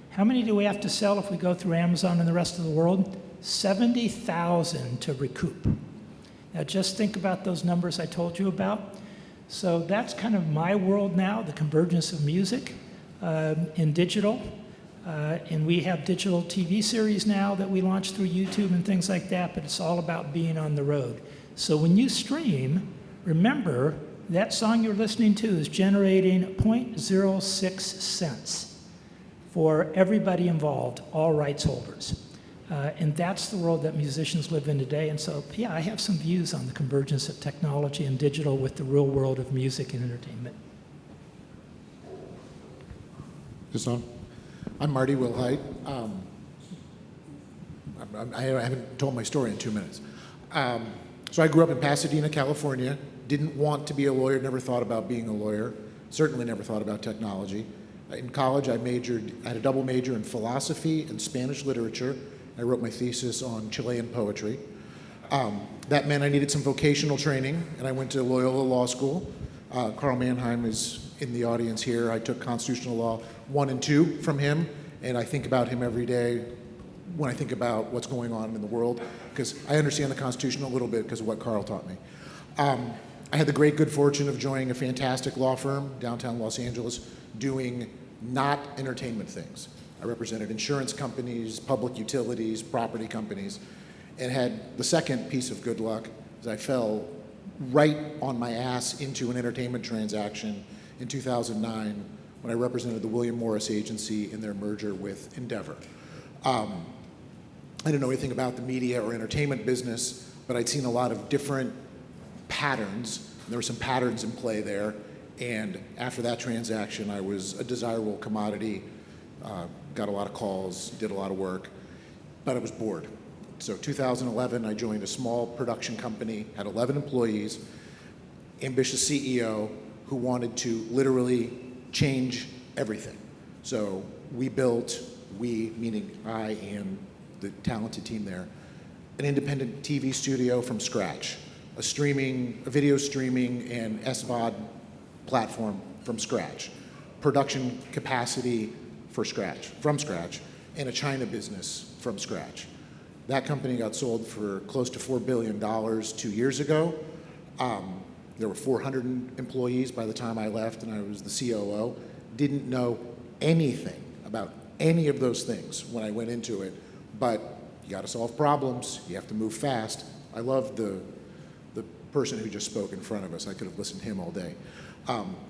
How many do we have to sell if we go through Amazon and the rest of the world? 70,000 to recoup. Now just think about those numbers I told you about. So that's kind of my world now, the convergence of music in digital. And we have digital TV series now that we launch through YouTube and things like that, but it's all about being on the road. So when you stream, remember that song you're listening to is generating 0.06 cents for everybody involved, all rights holders. And that's the world that musicians live in today. And so, yeah, I have some views on the convergence of technology and digital with the real world of music and entertainment. This on? I'm Marty Willhite. I haven't told my story in 2 minutes. So I grew up in Pasadena, California. Didn't want to be a lawyer, never thought about being a lawyer. Certainly never thought about technology. In college, I had a double major in philosophy and Spanish literature. I wrote my thesis on Chilean poetry. That meant I needed some vocational training, and I went to Loyola Law School. Carl Mannheim is in the audience here. I took Constitutional Law 1 and 2 from him, and I think about him every day when I think about what's going on in the world, because I understand the Constitution a little bit because of what Carl taught me. I had the great good fortune of joining a fantastic law firm, downtown Los Angeles, doing not entertainment things. I represented insurance companies, public utilities, property companies, and had the second piece of good luck is I fell right on my ass into an entertainment transaction in 2009 when I represented the William Morris Agency in their merger with Endeavor. I didn't know anything about the media or entertainment business, but I'd seen a lot of different patterns. There were some patterns in play there, and after that transaction, I was a desirable commodity, got a lot of calls, did a lot of work, but I was bored. So 2011, I joined a small production company, had 11 employees, ambitious CEO who wanted to literally change everything. So we built, meaning I and the talented team there, an independent TV studio from scratch, a video streaming and SVOD platform from scratch, production capacity from scratch, and a China business from scratch. That company got sold for close to $4 billion 2 years ago. There were 400 employees by the time I left, and I was the COO. Didn't know anything about any of those things when I went into it, but you got to solve problems. You have to move fast. I love the person who just spoke in front of us. I could have listened to him all day.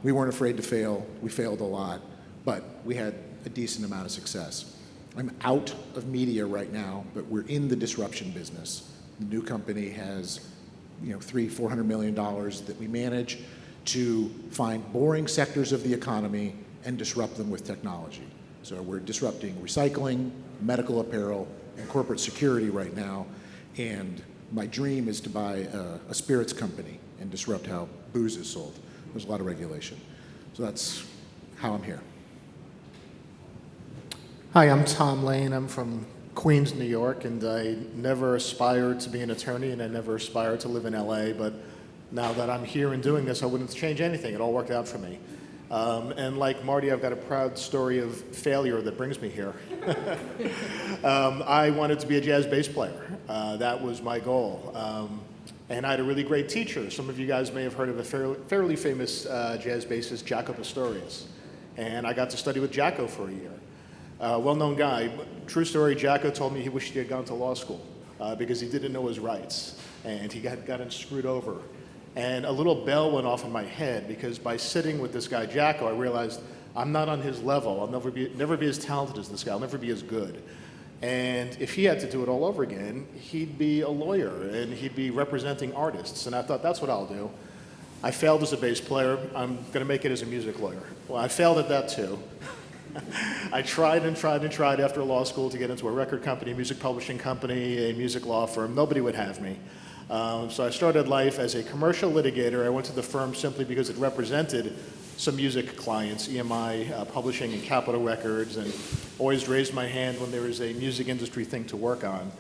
We weren't afraid to fail. We failed a lot, but we had a decent amount of success. I'm out of media right now, but we're in the disruption business. The new company has $300-400 million that we manage to find boring sectors of the economy and disrupt them with technology. So we're disrupting recycling, medical apparel, and corporate security right now. And my dream is to buy a spirits company and disrupt how booze is sold. There's a lot of regulation. So that's how I'm here. Hi, I'm Tom Lane. I'm from Queens, New York, and I never aspired to be an attorney, and I never aspired to live in LA, but now that I'm here and doing this, I wouldn't change anything. It all worked out for me. And like Marty, I've got a proud story of failure that brings me here. I wanted to be a jazz bass player. That was my goal. And I had a really great teacher. Some of you guys may have heard of a fairly famous jazz bassist, Jaco Pastorius. And I got to study with Jaco for a year. Well-known guy. True story, Jaco told me he wished he had gone to law school because he didn't know his rights. And he had gotten screwed over. And a little bell went off in my head because by sitting with this guy, Jaco, I realized I'm not on his level. I'll never be as talented as this guy. I'll never be as good. And if he had to do it all over again, he'd be a lawyer and he'd be representing artists. And I thought, that's what I'll do. I failed as a bass player. I'm going to make it as a music lawyer. Well, I failed at that too. I tried and tried and tried after law school to get into a record company, a music publishing company, a music law firm. Nobody would have me. So I started life as a commercial litigator. I went to the firm simply because it represented some music clients, EMI Publishing and Capitol Records, and always raised my hand when there was a music industry thing to work on.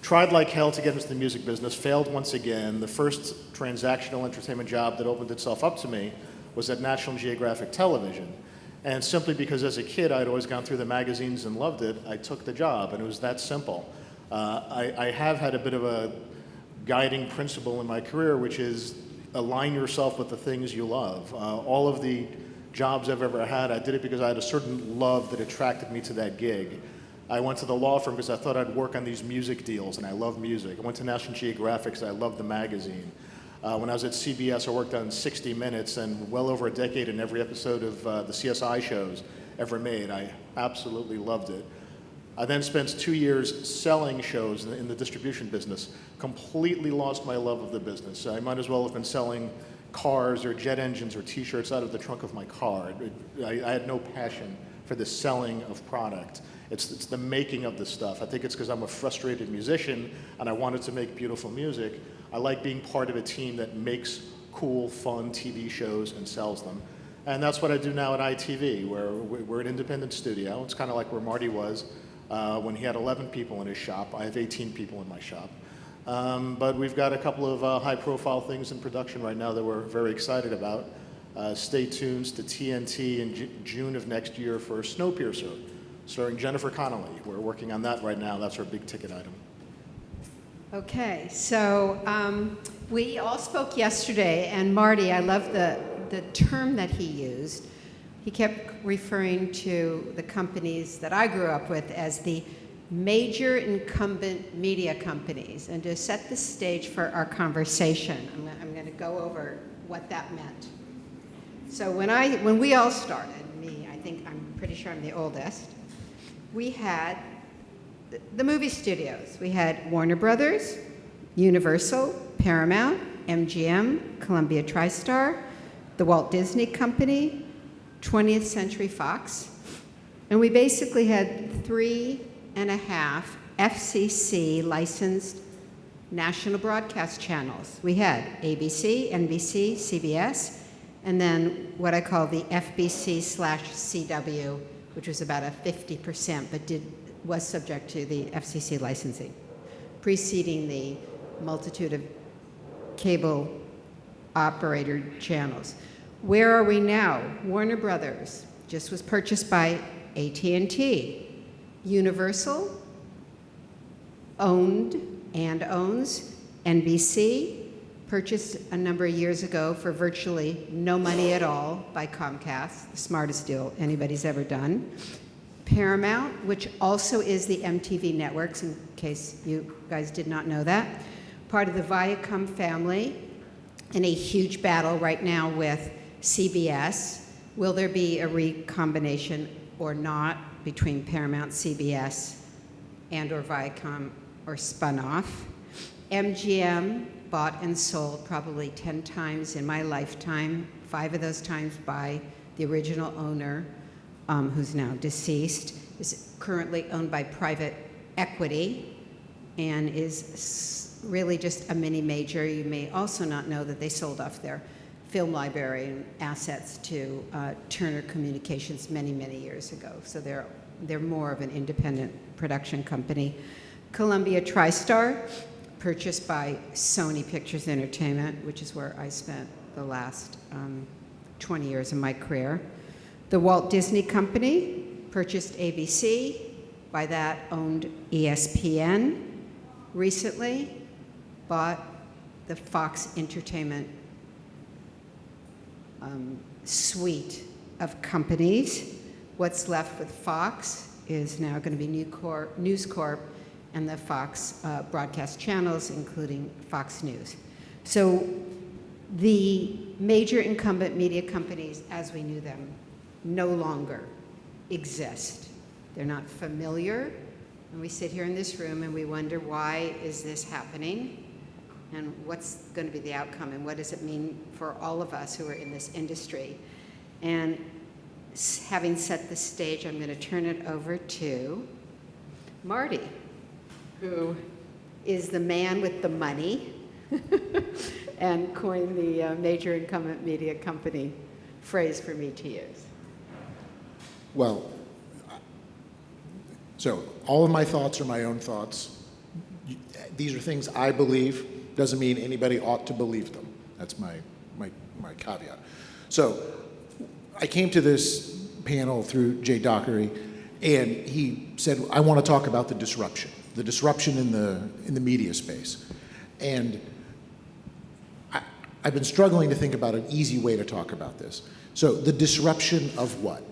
Tried like hell to get into the music business, failed once again. The first transactional entertainment job that opened itself up to me was at National Geographic Television. And simply because as a kid I'd always gone through the magazines and loved it, I took the job, and it was that simple. I have had a bit of a guiding principle in my career, which is align yourself with the things you love. All of the jobs I've ever had, I did it because I had a certain love that attracted me to that gig. I went to the law firm because I thought I'd work on these music deals, and I love music. I went to National Geographic because I loved the magazine. When I was at CBS, I worked on 60 Minutes and well over a decade in every episode of the CSI shows ever made. I absolutely loved it. I then spent 2 years selling shows in the distribution business. Completely lost my love of the business. I might as well have been selling cars or jet engines or t-shirts out of the trunk of my car. I had no passion for the selling of product. It's the making of the stuff. I think it's because I'm a frustrated musician and I wanted to make beautiful music. I like being part of a team that makes cool, fun TV shows and sells them. And that's what I do now at ITV, where we're an independent studio. It's kind of like where Marty was when he had 11 people in his shop. I have 18 people in my shop. But we've got a couple of high-profile things in production right now that we're very excited about. Stay tuned to TNT in June of next year for Snowpiercer, starring Jennifer Connelly. We're working on that right now. That's our big ticket item. Okay, so we all spoke yesterday, and Marty, I love the term that he used. He kept referring to the companies that I grew up with as the major incumbent media companies. And to set the stage for our conversation, I'm going to go over what that meant. So when we all started, I'm pretty sure I'm the oldest, we had the movie studios. We had Warner Brothers, Universal, Paramount, MGM, Columbia TriStar, the Walt Disney Company, 20th Century Fox, and we basically had 3.5 FCC licensed national broadcast channels. We had ABC, NBC, CBS, and then what I call the FBC/CW, which was about a 50%, but was subject to the FCC licensing, preceding the multitude of cable operator channels. Where are we now? Warner Brothers just was purchased by AT&T. Universal owned and owns NBC, purchased a number of years ago for virtually no money at all by Comcast, the smartest deal anybody's ever done. Paramount, which also is the MTV networks, in case you guys did not know that, part of the Viacom family, in a huge battle right now with CBS. Will there be a recombination or not between Paramount, CBS, and or Viacom, or spun off? MGM bought and sold probably 10 times in my lifetime, 5 of those times by the original owner, who's now deceased, is currently owned by private equity and is really just a mini major. You may also not know that they sold off their film library and assets to Turner Communications many, many years ago. So they're more of an independent production company. Columbia TriStar, purchased by Sony Pictures Entertainment, which is where I spent the last 20 years of my career. The Walt Disney Company purchased ABC, by that owned ESPN recently, bought the Fox Entertainment suite of companies. What's left with Fox is now going to be News Corp and the Fox broadcast channels, including Fox News. So the major incumbent media companies, as we knew them, no longer exist. They're not familiar, and we sit here in this room and we wonder, why is this happening? And what's going to be the outcome, and what does it mean for all of us who are in this industry? And having set the stage, I'm going to turn it over to Marty, who is the man with the money and coined the major incumbent media company phrase for me to use. Well, so all of my thoughts are my own thoughts. These are things I believe. Doesn't mean anybody ought to believe them. That's my caveat. So I came to this panel through Jay Dockery, and he said, I want to talk about the disruption in the media space. And I've been struggling to think about an easy way to talk about this. So the disruption of what?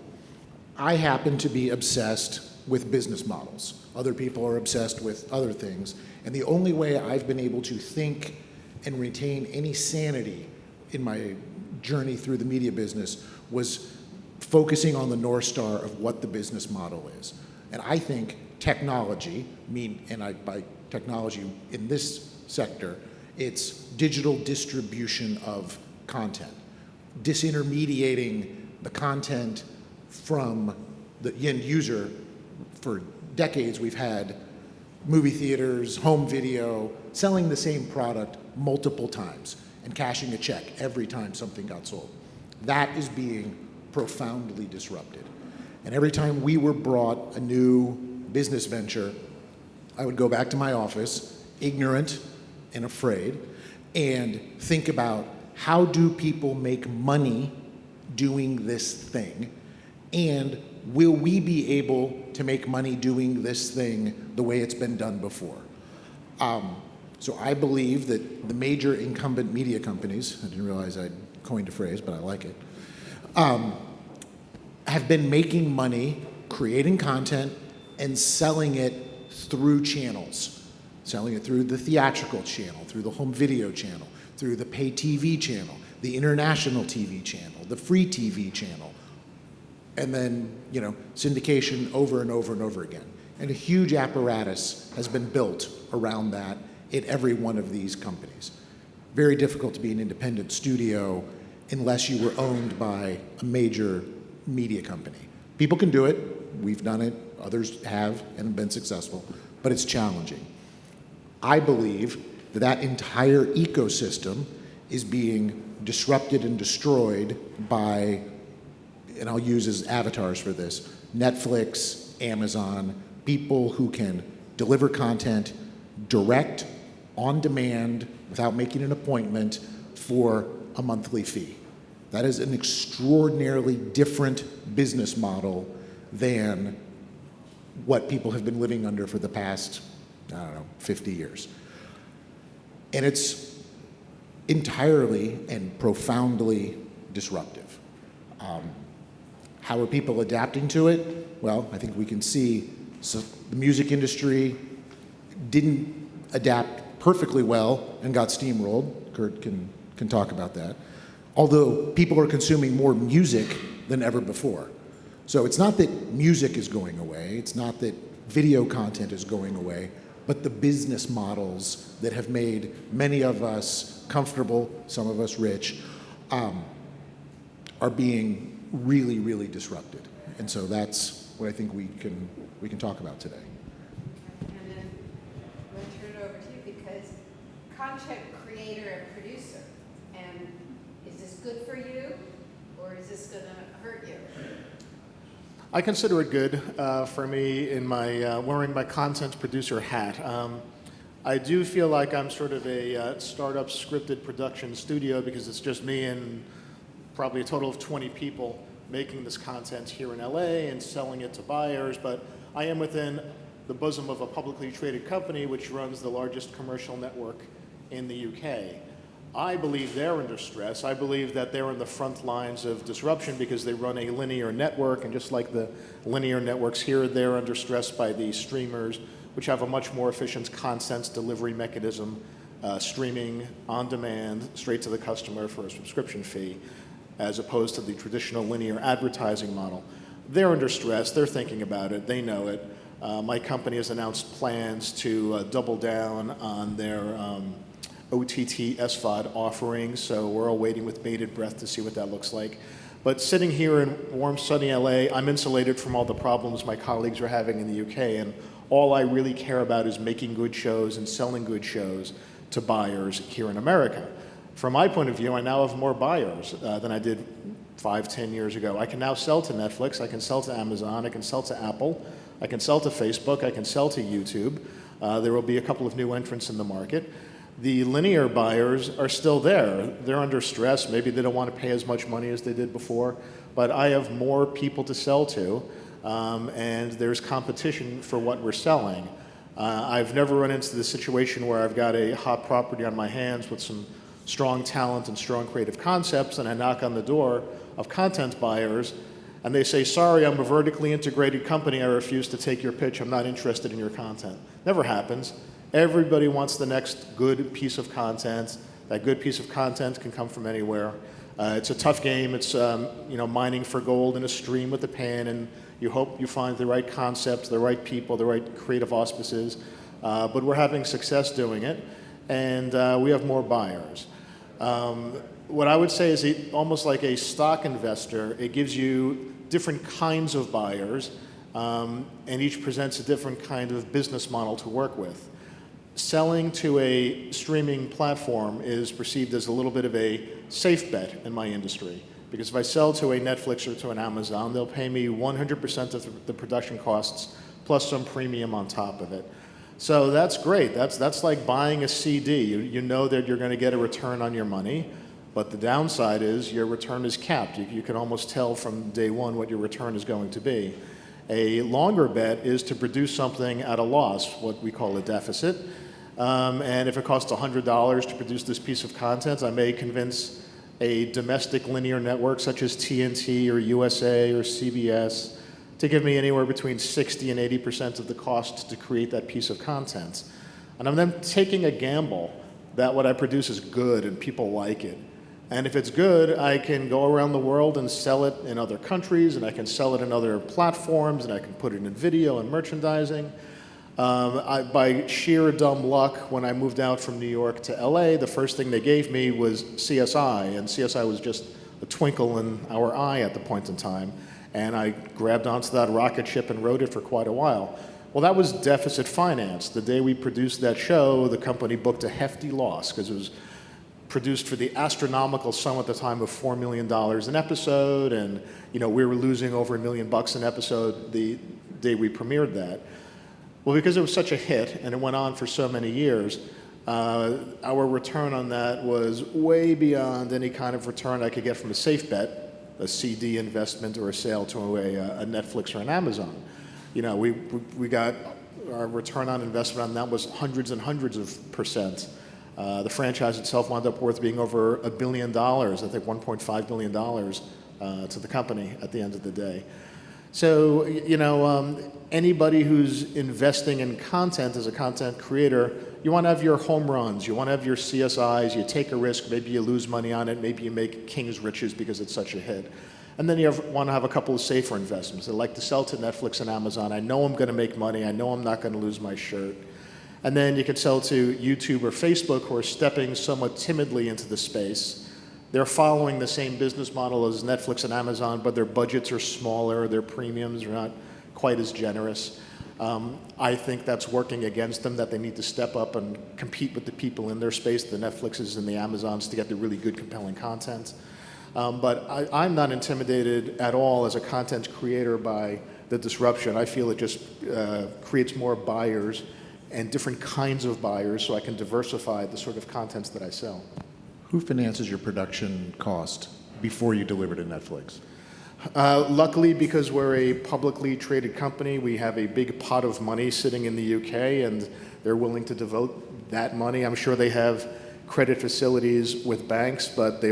I happen to be obsessed with business models. Other people are obsessed with other things. And the only way I've been able to think and retain any sanity in my journey through the media business was focusing on the North Star of what the business model is. And I think technology, by technology in this sector, it's digital distribution of content, disintermediating the content from the end user. For decades, we've had movie theaters, home video, selling the same product multiple times and cashing a check every time something got sold. That is being profoundly disrupted. And every time we were brought a new business venture, I would go back to my office, ignorant and afraid, and think about, how do people make money doing this thing? And will we be able to make money doing this thing the way it's been done before? So I believe that the major incumbent media companies, I didn't realize I'd coined a phrase, but I like it, have been making money, creating content, and selling it through channels. Selling it through the theatrical channel, through the home video channel, through the pay TV channel, the international TV channel, the free TV channel, and then, syndication over and over and over again. And a huge apparatus has been built around that at every one of these companies. Very difficult to be an independent studio unless you were owned by a major media company. People can do it. We've done it. Others have and been successful, but it's challenging. I believe that that entire ecosystem is being disrupted and destroyed by, and I'll use as avatars for this, Netflix, Amazon, people who can deliver content direct, on demand, without making an appointment, for a monthly fee. That is an extraordinarily different business model than what people have been living under for the past, 50 years. And it's entirely and profoundly disruptive. How are people adapting to it? Well, I think we can see the music industry didn't adapt perfectly well and got steamrolled. Kirk can talk about that. Although people are consuming more music than ever before. So it's not that music is going away, it's not that video content is going away, but the business models that have made many of us comfortable, some of us rich, are being really, really disrupted. And so that's what I think we can talk about today. And then I'm going to turn it over to you, because content creator and producer, and Is this good for you, or is this going to hurt you? I consider it good for me in my wearing my content producer hat. I do feel like I'm sort of a startup scripted production studio because it's just me and probably a total of 20 people making this content here in LA and selling it to buyers, but I am within the bosom of a publicly traded company which runs the largest commercial network in the UK. I believe they're under stress. I believe that they're in the front lines of disruption because they run a linear network, and just like the linear networks here, they're under stress by the streamers, which have a much more efficient content delivery mechanism, streaming on demand straight to the customer for a subscription fee, as opposed to the traditional linear advertising model. They're under stress, they're thinking about it, they know it. My company has announced plans to double down on their OTT SVOD offerings, so we're all waiting with bated breath to see what that looks like. But sitting here in warm, sunny LA, I'm insulated from all the problems my colleagues are having in the UK, and all I really care about is making good shows and selling good shows to buyers here in America. From my point of view, I now have more buyers than I did 5-10 years ago. I can now sell to Netflix, I can sell to Amazon, I can sell to Apple, I can sell to Facebook, I can sell to YouTube. There will be a couple of new entrants in the market. The linear buyers are still there. They're under stress. Maybe they don't want to pay as much money as they did before, but I have more people to sell to, and there's competition for what we're selling. I've never run into the situation where I've got a hot property on my hands with some strong talent and strong creative concepts, and I knock on the door of content buyers, and they say, sorry, I'm a vertically integrated company, I refuse to take your pitch, I'm not interested in your content. Never happens. Everybody wants the next good piece of content. That good piece of content can come from anywhere. It's a tough game. It's mining for gold in a stream with a pan, and you hope you find the right concepts, the right people, the right creative auspices. But we're having success doing it, and we have more buyers. What I would say is almost like a stock investor, it gives you different kinds of buyers, and each presents a different kind of business model to work with. Selling to a streaming platform is perceived as a little bit of a safe bet in my industry, because if I sell to a Netflix or to an Amazon, they'll pay me 100% of the production costs plus some premium on top of it. So that's great. That's like buying a CD. You know that you're going to get a return on your money, but the downside is your return is capped. You can almost tell from day one what your return is going to be. A longer bet is to produce something at a loss, what we call a deficit. And if it costs $100 to produce this piece of content, I may convince a domestic linear network such as TNT or USA or CBS to give me anywhere between 60 and 80% of the cost to create that piece of content. And I'm then taking a gamble that what I produce is good and people like it. And if it's good, I can go around the world and sell it in other countries, and I can sell it in other platforms, and I can put it in video and merchandising. By sheer dumb luck, when I moved out from New York to LA, the first thing they gave me was CSI, and CSI was just a twinkle in our eye at the point in time. And I grabbed onto that rocket ship and rode it for quite a while. Well, that was deficit finance. The day we produced that show, the company booked a hefty loss because it was produced for the astronomical sum at the time of $4 million an episode, and we were losing over $1 million an episode the day we premiered that. Well, because it was such a hit and it went on for so many years, our return on that was way beyond any kind of return I could get from a safe bet, a CD investment or a sale to a Netflix or an Amazon. We got our return on investment on that was hundreds and hundreds of percent. The franchise itself wound up worth being over $1 billion, I think $1.5 billion to the company at the end of the day. So, anybody who's investing in content as a content creator, you want to have your home runs, you want to have your CSIs, you take a risk, maybe you lose money on it, maybe you make king's riches because it's such a hit. And then you want to have a couple of safer investments. I like to sell to Netflix and Amazon. I know I'm going to make money. I know I'm not going to lose my shirt. And then you could sell to YouTube or Facebook, who are stepping somewhat timidly into the space. They're following the same business model as Netflix and Amazon, but their budgets are smaller, their premiums are not quite as generous. I think that's working against them, that they need to step up and compete with the people in their space, the Netflixes and the Amazons, to get the really good, compelling content. But I'm not intimidated at all as a content creator by the disruption. I feel it just creates more buyers and different kinds of buyers, so I can diversify the sort of contents that I sell. Who finances your production cost before you deliver to Netflix? Luckily, because we're a publicly traded company, we have a big pot of money sitting in the UK, and they're willing to devote that money. I'm sure they have credit facilities with banks, but they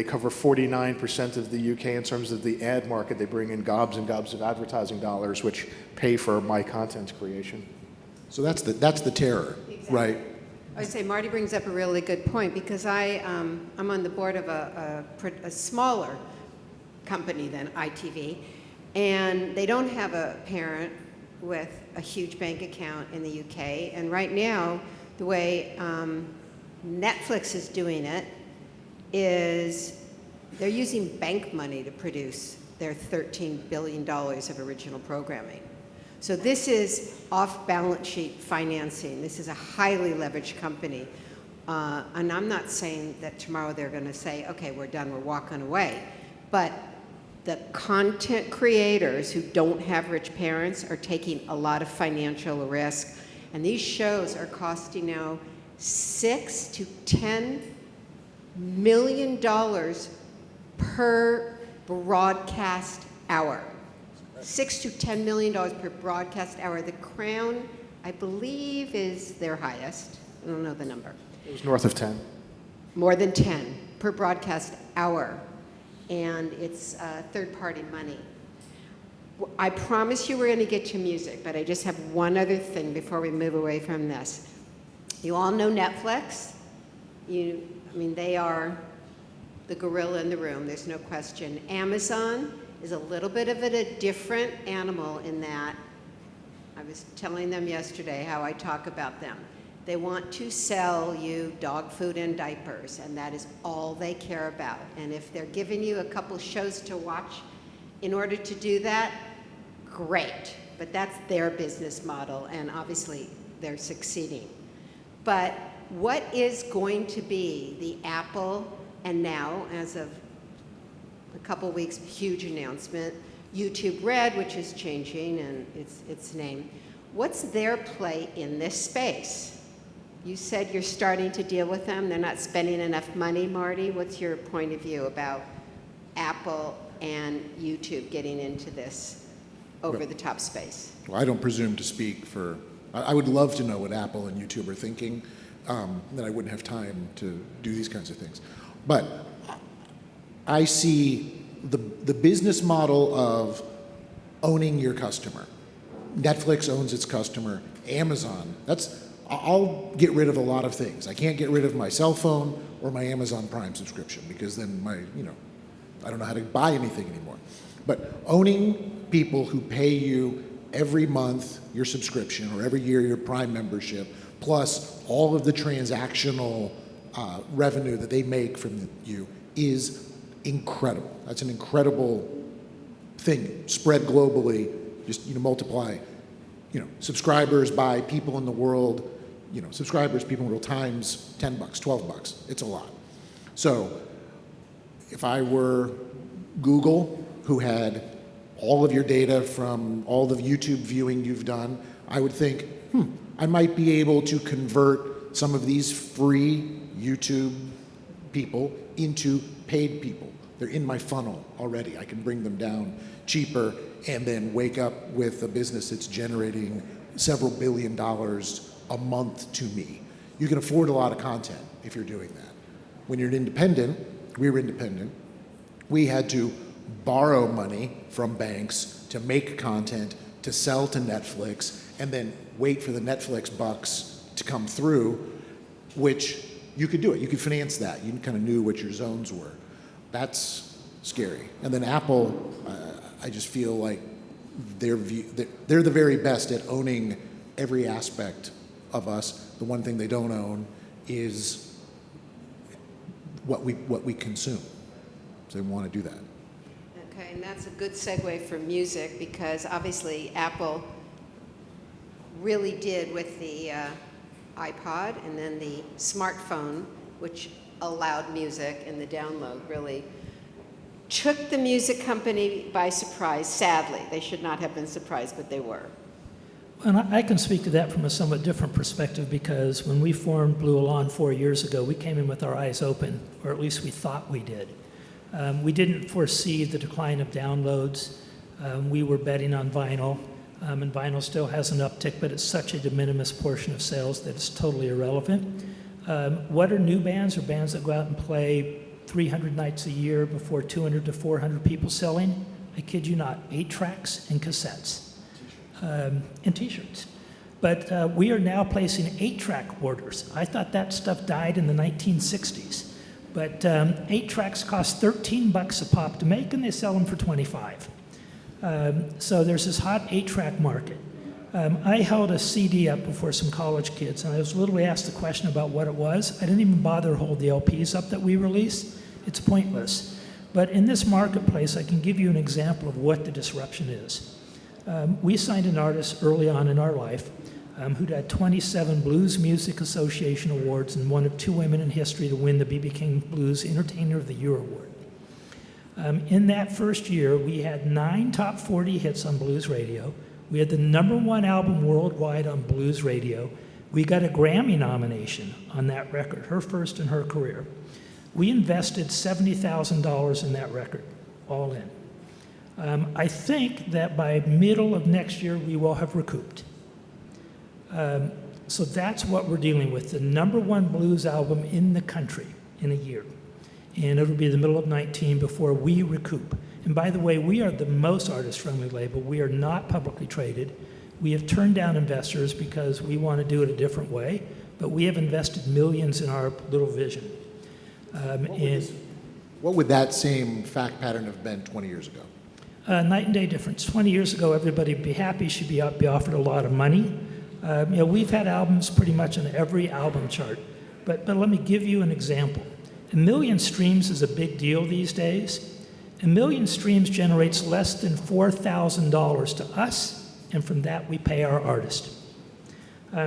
cover 49% of the UK in terms of the ad market. They bring in gobs and gobs of advertising dollars, which pay for my content creation. So that's the terror, Exactly. right? I'd say Marty brings up a really good point, because I'm on the board of a smaller company than ITV, and they don't have a parent with a huge bank account in the UK. And right now, the way Netflix is doing it is they're using bank money to produce their $13 billion of original programming. So this is off-balance sheet financing. This is a highly leveraged company. And I'm not saying that tomorrow they're going to say, okay, we're done, we're walking away. But the content creators who don't have rich parents are taking a lot of financial risk. And these shows are costing now $6 to $10 million per broadcast hour. $6 to $10 million per broadcast hour. The Crown, I believe, is their highest. I don't know the number. It was north of 10. More than 10 per broadcast hour. And it's third-party money. I promise you we're going to get to music, but I just have one other thing before we move away from this. You all know Netflix. They are the gorilla in the room, there's no question. Amazon is a little bit of a different animal in that, I was telling them yesterday how I talk about them. They want to sell you dog food and diapers, and that is all they care about. And if they're giving you a couple shows to watch in order to do that, great. But that's their business model, and obviously they're succeeding. But what is going to be the Apple, and now, as of a couple weeks, huge announcement, YouTube Red, which is changing and its name. What's their play in this space? You said you're starting to deal with them. They're not spending enough money, Marty. What's your point of view about Apple and YouTube getting into this over-the-top space? Well, I don't presume to speak for, I would love to know what Apple and YouTube are thinking, then I wouldn't have time to do these kinds of things. But I see the business model of owning your customer. Netflix owns its customer. Amazon, I'll get rid of a lot of things. I can't get rid of my cell phone or my Amazon Prime subscription, because then I don't know how to buy anything anymore. But owning people who pay you every month your subscription, or every year your Prime membership, plus all of the transactional revenue that they make from you, is incredible. That's an incredible thing, spread globally. Just multiply, subscribers by people in the world, subscribers, people in the world, times $10, $12. It's a lot. So if I were Google, who had all of your data from all the YouTube viewing you've done, I would think, I might be able to convert some of these free YouTube people into paid people. They're in my funnel already. I can bring them down cheaper and then wake up with a business that's generating several $1 billion a month to me. You can afford a lot of content if you're doing that. When you're an independent, we were independent, we had to borrow money from banks to make content, to sell to Netflix, and then wait for the Netflix bucks to come through, which you could do it. You could finance that. You kind of knew what your zones were. That's scary. And then Apple, I just feel like they're the very best at owning every aspect of us. The one thing they don't own is what we consume. So they want to do that. Okay, and that's a good segue for music because obviously Apple really did with the iPod and then the smartphone, which allowed music and the download, really took the music company by surprise, sadly. They should not have been surprised, but they were. And I can speak to that from a somewhat different perspective because when we formed Blue Élan 4 years ago, we came in with our eyes open, or at least we thought we did. We didn't foresee the decline of downloads. We were betting on vinyl, and vinyl still has an uptick, but it's such a de minimis portion of sales that it's totally irrelevant. What are new bands or bands that go out and play 300 nights a year before 200 to 400 people selling? I kid you not, 8 tracks and cassettes. And t-shirts. But we are now placing 8-track orders. I thought that stuff died in the 1960s. But 8 tracks cost $13 a pop to make, and they sell them for $25. So there's this hot 8-track market. I held a CD up before some college kids, and I was literally asked the question about what it was. I didn't even bother to hold the LPs up that we release. It's pointless. But in this marketplace, I can give you an example of what the disruption is. We signed an artist early on in our life who'd had 27 Blues Music Association awards and one of 2 women in history to win the B.B. King Blues Entertainer of the Year award. In that first year, we had 9 top 40 hits on blues radio. We had the #1 album worldwide on blues radio. We got a Grammy nomination on that record, her first in her career. We invested $70,000 in that record, all in. I think that by middle of next year, we will have recouped. So that's what we're dealing with, the #1 blues album in the country in a year. And it'll be the middle of 19 before we recoup. And by the way, we are the most artist-friendly label. We are not publicly traded. We have turned down investors because we want to do it a different way, but we have invested millions in our little vision. What would that same fact pattern have been 20 years ago? Night and day difference. 20 years ago, everybody would be happy, should be offered a lot of money. We've had albums pretty much on every album chart. But let me give you an example. 1 million streams is a big deal these days. 1 million streams generates less than $4,000 to us, and from that we pay our artist.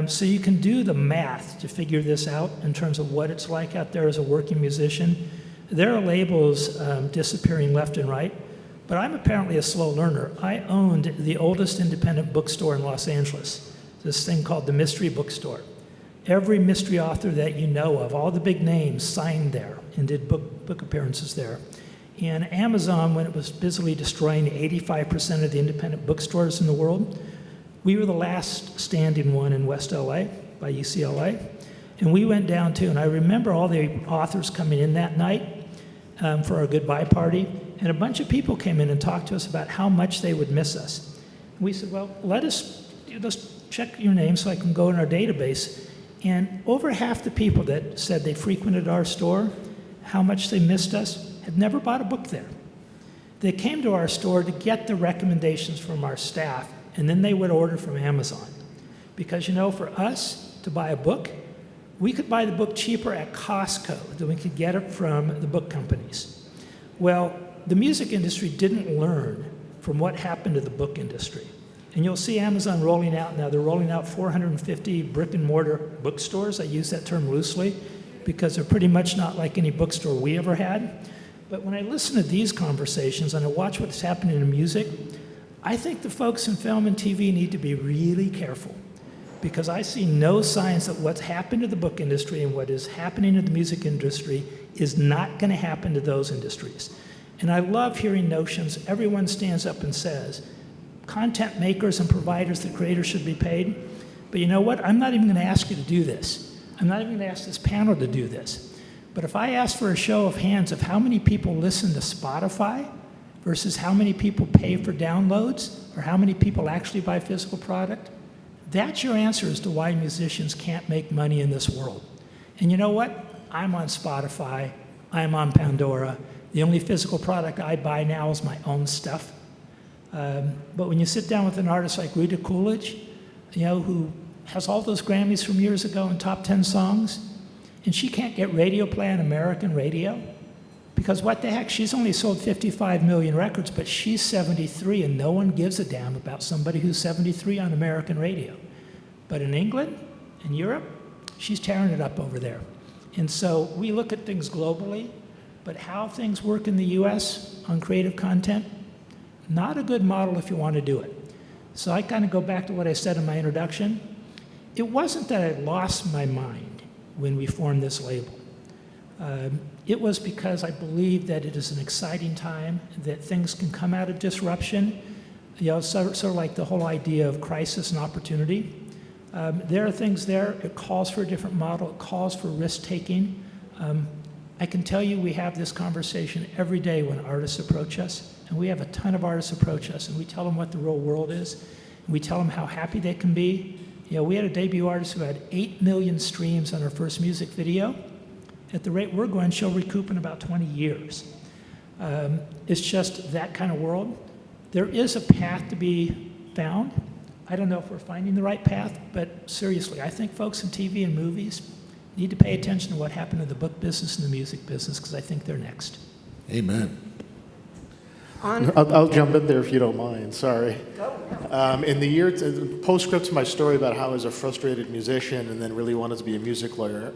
So you can do the math to figure this out in terms of what it's like out there as a working musician. There are labels disappearing left and right. But I'm apparently a slow learner. I owned the oldest independent bookstore in Los Angeles, this thing called the Mystery Bookstore. Every mystery author that you know of, all the big names, signed there and did book appearances there. And Amazon, when it was busily destroying 85% of the independent bookstores in the world, we were the last standing one in West LA by UCLA. And we went down too, and I remember all the authors coming in that night for our goodbye party. And a bunch of people came in and talked to us about how much they would miss us. We said, well, let's check your name so I can go in our database. And over half the people that said they frequented our store, how much they missed us, had never bought a book there. They came to our store to get the recommendations from our staff, and then they would order from Amazon. Because, for us to buy a book, we could buy the book cheaper at Costco than we could get it from the book companies. Well, the music industry didn't learn from what happened to the book industry. And you'll see Amazon rolling out now. They're rolling out 450 brick and mortar bookstores. I use that term loosely because they're pretty much not like any bookstore we ever had. But when I listen to these conversations and I watch what's happening in music, I think the folks in film and TV need to be really careful because I see no signs that what's happened to the book industry and what is happening to the music industry is not going to happen to those industries. And I love hearing notions. Everyone stands up and says, content makers and providers, the creators should be paid. But you know what? I'm not even going to ask you to do this. I'm not even going to ask this panel to do this. But if I ask for a show of hands of how many people listen to Spotify versus how many people pay for downloads or how many people actually buy physical product, that's your answer as to why musicians can't make money in this world. And you know what? I'm on Spotify. I'm on Pandora. The only physical product I buy now is my own stuff. But when you sit down with an artist like Rita Coolidge, who has all those Grammys from years ago and top 10 songs, and she can't get radio play on American radio, Because what the heck, she's only sold 55 million records, but she's 73, and no one gives a damn about somebody who's 73 on American radio. But in England, in Europe, she's tearing it up over there. And so we look at things globally, but how things work in the US on creative content, not a good model if you want to do it. So I kind of go back to what I said in my introduction. It wasn't that I lost my mind when we formed this label. It was because I believe that it is an exciting time, that things can come out of disruption, sort of like the whole idea of crisis and opportunity. There are things there. It calls for a different model. It calls for risk-taking. I can tell you we have this conversation every day when artists approach us, and we have a ton of artists approach us, and we tell them what the real world is, and we tell them how happy they can be. We had a debut artist who had 8 million streams on her first music video. At the rate we're going, she'll recoup in about 20 years. It's just that kind of world. There is a path to be found. I don't know if we're finding the right path, but seriously, I think folks in TV and movies need to pay attention to what happened in the book business and the music business, because I think they're next. Amen. I'll jump in there if you don't mind, sorry. In the year, postscript to my story about how I was a frustrated musician and then really wanted to be a music lawyer,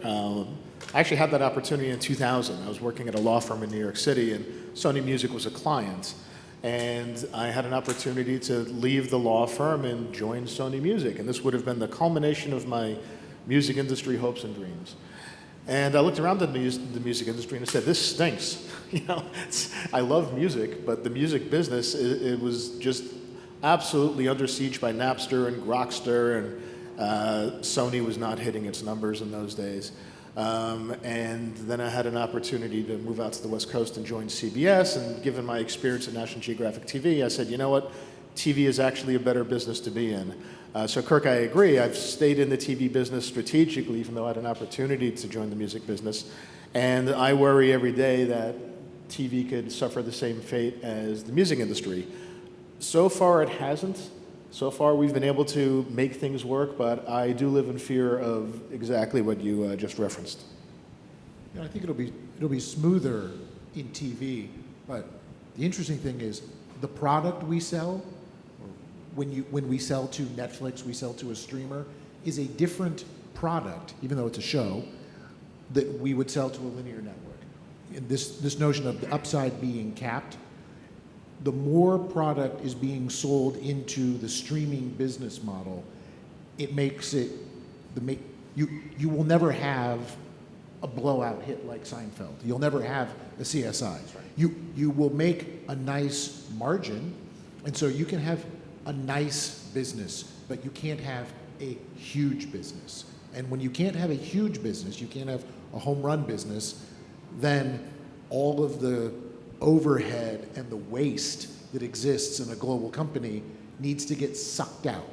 I actually had that opportunity in 2000. I was working at a law firm in New York City, and Sony Music was a client. And I had an opportunity to leave the law firm and join Sony Music. And this would have been the culmination of my music industry hopes and dreams. And I looked around at the music industry and I said, this stinks. I love music, but the music business, it was just absolutely under siege by Napster and Grokster, and Sony was not hitting its numbers in those days. And then I had an opportunity to move out to the West Coast and join CBS, and given my experience at National Geographic TV, I said, you know what, TV is actually a better business to be in. So Kirk, I agree, I've stayed in the TV business strategically, even though I had an opportunity to join the music business, and I worry every day that TV could suffer the same fate as the music industry. So far it hasn't. So far, we've been able to make things work, but I do live in fear of exactly what you just referenced. I think it'll be smoother in TV, but the interesting thing is the product we sell, when we sell to Netflix, we sell to a streamer, is a different product, even though it's a show, that we would sell to a linear network. And this notion of the upside being capped, the more product is being sold into the streaming business model, it makes it, you will never have a blowout hit like Seinfeld. You'll never have a CSI. Right. You will make a nice margin, and so you can have a nice business, but you can't have a huge business. And when you can't have a huge business, you can't have a home run business, then all of the overhead and the waste that exists in a global company needs to get sucked out.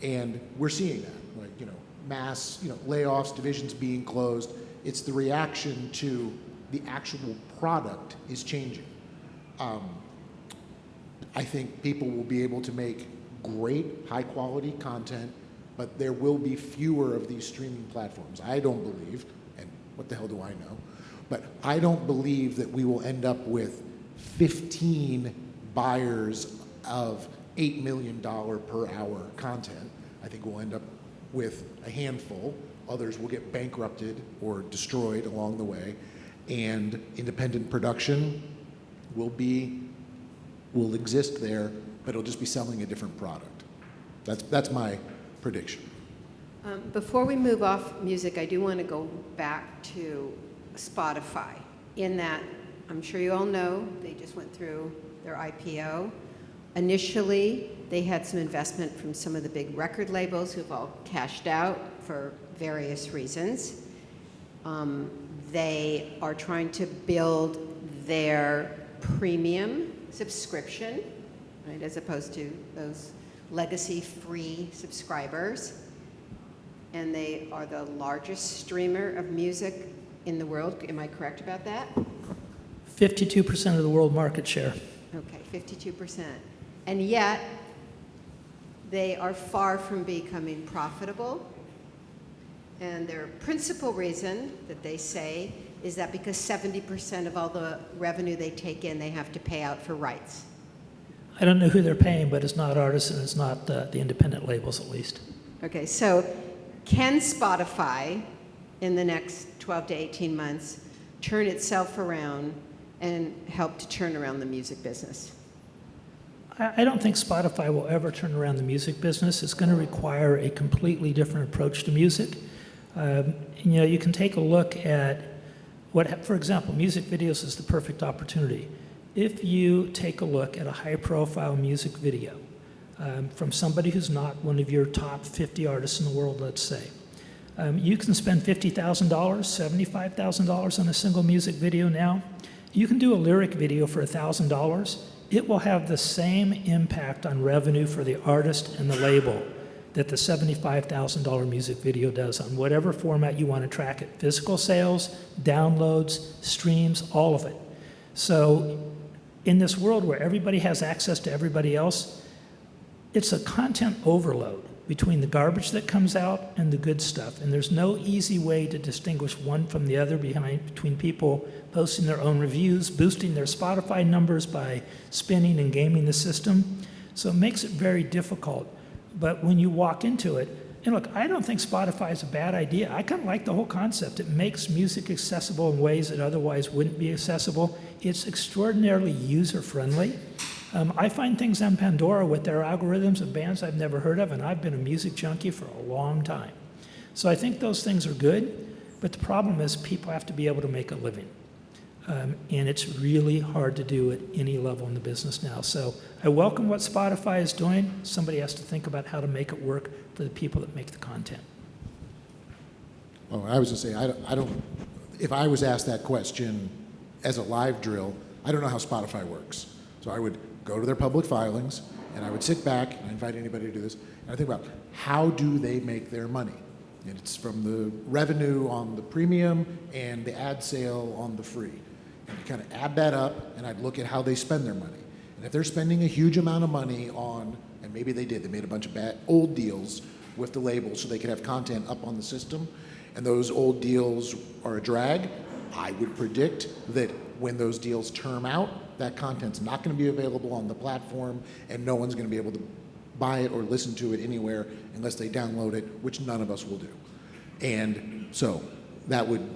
And we're seeing that, like, mass, layoffs, divisions being closed. It's the reaction to the actual product is changing. I think people will be able to make great, high-quality content, but there will be fewer of these streaming platforms. I don't believe, and what the hell do I know, but I don't believe that we will end up with 15 buyers of $8 million per hour content. I think we'll end up with a handful. Others will get bankrupted or destroyed along the way. And independent production will exist there, but it'll just be selling a different product. That's my prediction. Before we move off music, I do want to go back to Spotify, in that I'm sure you all know they just went through their IPO. Initially, they had some investment from some of the big record labels who've all cashed out for various reasons. They are trying to build their premium subscription, right, as opposed to those legacy free subscribers. And they are the largest streamer of music in the world. Am I correct about that? 52% of the world market share. Okay, 52%. And yet, they are far from becoming profitable. And their principal reason that they say is that because 70% of all the revenue they take in, they have to pay out for rights. I don't know who they're paying, but it's not artists and it's not the independent labels, at least. Okay, so can Spotify, in the next 12 to 18 months, turn itself around and help to turn around the music business? I don't think Spotify will ever turn around the music business. It's going to require a completely different approach to music. You can take a look at for example, music videos is the perfect opportunity. If you take a look at a high-profile music video from somebody who's not one of your top 50 artists in the world, let's say, you can spend $50,000, $75,000 on a single music video now. You can do a lyric video for $1,000. It will have the same impact on revenue for the artist and the label that the $75,000 music video does on whatever format you want to track it. Physical sales, downloads, streams, all of it. So in this world where everybody has access to everybody else, it's a content overload between the garbage that comes out and the good stuff. And there's no easy way to distinguish one from the other between people posting their own reviews, boosting their Spotify numbers by spinning and gaming the system. So it makes it very difficult. But when you walk into it, and look, I don't think Spotify is a bad idea. I kind of like the whole concept. It makes music accessible in ways that otherwise wouldn't be accessible. It's extraordinarily user-friendly. I find things on Pandora with their algorithms of bands I've never heard of, and I've been a music junkie for a long time. So I think those things are good, but the problem is people have to be able to make a living. And it's really hard to do at any level in the business now. So I welcome what Spotify is doing. Somebody has to think about how to make it work for the people that make the content. Oh, I was going to say, I don't, if I was asked that question as a live drill, I don't know how Spotify works. So I would go to their public filings, and I would sit back, and I invite anybody to do this, and I think about how do they make their money? And it's from the revenue on the premium and the ad sale on the free. And you kind of add that up, and I'd look at how they spend their money. And if they're spending a huge amount of money on, and maybe they made a bunch of bad old deals with the label so they could have content up on the system, and those old deals are a drag, I would predict that when those deals term out, that content's not going to be available on the platform, and no one's going to be able to buy it or listen to it anywhere unless they download it, which none of us will do. And so that would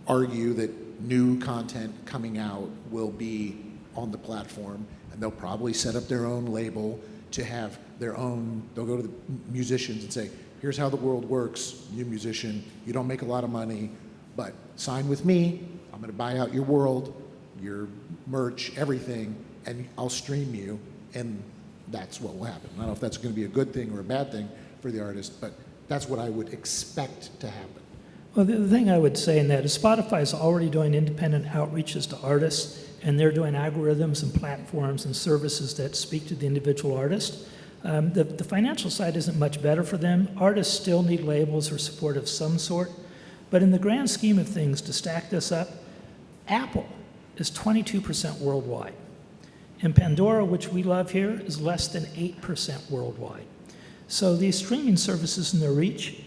argue that new content coming out will be on the platform, and they'll probably set up their own label to have their own, they'll go to the musicians and say, here's how the world works, you musician, you don't make a lot of money, but sign with me, I'm going to buy out your world, your merch, everything, and I'll stream you, and that's what will happen. I don't know if that's going to be a good thing or a bad thing for the artist, but that's what I would expect to happen. Well, the thing I would say in that is Spotify is already doing independent outreaches to artists, and they're doing algorithms and platforms and services that speak to the individual artist. The financial side isn't much better for them. Artists still need labels or support of some sort. But in the grand scheme of things, to stack this up, Apple is 22% worldwide. And Pandora, which we love here, is less than 8% worldwide. So these streaming services and their reach,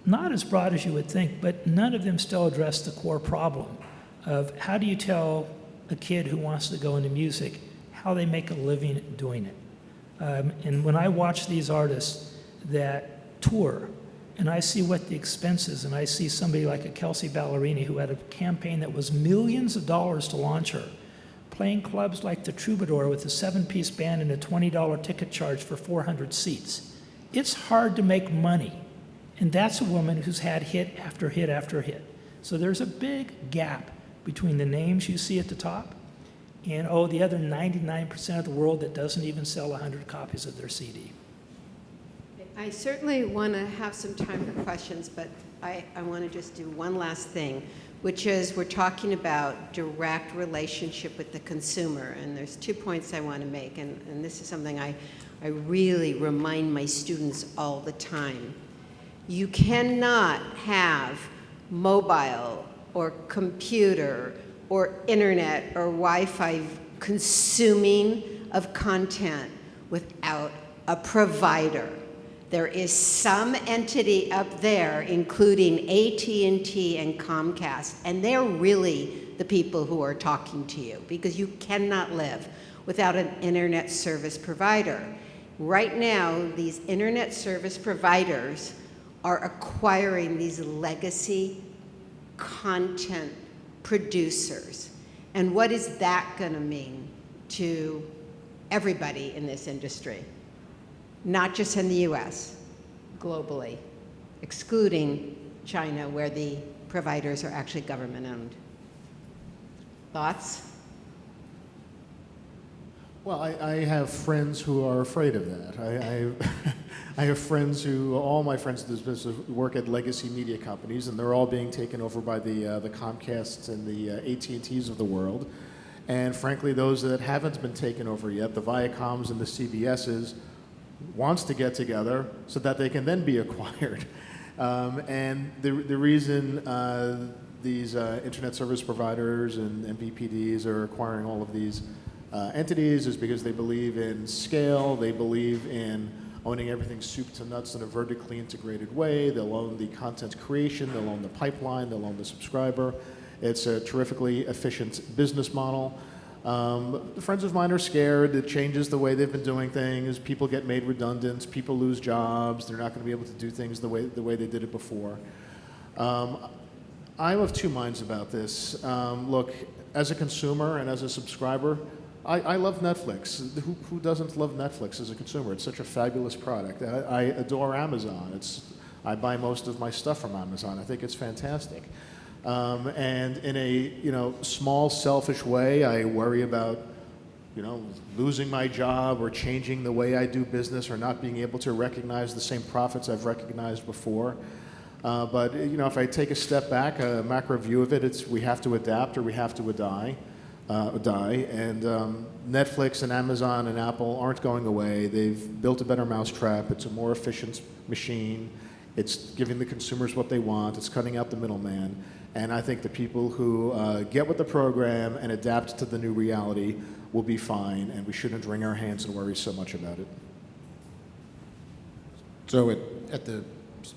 not as broad as you would think, but none of them still address the core problem of how do you tell a kid who wants to go into music how they make a living doing it. And when I watch these artists that tour, and I see what the expense is, and I see somebody like a Kelsey Ballerini who had a campaign that was millions of dollars to launch her, playing clubs like the Troubadour with a 7-piece band and a $20 ticket charge for 400 seats. It's hard to make money. And that's a woman who's had hit after hit after hit. So there's a big gap between the names you see at the top and, the other 99% of the world that doesn't even sell 100 copies of their CD. I certainly want to have some time for questions, but I want to just do one last thing, which is we're talking about direct relationship with the consumer, and there's 2 points I want to make, and this is something I really remind my students all the time. You cannot have mobile or computer or internet or Wi-Fi consuming of content without a provider. There is some entity up there, including AT&T and Comcast, and they're really the people who are talking to you, because you cannot live without an internet service provider. Right now, these internet service providers are acquiring these legacy content producers. And what is that going to mean to everybody in this industry? Not just in the US, globally, excluding China, where the providers are actually government-owned. Thoughts? Well, I have friends who are afraid of that. I have friends who, all my friends in this business work at legacy media companies, and they're all being taken over by the Comcasts and the AT&Ts of the world. And frankly, those that haven't been taken over yet, the Viacoms and the CBSs, wants to get together so that they can then be acquired. And the reason these internet service providers and MVPDs are acquiring all of these entities is because they believe in scale, they believe in owning everything soup to nuts in a vertically integrated way. They'll own the content creation, they'll own the pipeline, they'll own the subscriber. It's a terrifically efficient business model. Friends of mine are scared. It changes the way they've been doing things. People get made redundant. People lose jobs. They're not going to be able to do things the way they did it before. I'm of two minds about this. Look, as a consumer and as a subscriber, I love Netflix. Who doesn't love Netflix as a consumer? It's such a fabulous product. I adore Amazon. I buy most of my stuff from Amazon. I think it's fantastic. And in a small, selfish way, I worry about losing my job or changing the way I do business or not being able to recognize the same profits I've recognized before. But if I take a step back, a macro view of it, it's we have to adapt or we have to die. And Netflix and Amazon and Apple aren't going away. They've built a better mousetrap. It's a more efficient machine. It's giving the consumers what they want. It's cutting out the middleman. And I think the people who get with the program and adapt to the new reality will be fine, and we shouldn't wring our hands and worry so much about it. So at the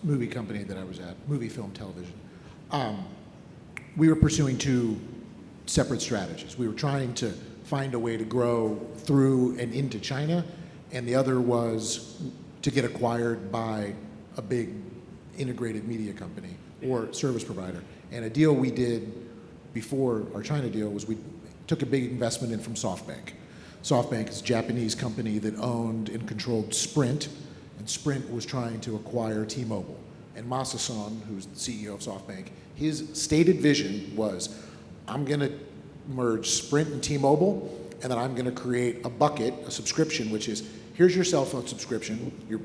movie company that I was at, Movie Film Television, we were pursuing two separate strategies. We were trying to find a way to grow through and into China, and the other was to get acquired by a big integrated media company or service provider. And a deal we did before our China deal was we took a big investment in from SoftBank. SoftBank is a Japanese company that owned and controlled Sprint, and Sprint was trying to acquire T-Mobile. And Masa-san, who's the CEO of SoftBank, his stated vision was, I'm going to merge Sprint and T-Mobile, and then I'm going to create a bucket, a subscription, which is, here's your cell phone subscription, your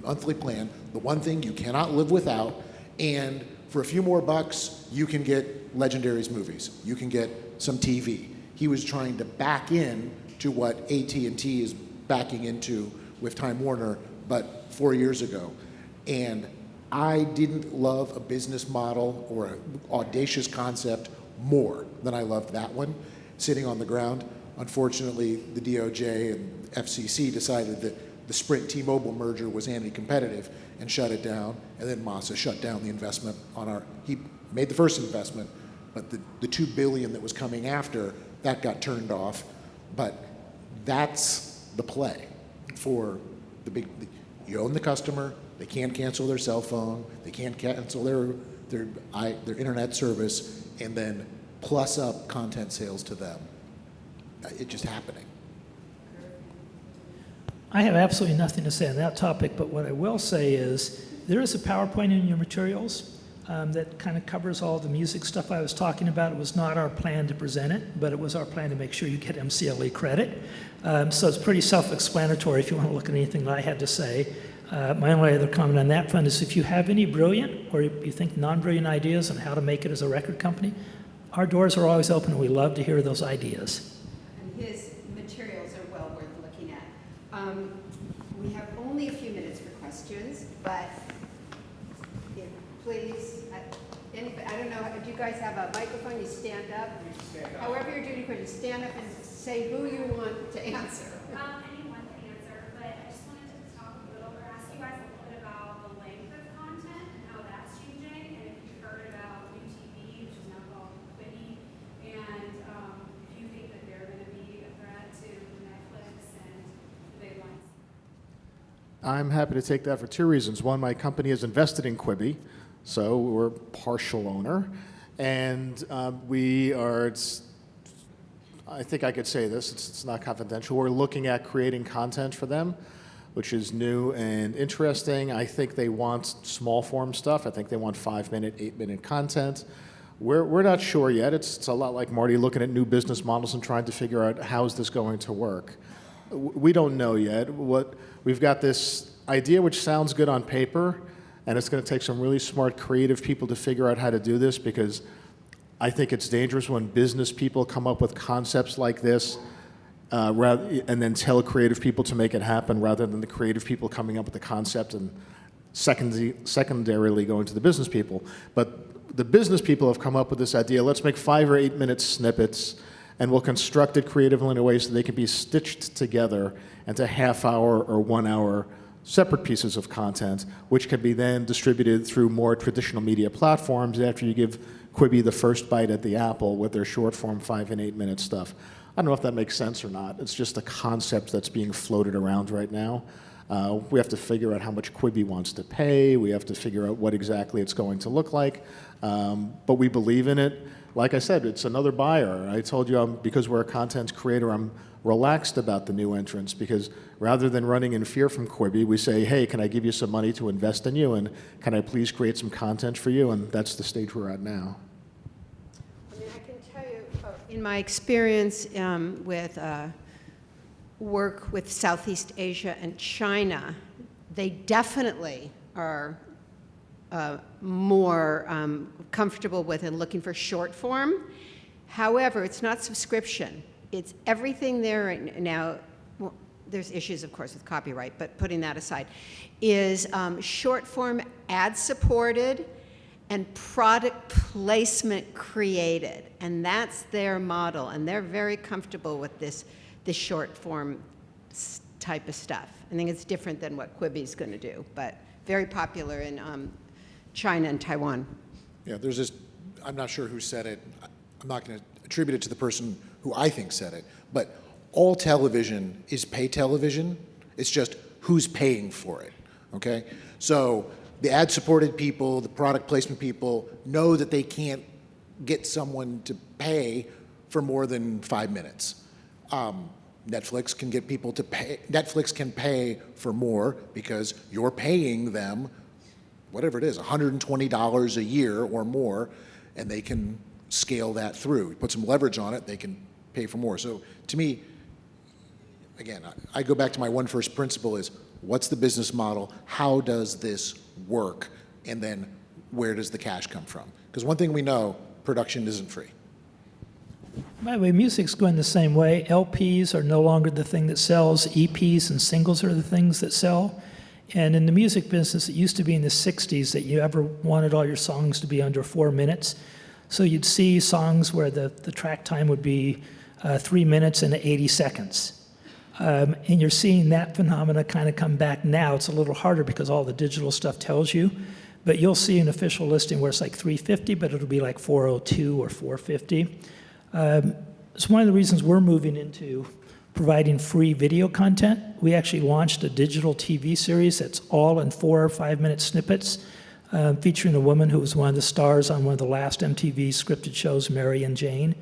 monthly plan, the one thing you cannot live without, and for a few more bucks, you can get Legendary's movies. You can get some TV. He was trying to back in to what AT&T is backing into with Time Warner, but 4 years ago. And I didn't love a business model or an audacious concept more than I loved that one, sitting on the ground. Unfortunately, the DOJ and FCC decided that the Sprint T-Mobile merger was anti-competitive and shut it down, and then Masa shut down the investment he made the first investment, but the $2 billion that was coming after, that got turned off. But that's the play for the big, you own the customer, they can't cancel their cell phone, they can't cancel their internet service, and then plus up content sales to them. It's just happening. I have absolutely nothing to say on that topic, but what I will say is there is a PowerPoint in your materials that kind of covers all the music stuff I was talking about. It was not our plan to present it, but it was our plan to make sure you get MCLE credit. So it's pretty self-explanatory if you want to look at anything that I had to say. My only other comment on that front is if you have any brilliant or you think non-brilliant ideas on how to make it as a record company, our doors are always open and we love to hear those ideas. And his materials are well worth looking at. We have only a few minutes for questions, but please, I don't know, do you guys have a microphone? You stand up. However you're doing questions, stand up and say who you want to answer. Anyone can answer, but I just wanted to talk a little or ask you guys a I'm happy to take that for two reasons. One, my company is invested in Quibi, so we're a partial owner. And we are, I think I could say this, it's not confidential. We're looking at creating content for them, which is new and interesting. I think they want small form stuff. I think they want 5-minute, 8-minute content. We're not sure yet. It's a lot like Marty looking at new business models and trying to figure out how is this going to work. We don't know yet. We've got this idea which sounds good on paper, and it's going to take some really smart, creative people to figure out how to do this, because I think it's dangerous when business people come up with concepts like this and then tell creative people to make it happen, rather than the creative people coming up with the concept and secondarily going to the business people. But the business people have come up with this idea, let's make 5 or 8 minute snippets, and we'll construct it creatively in a way so they can be stitched together into half-hour or 1-hour separate pieces of content, which can be then distributed through more traditional media platforms after you give Quibi the first bite at the apple with their short-form 5 and 8 minute stuff. I don't know if that makes sense or not. It's just a concept that's being floated around right now. We have to figure out how much Quibi wants to pay. We have to figure out what exactly it's going to look like. But we believe in it. Like I said, it's another buyer. I told you, because we're a content creator, I'm relaxed about the new entrants, because rather than running in fear from Quibi, we say, hey, can I give you some money to invest in you, and can I please create some content for you? And that's the stage we're at now. I mean, I can tell you, in my experience with work with Southeast Asia and China, they definitely are more comfortable with and looking for short form. However, it's not subscription. It's everything there right now. Well, there's issues, of course, with copyright, but putting that aside, is short form ad supported and product placement created. And that's their model. And they're very comfortable with this short form type of stuff. I think it's different than what Quibi's going to do, but very popular in China and Taiwan. Yeah, there's this, I'm not sure who said it. I'm not going to attribute it to the person who I think said it, but all television is pay television. It's just who's paying for it, okay? So the ad-supported people, the product placement people know that they can't get someone to pay for more than 5 minutes. Netflix can get people to pay. Netflix can pay for more because you're paying them, whatever it is, $120 a year or more, and they can scale that through. Put some leverage on it, they can pay for more. So to me, again, I go back to my one first principle is, what's the business model? How does this work? And then where does the cash come from? Because one thing we know, production isn't free. By the way, music's going the same way. LPs are no longer the thing that sells. EPs and singles are the things that sell. And in the music business, it used to be in the 60s that you ever wanted all your songs to be under 4 minutes. So you'd see songs where the track time would be 3 minutes and 80 seconds. And you're seeing that phenomena kind of come back now. It's a little harder because all the digital stuff tells you. But you'll see an official listing where it's like 350, but it'll be like 402 or 450. It's one of the reasons we're moving into providing free video content. We actually launched a digital TV series that's all in 4 or 5 minute snippets, featuring a woman who was one of the stars on one of the last MTV scripted shows, Mary and Jane,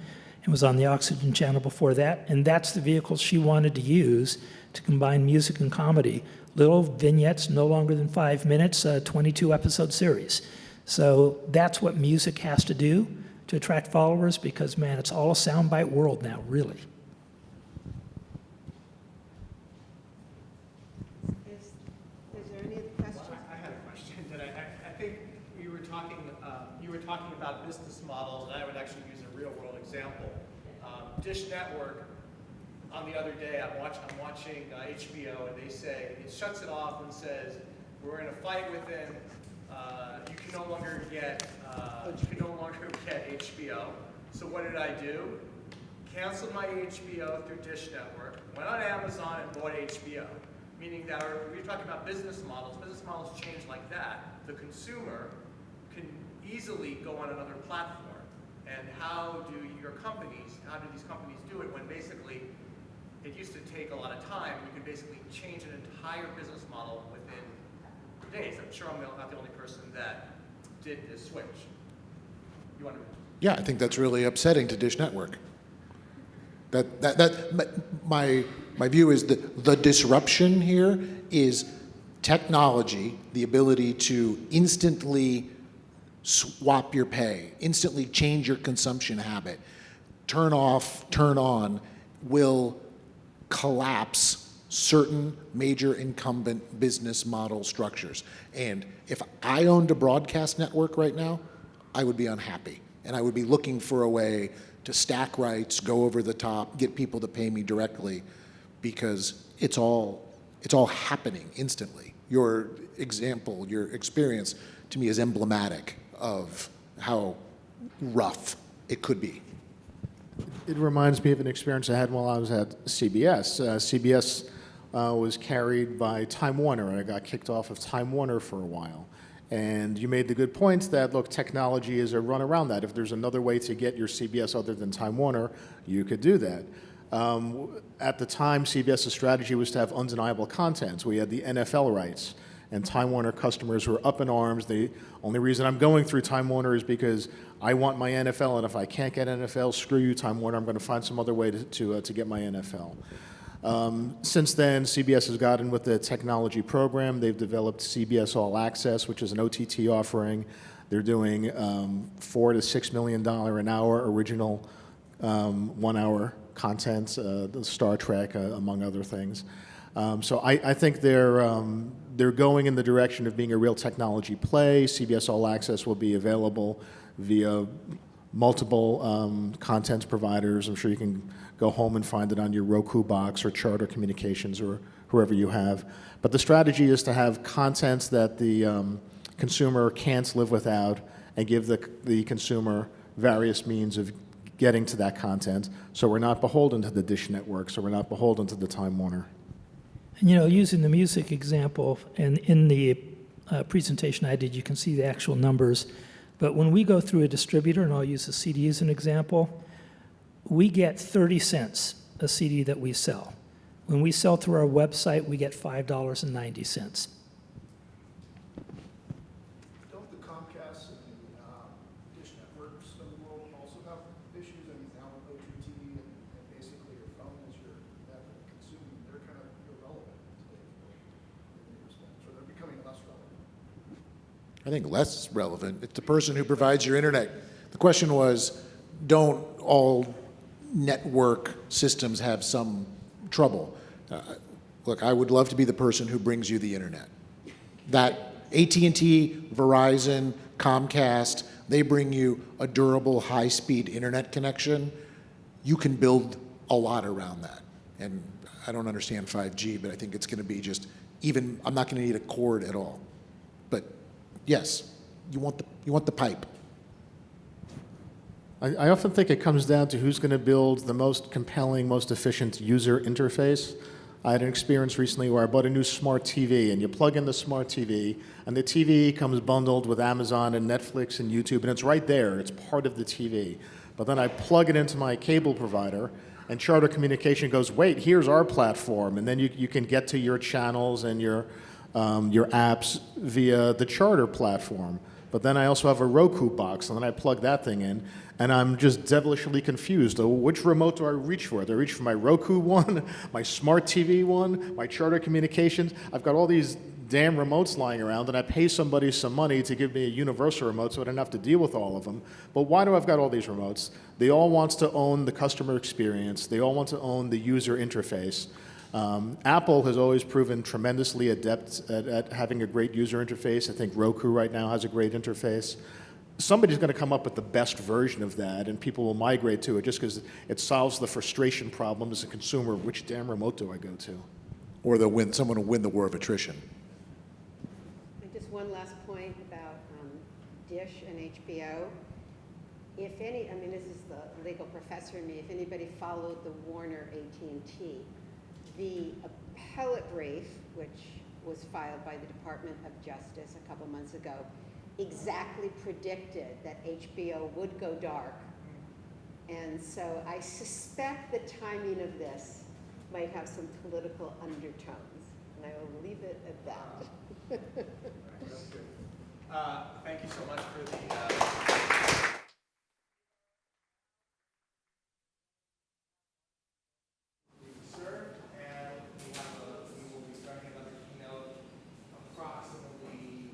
and was on the Oxygen channel before that. And that's the vehicle she wanted to use to combine music and comedy. Little vignettes, no longer than 5 minutes, 22 episode series. So that's what music has to do to attract followers, because man, it's all a soundbite world now, really. Is there any other questions? I had a question that I think you were talking about business models, and I would actually use a real world example. Dish Network, on the other day, I'm watching HBO, and they say, it shuts it off and says, we're in a fight with them. You can no longer get HBO. So what did I do? Canceled my HBO through Dish Network, went on Amazon and bought HBO. Meaning that we're talking about business models. Business models change like that. The consumer can easily go on another platform. And how do these companies do it when basically it used to take a lot of time. You could basically change an entire business model within days. I'm sure I'm not the only person that did this switch. You want to? Yeah, I think that's really upsetting to Dish Network. My view is that the disruption here is technology, the ability to instantly swap your pay, instantly change your consumption habit, turn off, turn on, will collapse certain major incumbent business model structures. And if I owned a broadcast network right now, I would be unhappy. And I would be looking for a way to stack rights, go over the top, get people to pay me directly, because it's all happening instantly. Your example, your experience, to me is emblematic of how rough it could be. It reminds me of an experience I had while I was at CBS. CBS was carried by Time Warner, and I got kicked off of Time Warner for a while. And you made the good points that, look, technology is a run around that. If there's another way to get your CBS other than Time Warner, you could do that. At the time, CBS's strategy was to have undeniable content. So we had the NFL rights, and Time Warner customers were up in arms. The only reason I'm going through Time Warner is because I want my NFL, and if I can't get NFL, screw you, Time Warner. I'm going to find some other way to get my NFL. Since then, CBS has gotten with the technology program. They've developed CBS All Access, which is an OTT offering. They're doing $4 to $6 million an hour original 1 hour content, Star Trek, among other things. So I think they're going in the direction of being a real technology play. CBS All Access will be available via multiple content providers. I'm sure you can go home and find it on your Roku box or Charter Communications or whoever you have. But the strategy is to have content that the consumer can't live without and give the consumer various means of getting to that content, so we're not beholden to the Dish Network, so we're not beholden to the Time Warner. And, using the music example, and in the presentation I did, you can see the actual numbers. But when we go through a distributor, and I'll use the CD as an example, we get 30 cents a CD that we sell. When we sell through our website, we get $5.90. Don't the Comcast and Dish Networks of the world also have issues? I mean, now with OTT and basically your phone is your method of consuming, they're kind of irrelevant today in many respects, or they're becoming less relevant. I think less relevant. It's the person who provides your internet. The question was, don't all network systems have some trouble? Look, I would love to be the person who brings you the internet. That AT&T, Verizon, Comcast, they bring you a durable, high-speed internet connection. You can build a lot around that. And I don't understand 5G, but I think it's going to be just even, I'm not going to need a cord at all. But yes, you want the pipe. I often think it comes down to who's going to build the most compelling, most efficient user interface. I had an experience recently where I bought a new smart TV, and you plug in the smart TV, and the TV comes bundled with Amazon and Netflix and YouTube, and it's right there. It's part of the TV. But then I plug it into my cable provider, and Charter Communication goes, wait, here's our platform, and then you can get to your channels and your apps via the Charter platform. But then I also have a Roku box, and then I plug that thing in, and I'm just devilishly confused. Oh, which remote do I reach for? Do I reach for my Roku one, my smart TV one, my Charter Communications? I've got all these damn remotes lying around, and I pay somebody some money to give me a universal remote so I don't have to deal with all of them. But why do I've got all these remotes? They all want to own the customer experience. They all want to own the user interface. Apple has always proven tremendously adept at having a great user interface. I think Roku right now has a great interface. Somebody's going to come up with the best version of that, and people will migrate to it just because it solves the frustration problem as a consumer of which damn remote do I go to? Or someone will win the war of attrition. And just one last point about Dish and HBO. If any, I mean, this is the legal professor in me, if anybody followed the Warner AT&T, the appellate brief, which was filed by the Department of Justice a couple months ago, exactly predicted that HBO would go dark. And so I suspect the timing of this might have some political undertones. And I will leave it at that. Thank you so much for the. Served, and we will be starting another keynote approximately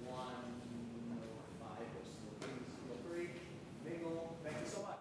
1:05 or so. Please feel free, mingle. Thank you so much.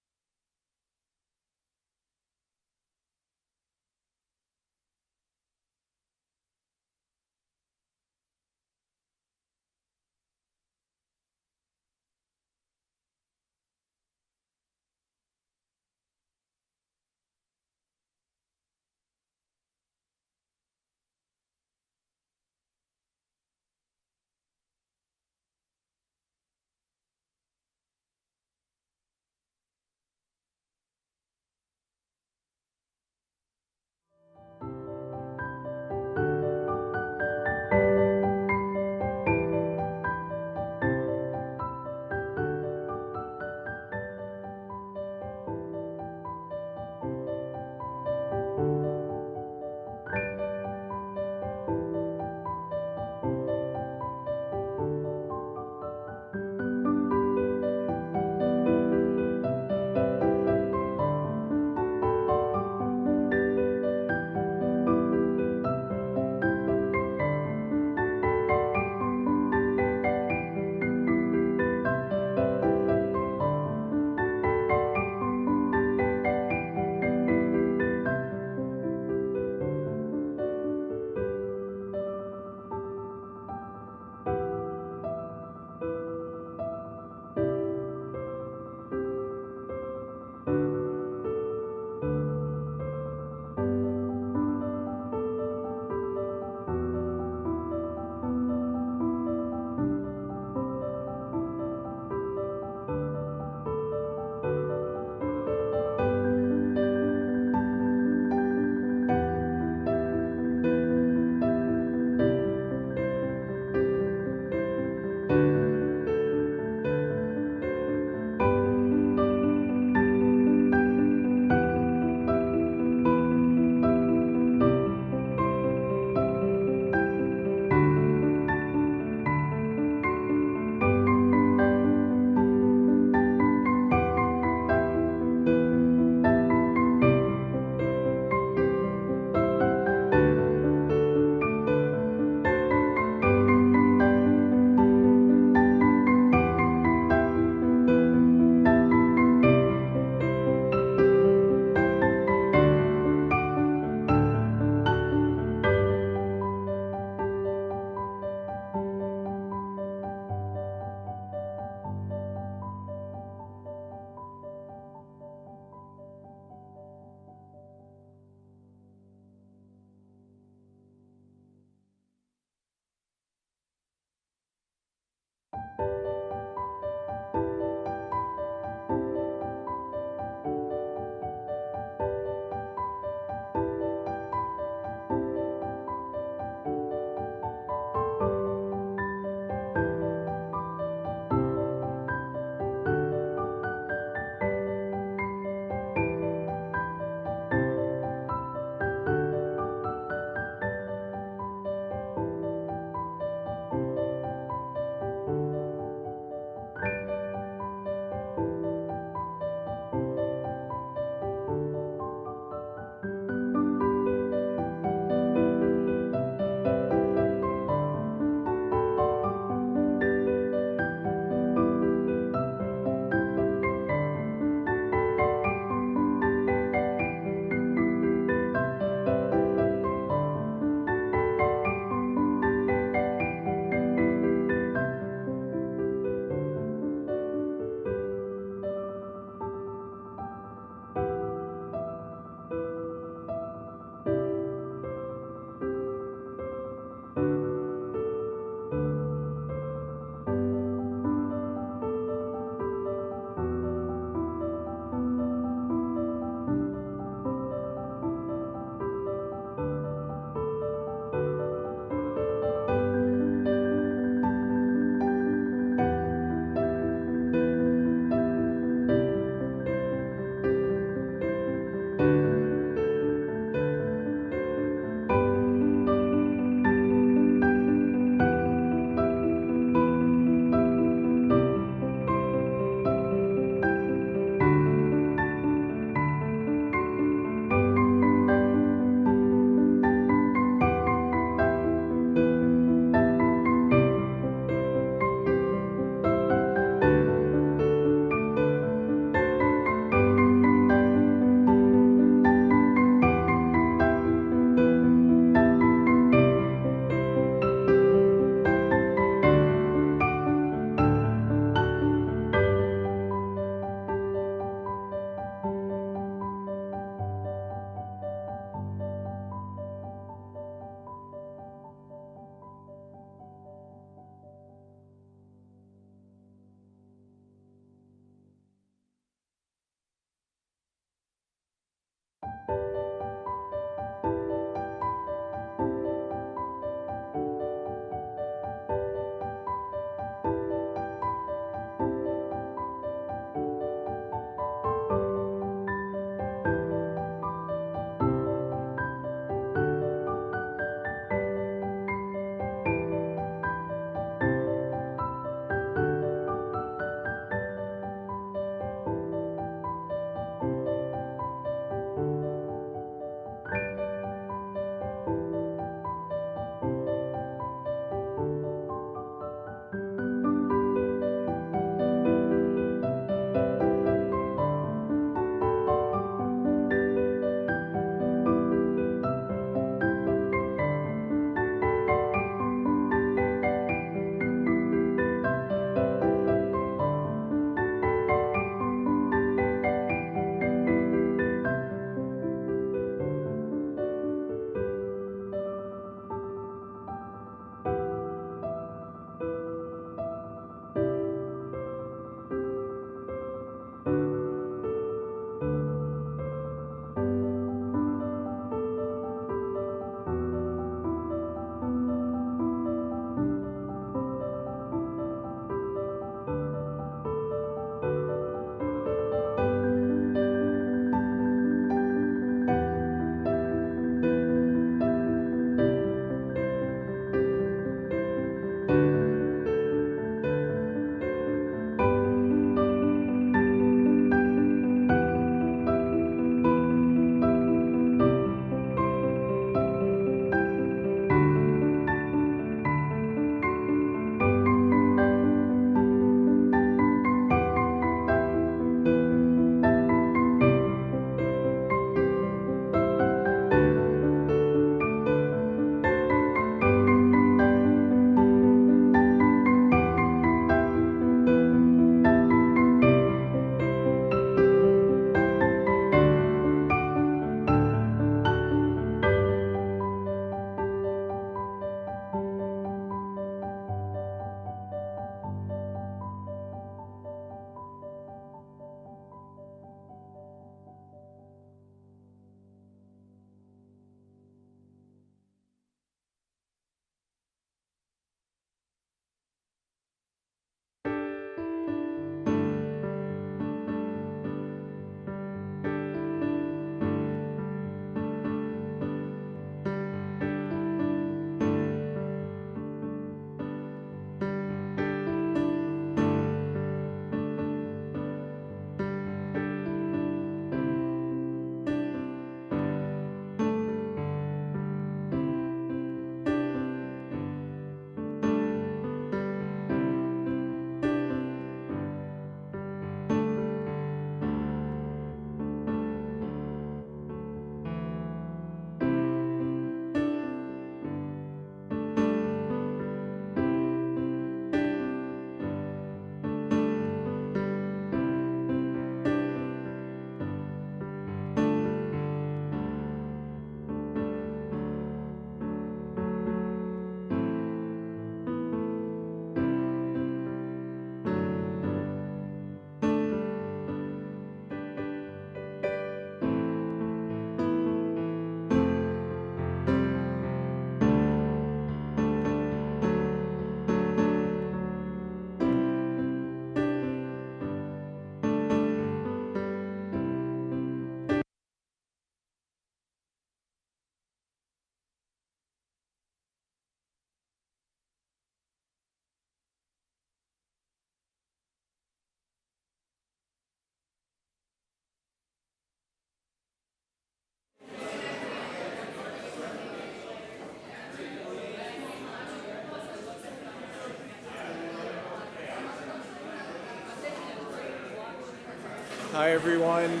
Hi, everyone.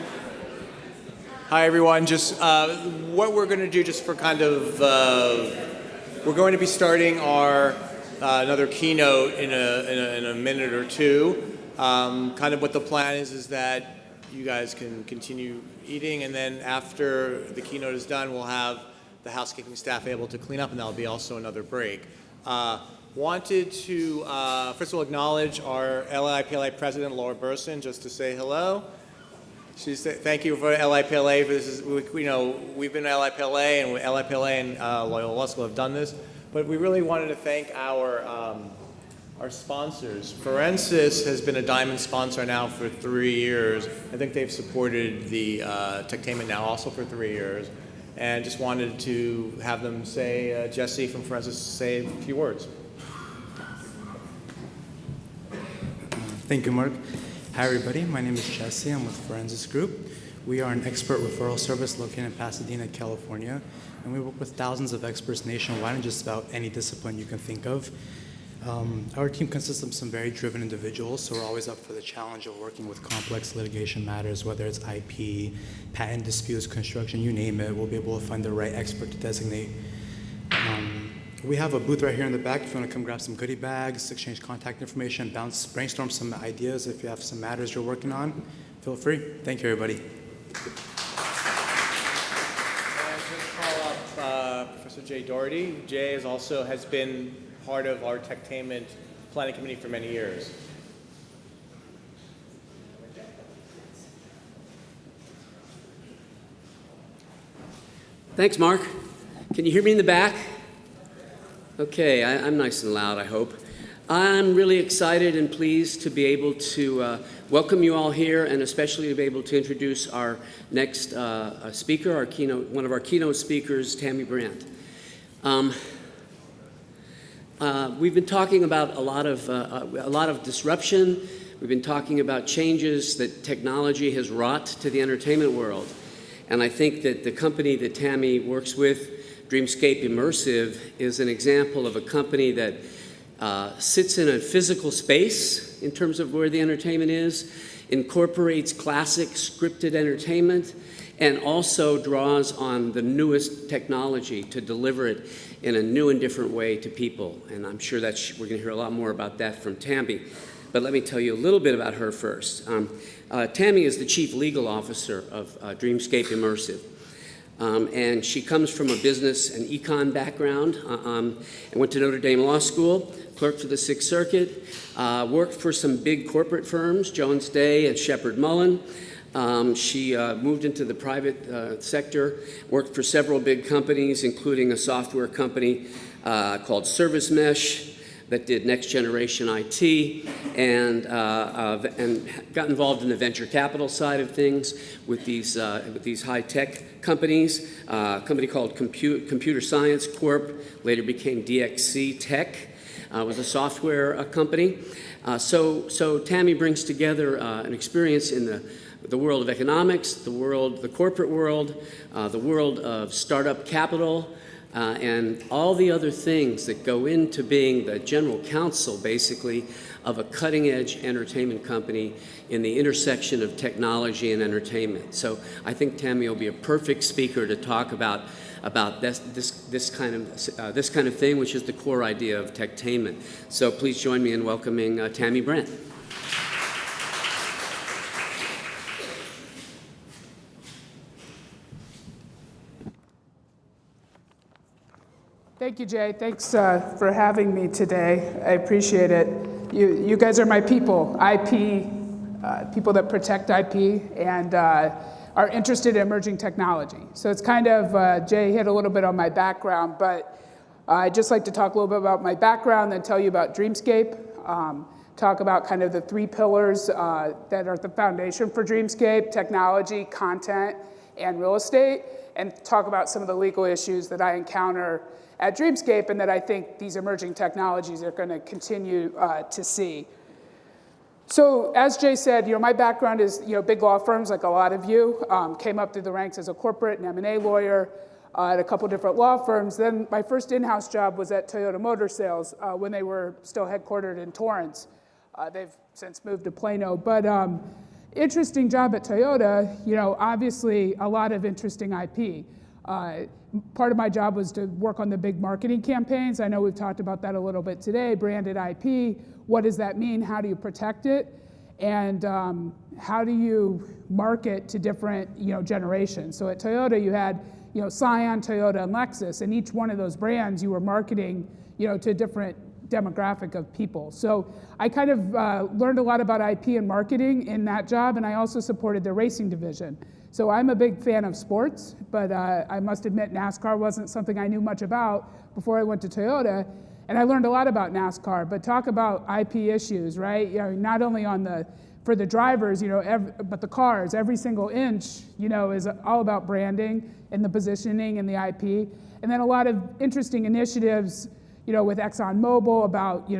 Hi, everyone. Just what we're going to do, just for kind of, we're going to be starting our another keynote in a minute or two. Kind of what the plan is that you guys can continue eating, and then after the keynote is done, we'll have the housekeeping staff able to clean up, and that'll be also another break. Wanted to, first of all, acknowledge our LAIPLA president, Laura Burson, just to say hello. Thank you for LAIPLA. For this we've been at LAIPLA, and LAIPLA and Loyola Law School have done this, but we really wanted to thank our sponsors. Forensis has been a diamond sponsor now for 3 years. I think they've supported the TechTainment now also for 3 years, and just wanted to have them say, Jesse from Forensis, say a few words. Thank you, Mark. Hi, everybody. My name is Jesse. I'm with Forensis Group. We are an expert referral service located in Pasadena, California, and we work with thousands of experts nationwide in just about any discipline you can think of. Our team consists of some very driven individuals, so we're always up for the challenge of working with complex litigation matters, whether it's IP, patent disputes, construction, you name it. We'll be able to find the right expert to designate. We have a booth right here in the back if you want to come grab some goodie bags, exchange contact information, brainstorm some ideas. If you have some matters you're working on, feel free. Thank you, everybody. And just call up Professor Jay Doherty. Jay has been part of our TechTainment planning committee for many years. Thanks, Mark. Can you hear me in the back? Okay, I'm nice and loud, I hope. I'm really excited and pleased to be able to welcome you all here, and especially to be able to introduce our next speaker, one of our keynote speakers, Tammy Brandt. We've been talking about a lot of disruption. We've been talking about changes that technology has wrought to the entertainment world. And I think that the company that Tammy works with, Dreamscape Immersive, is an example of a company that sits in a physical space in terms of where the entertainment is, incorporates classic scripted entertainment, and also draws on the newest technology to deliver it in a new and different way to people. And I'm sure that we're going to hear a lot more about that from Tammy. But let me tell you a little bit about her first. Tammy is the Chief Legal Officer of Dreamscape Immersive. And she comes from a business and econ background and went to Notre Dame Law School, clerked for the Sixth Circuit, worked for some big corporate firms, Jones Day and Shepard Mullen. She moved into the private sector, worked for several big companies, including a software company called Service Mesh that did next generation IT, and got involved in the venture capital side of things with these high-tech companies. A company called Computer Science Corp. Later became DXC Tech. Was a software company. So Tammy brings together an experience in the world of economics, the corporate world, the world of startup capital, and all the other things that go into being the general counsel, basically, of a cutting-edge entertainment company in the intersection of technology and entertainment. So I think Tammy will be a perfect speaker to talk about this kind of thing, which is the core idea of TechTainment. So please join me in welcoming Tammy Brandt. Thank you, Jay. Thanks for having me today. I appreciate it. You guys are my people, IP, people that protect IP and are interested in emerging technology. So it's kind of, Jay hit a little bit on my background, but I'd just like to talk a little bit about my background, then tell you about Dreamscape, talk about kind of the 3 pillars that are the foundation for Dreamscape: technology, content, and real estate, and talk about some of the legal issues that I encounter at Dreamscape and that I think these emerging technologies are going to continue to see. So as Jay said, my background is big law firms, like a lot of you. Came up through the ranks as a corporate and M&A lawyer at a couple different law firms. Then my first in-house job was at Toyota Motor Sales when they were still headquartered in Torrance. They've since moved to Plano. But interesting job at Toyota, obviously a lot of interesting IP. Part of my job was to work on the big marketing campaigns. I know we've talked about that a little bit today, branded IP. What does that mean? How do you protect it? And how do you market to different generations? So at Toyota, you had Scion, Toyota, and Lexus, and each one of those brands you were marketing to a different demographic of people. So I kind of learned a lot about IP and marketing in that job, and I also supported the racing division. So I'm a big fan of sports, but I must admit NASCAR wasn't something I knew much about before I went to Toyota, and I learned a lot about NASCAR. But talk about IP issues, right? Not only for the drivers, but the cars. Every single inch, is all about branding and the positioning and the IP, and then a lot of interesting initiatives. With ExxonMobil about,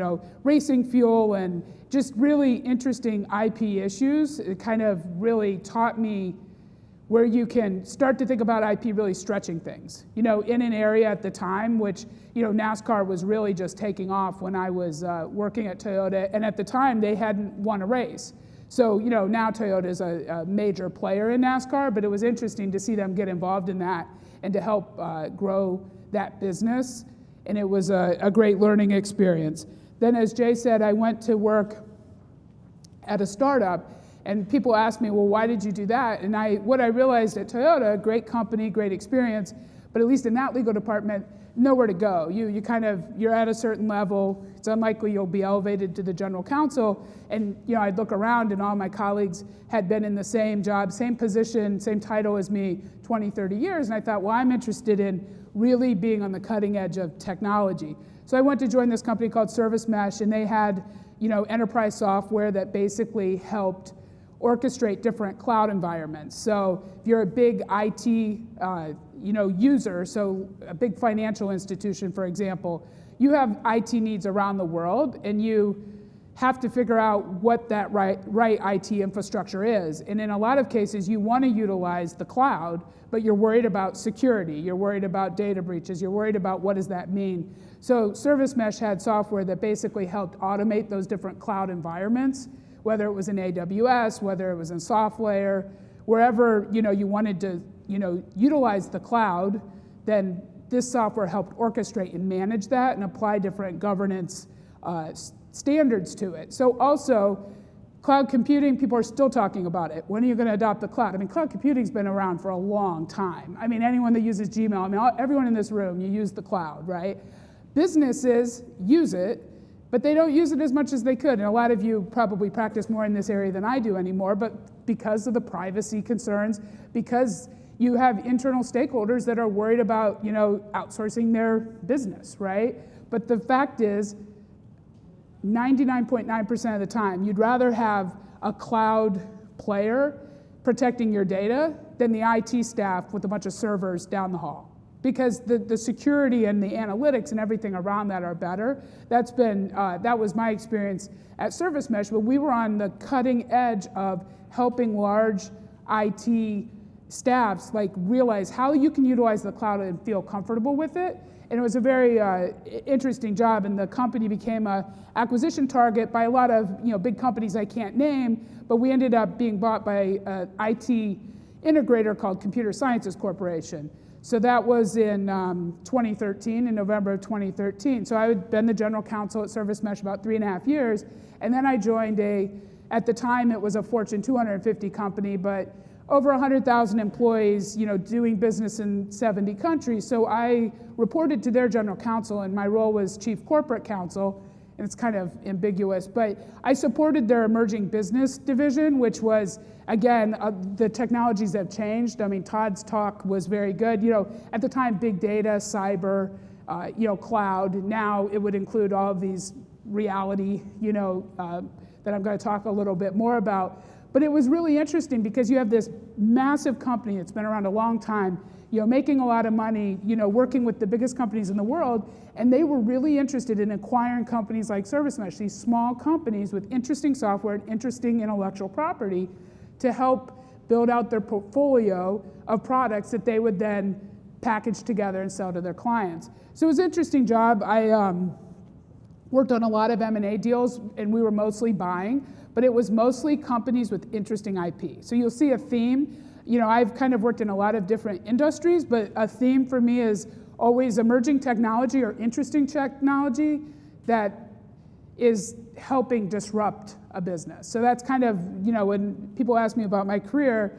racing fuel and just really interesting IP issues. It kind of really taught me where you can start to think about IP really stretching things, in an area at the time, which, NASCAR was really just taking off when I was working at Toyota. And at the time, they hadn't won a race. So, now Toyota is a major player in NASCAR, but it was interesting to see them get involved in that and to help grow that business. And it was a great learning experience. Then, as Jay said, I went to work at a startup, and people asked me, well, why did you do that? And what I realized at Toyota, great company, great experience, but at least in that legal department, nowhere to go. You're at a certain level. It's unlikely you'll be elevated to the general counsel. And I'd look around, and all my colleagues had been in the same job, same position, same title as me, 20, 30 years. And I thought, well, I'm interested in really being on the cutting edge of technology. So I went to join this company called Service Mesh, and they had, enterprise software that basically helped orchestrate different cloud environments. So if you're a big IT, user, so a big financial institution, for example, you have IT needs around the world, and you have to figure out what that right IT infrastructure is. And in a lot of cases, you want to utilize the cloud, but you're worried about security, you're worried about data breaches, you're worried about what does that mean. So Service Mesh had software that basically helped automate those different cloud environments, whether it was in AWS, whether it was in SoftLayer, wherever you wanted to utilize the cloud, then this software helped orchestrate and manage that and apply different governance standards to it. So also, cloud computing, people are still talking about it. When are you going to adopt the cloud? Cloud computing's been around for a long time. Anyone that uses Gmail, everyone in this room, you use the cloud, right? Businesses use it, but they don't use it as much as they could. And a lot of you probably practice more in this area than I do anymore, but because of the privacy concerns, because you have internal stakeholders that are worried about, outsourcing their business, right? But the fact is, 99.9% of the time, you'd rather have a cloud player protecting your data than the IT staff with a bunch of servers down the hall. Because the security and the analytics and everything around that are better. That was my experience at Service Mesh, but we were on the cutting edge of helping large IT staffs realize how you can utilize the cloud and feel comfortable with it. And it was a very interesting job, and the company became an acquisition target by a lot of big companies I can't name, but we ended up being bought by an IT integrator called Computer Sciences Corporation. So that was in 2013, in November of 2013. So I had been the general counsel at Service Mesh about 3.5 years, and then I joined at the time it was a Fortune 250 company, but over 100,000 employees, doing business in 70 countries. So I reported to their general counsel, and my role was chief corporate counsel, and it's kind of ambiguous, but I supported their emerging business division, which was, again, the technologies have changed. Todd's talk was very good. At the time, big data, cyber, cloud. Now it would include all of these reality, that I'm going to talk a little bit more about. But it was really interesting because you have this massive company that's been around a long time, making a lot of money, working with the biggest companies in the world, and they were really interested in acquiring companies like Service Mesh, these small companies with interesting software and interesting intellectual property to help build out their portfolio of products that they would then package together and sell to their clients. So it was an interesting job. I worked on a lot of M&A deals, and we were mostly buying. but it was mostly companies with interesting IP. So you'll see a theme. You know, I've kind of worked in a lot of different industries, but a theme for me is always emerging technology or interesting technology that is helping disrupt a business. So that's kind of, you know, when people ask me about my career,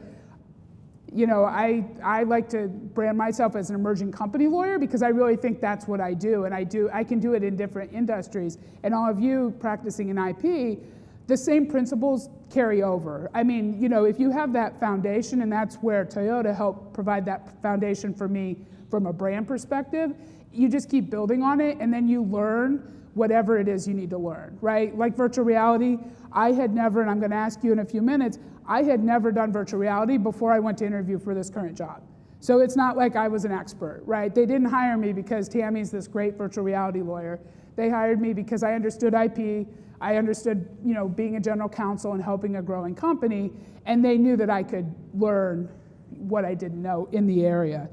you know, I like to brand myself as an emerging company lawyer because I really think that's what I do, and I can do it in different industries. And all of you practicing in IP, the same principles carry over. I mean, you know, if you have that foundation, and that's where Toyota helped provide that foundation for me from a brand perspective, you just keep building on it, and then you learn whatever it is you need to learn, right? Like virtual reality, I had never, and I'm gonna ask you in a few minutes, I had never done virtual reality before I went to interview for this current job. So it's not like I was an expert, right? They didn't hire me because Tammy's this great virtual reality lawyer. They hired me because I understood IP, I understood, you know, being a general counsel and helping a growing company, and they knew that I could learn what I didn't know in the area.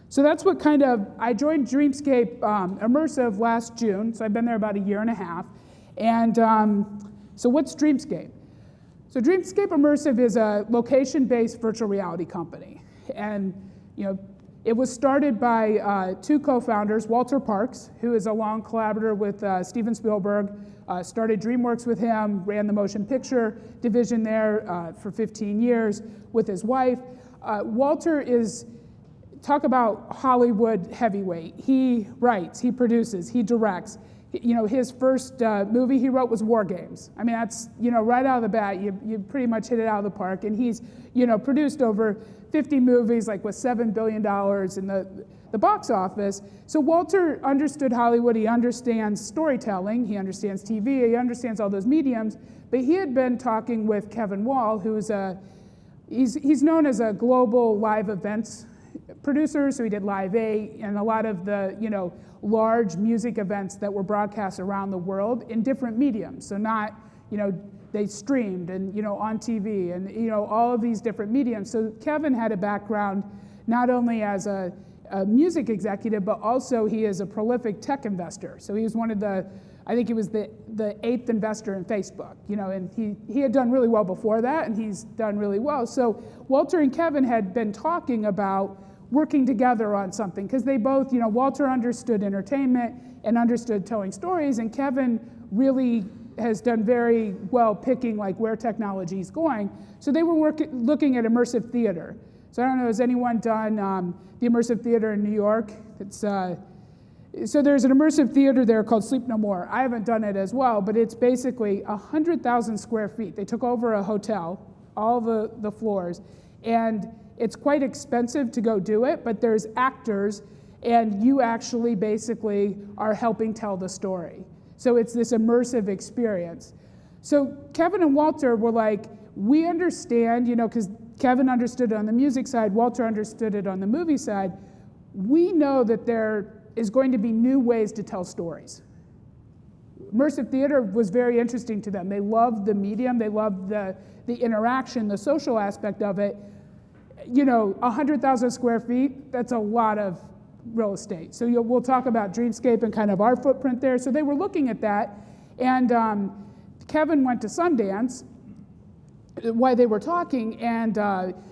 So that's what kind of, I joined Dreamscape Immersive last June, so I've been there about a year and a half. And so what's Dreamscape? So Dreamscape Immersive is a location-based virtual reality company. And you know, it was started by two co-founders, Walter Parks, who is a long collaborator with Steven Spielberg, started DreamWorks with him, ran the motion picture division there for 15 years with his wife. Walter is, talk about Hollywood heavyweight. He writes, he produces, he directs. You know, his first movie he wrote was War Games. I mean, that's, you know, right out of the bat, you pretty much hit it out of the park. And he's, you know, produced over 50 movies, like with $7 billion in the box office. So Walter understood Hollywood, he understands storytelling, he understands TV, he understands all those mediums, but he had been talking with Kevin Wall, who's he's known as a global live events producer, so he did Live 8 and a lot of the, you know, large music events that were broadcast around the world in different mediums. So not, you know, they streamed and, you know, on TV and, you know, all of these different mediums. So Kevin had a background not only as a music executive, but also he is a prolific tech investor. So he was one of the, I think he was the 8th investor in Facebook, you know, and he had done really well before that, and he's done really well. So Walter and Kevin had been talking about working together on something, because they both, you know, Walter understood entertainment and understood telling stories, and Kevin really has done very well picking like where technology is going. So they were looking at immersive theater. So I don't know, has anyone done the immersive theater in New York? It's, so there's an immersive theater there called Sleep No More. I haven't done it as well, but it's basically 100,000 square feet. They took over a hotel, all the floors, and it's quite expensive to go do it, but there's actors, and you actually basically are helping tell the story. So it's this immersive experience. So Kevin and Walter were like, we understand, you know, because Kevin understood it on the music side, Walter understood it on the movie side. We know that there is going to be new ways to tell stories. Immersive theater was very interesting to them. They loved the medium, they loved the interaction, the social aspect of it. You know, 100,000 square feet, that's a lot of real estate. So we'll talk about Dreamscape and kind of our footprint there. So they were looking at that, and Kevin went to Sundance while they were talking, and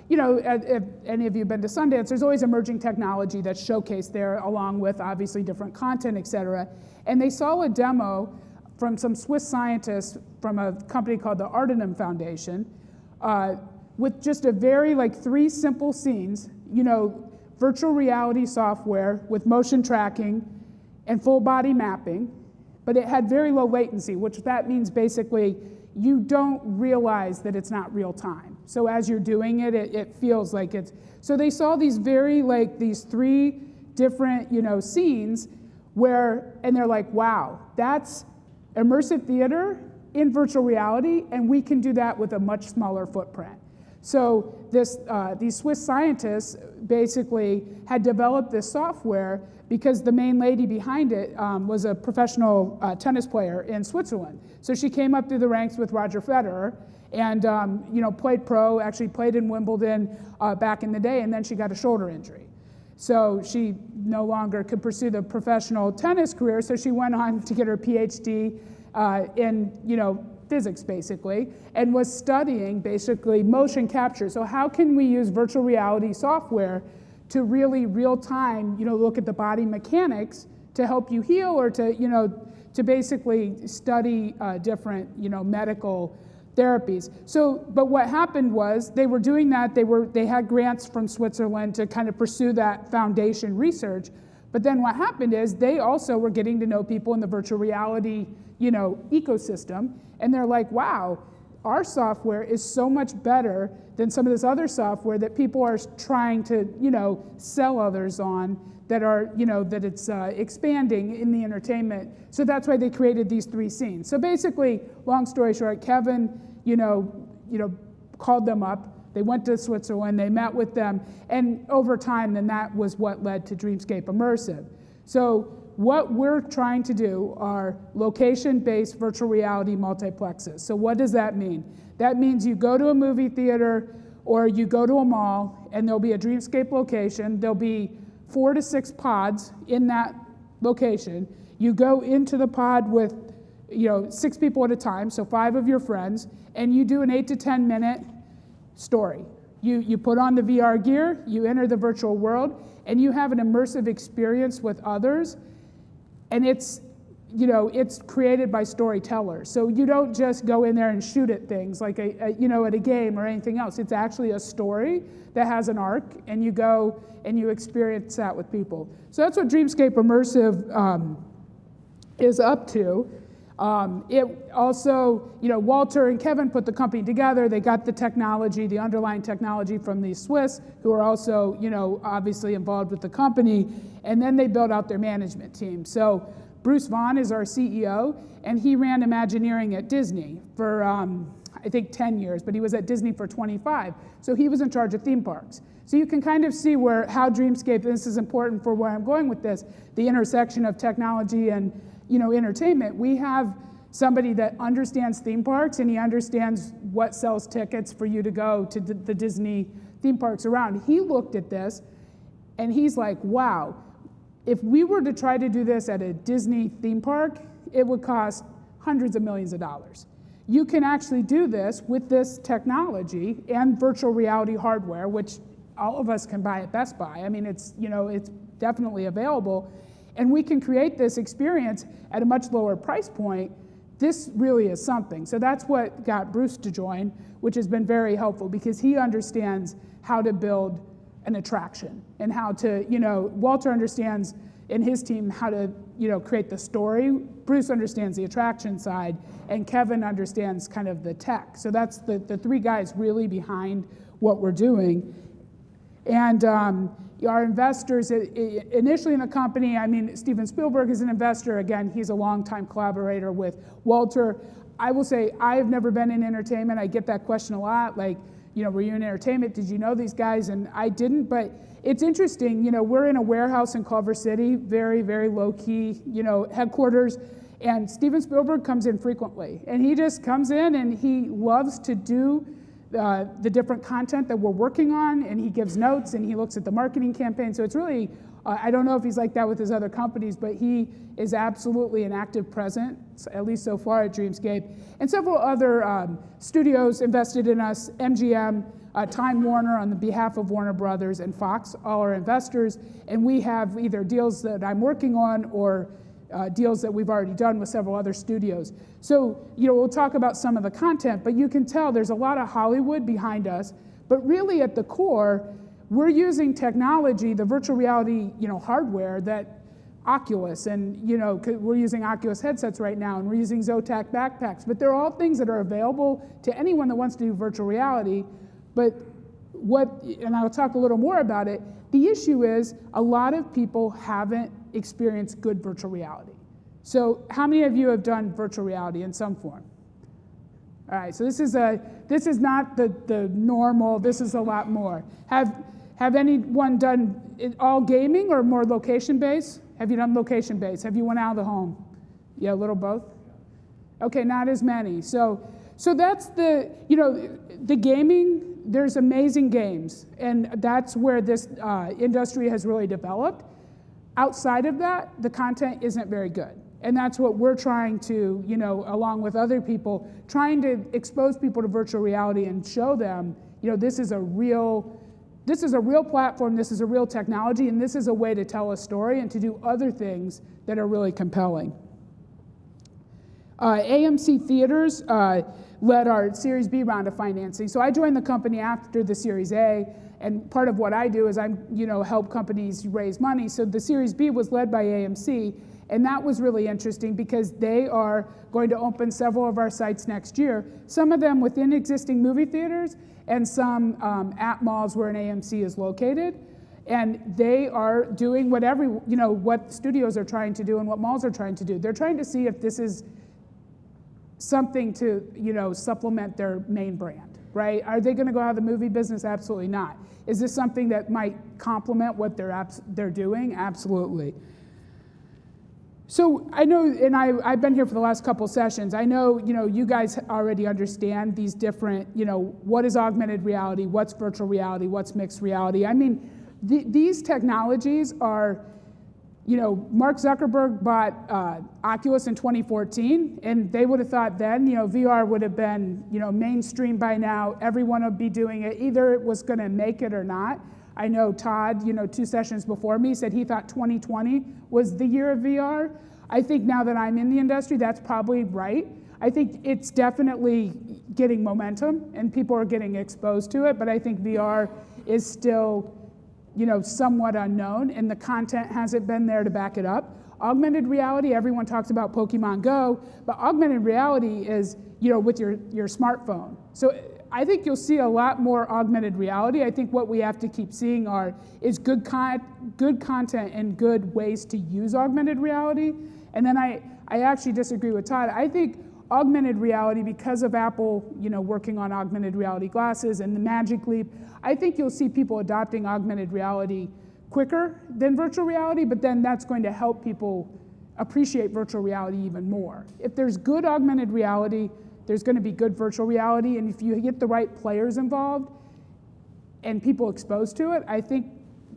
you know, if any of you have been to Sundance, there's always emerging technology that's showcased there, along with obviously different content, et cetera. And they saw a demo from some Swiss scientists from a company called the Ardenum Foundation, with just a very, like, 3 simple scenes, you know, virtual reality software with motion tracking and full body mapping, but it had very low latency, which that means basically you don't realize that it's not real time. So as you're doing it, it feels like it's, so they saw these very, like, these 3 different, you know, scenes where, and they're like, wow, that's immersive theater in virtual reality, and we can do that with a much smaller footprint. So these Swiss scientists basically had developed this software because the main lady behind it was a professional tennis player in Switzerland. So she came up through the ranks with Roger Federer and you know, played pro, actually played in Wimbledon back in the day, and then she got a shoulder injury. So she no longer could pursue the professional tennis career, so she went on to get her PhD in, you know, physics basically, and was studying basically motion capture. So how can we use virtual reality software to really real time, look at the body mechanics to help you heal, or to basically study different, medical therapies. So, but what happened was they were doing that. They had grants from Switzerland to kind of pursue that foundation research. But then what happened is they also were getting to know people in the virtual reality, ecosystem, and they're like, wow, our software is so much better than some of this other software that people are trying to, sell others on, that are, that it's expanding in the entertainment. So that's why they created these 3 scenes. So basically, long story short, Kevin, called them up. They went to Switzerland, they met with them, and over time, then that was what led to Dreamscape Immersive. So what we're trying to do are location-based virtual reality multiplexes. So what does that mean? That means you go to a movie theater or you go to a mall, and there'll be a Dreamscape location. There'll be 4 to 6 pods in that location. You go into the pod with 6 people at a time, so 5 of your friends, and you do an 8 to 10 minute story. You put on the VR gear, you enter the virtual world, and you have an immersive experience with others, and it's created by storytellers. So you don't just go in there and shoot at things like at a game or anything else. It's actually a story that has an arc, and you go and you experience that with people. So that's what Dreamscape Immersive is up to. It also, Walter and Kevin put the company together. They got the technology, the underlying technology from the Swiss, who are also, obviously involved with the company. And then they built out their management team. So Bruce Vaughn is our CEO, and he ran Imagineering at Disney for, I think, 10 years, but he was at Disney for 25. So he was in charge of theme parks. So you can kind of see how Dreamscape, this is important for where I'm going with this, the intersection of technology and entertainment. We have somebody that understands theme parks, and he understands what sells tickets for you to go to the Disney theme parks around. He looked at this, and he's like, wow, if we were to try to do this at a Disney theme park, it would cost hundreds of millions of dollars. You can actually do this with this technology and virtual reality hardware, which all of us can buy at Best Buy. I mean, it's definitely available. And we can create this experience at a much lower price point. This really is something. So that's what got Bruce to join, which has been very helpful because he understands how to build an attraction and how to, Walter understands in his team how to, create the story. Bruce understands the attraction side, and Kevin understands kind of the tech. So that's the 3 guys really behind what we're doing. And our investors, initially in the company, Steven Spielberg is an investor. Again, he's a longtime collaborator with Walter. I will say, I have never been in entertainment. I get that question a lot, like, were you in entertainment? Did you know these guys? And I didn't, but it's interesting. We're in a warehouse in Culver City, very, very low-key, headquarters. And Steven Spielberg comes in frequently. And he just comes in, and he loves to do the different content that we're working on, and he gives notes, and he looks at the marketing campaign. So it's really, I don't know if he's like that with his other companies, but he is absolutely an active presence, at least so far at Dreamscape. And several other studios invested in us, MGM, Time Warner on the behalf of Warner Brothers, and Fox, all are investors. And we have either deals that I'm working on or deals that we've already done with several other studios. So, we'll talk about some of the content, but you can tell there's a lot of Hollywood behind us, but really at the core, we're using technology, the virtual reality, hardware that Oculus, and, we're using Oculus headsets right now, and we're using Zotac backpacks, but they're all things that are available to anyone that wants to do virtual reality. But and I'll talk a little more about it, the issue is a lot of people haven't experienced good virtual reality. So how many of you have done virtual reality in some form? All right, so this is not the normal, this is a lot more. Have anyone done it all gaming or more location-based? Have you done location-based? Have you went out of the home? Yeah, a little both? Okay, not as many. So that's the gaming, there's amazing games, and that's where this industry has really developed. Outside of that, the content isn't very good. And that's what we're trying to, along with other people, trying to expose people to virtual reality and show them, this is a real platform, this is a real technology, and this is a way to tell a story and to do other things that are really compelling. AMC Theaters led our Series B round of financing. So I joined the company after the Series A, and part of what I do is help companies raise money. So the Series B was led by AMC, and that was really interesting because they are going to open several of our sites next year, some of them within existing movie theaters and some at malls where an AMC is located. And they are doing what studios are trying to do and what malls are trying to do. They're trying to see if this is something to supplement their main brand, right? Are they going to go out of the movie business? Absolutely not. Is this something that might complement what they're doing? Absolutely. So I know, and I've been here for the last couple sessions. I know, you guys already understand these different, what is augmented reality, what's virtual reality, what's mixed reality. I mean, these technologies are, Mark Zuckerberg bought Oculus in 2014, and they would have thought then, VR would have been, mainstream by now. Everyone would be doing it. Either it was going to make it or not. I know Todd, 2 sessions before me, said he thought 2020 was the year of VR. I think now that I'm in the industry, that's probably right. I think it's definitely getting momentum, and people are getting exposed to it, but I think VR is still somewhat unknown, and the content hasn't been there to back it up. Augmented reality, everyone talks about Pokemon Go, but augmented reality is, with your smartphone. So I think you'll see a lot more augmented reality. I think what we have to keep seeing is good content and good ways to use augmented reality. And then I actually disagree with Todd. I think augmented reality, because of Apple, working on augmented reality glasses and the Magic Leap, I think you'll see people adopting augmented reality quicker than virtual reality, but then that's going to help people appreciate virtual reality even more. If there's good augmented reality, there's going to be good virtual reality, and if you get the right players involved and people exposed to it, I think,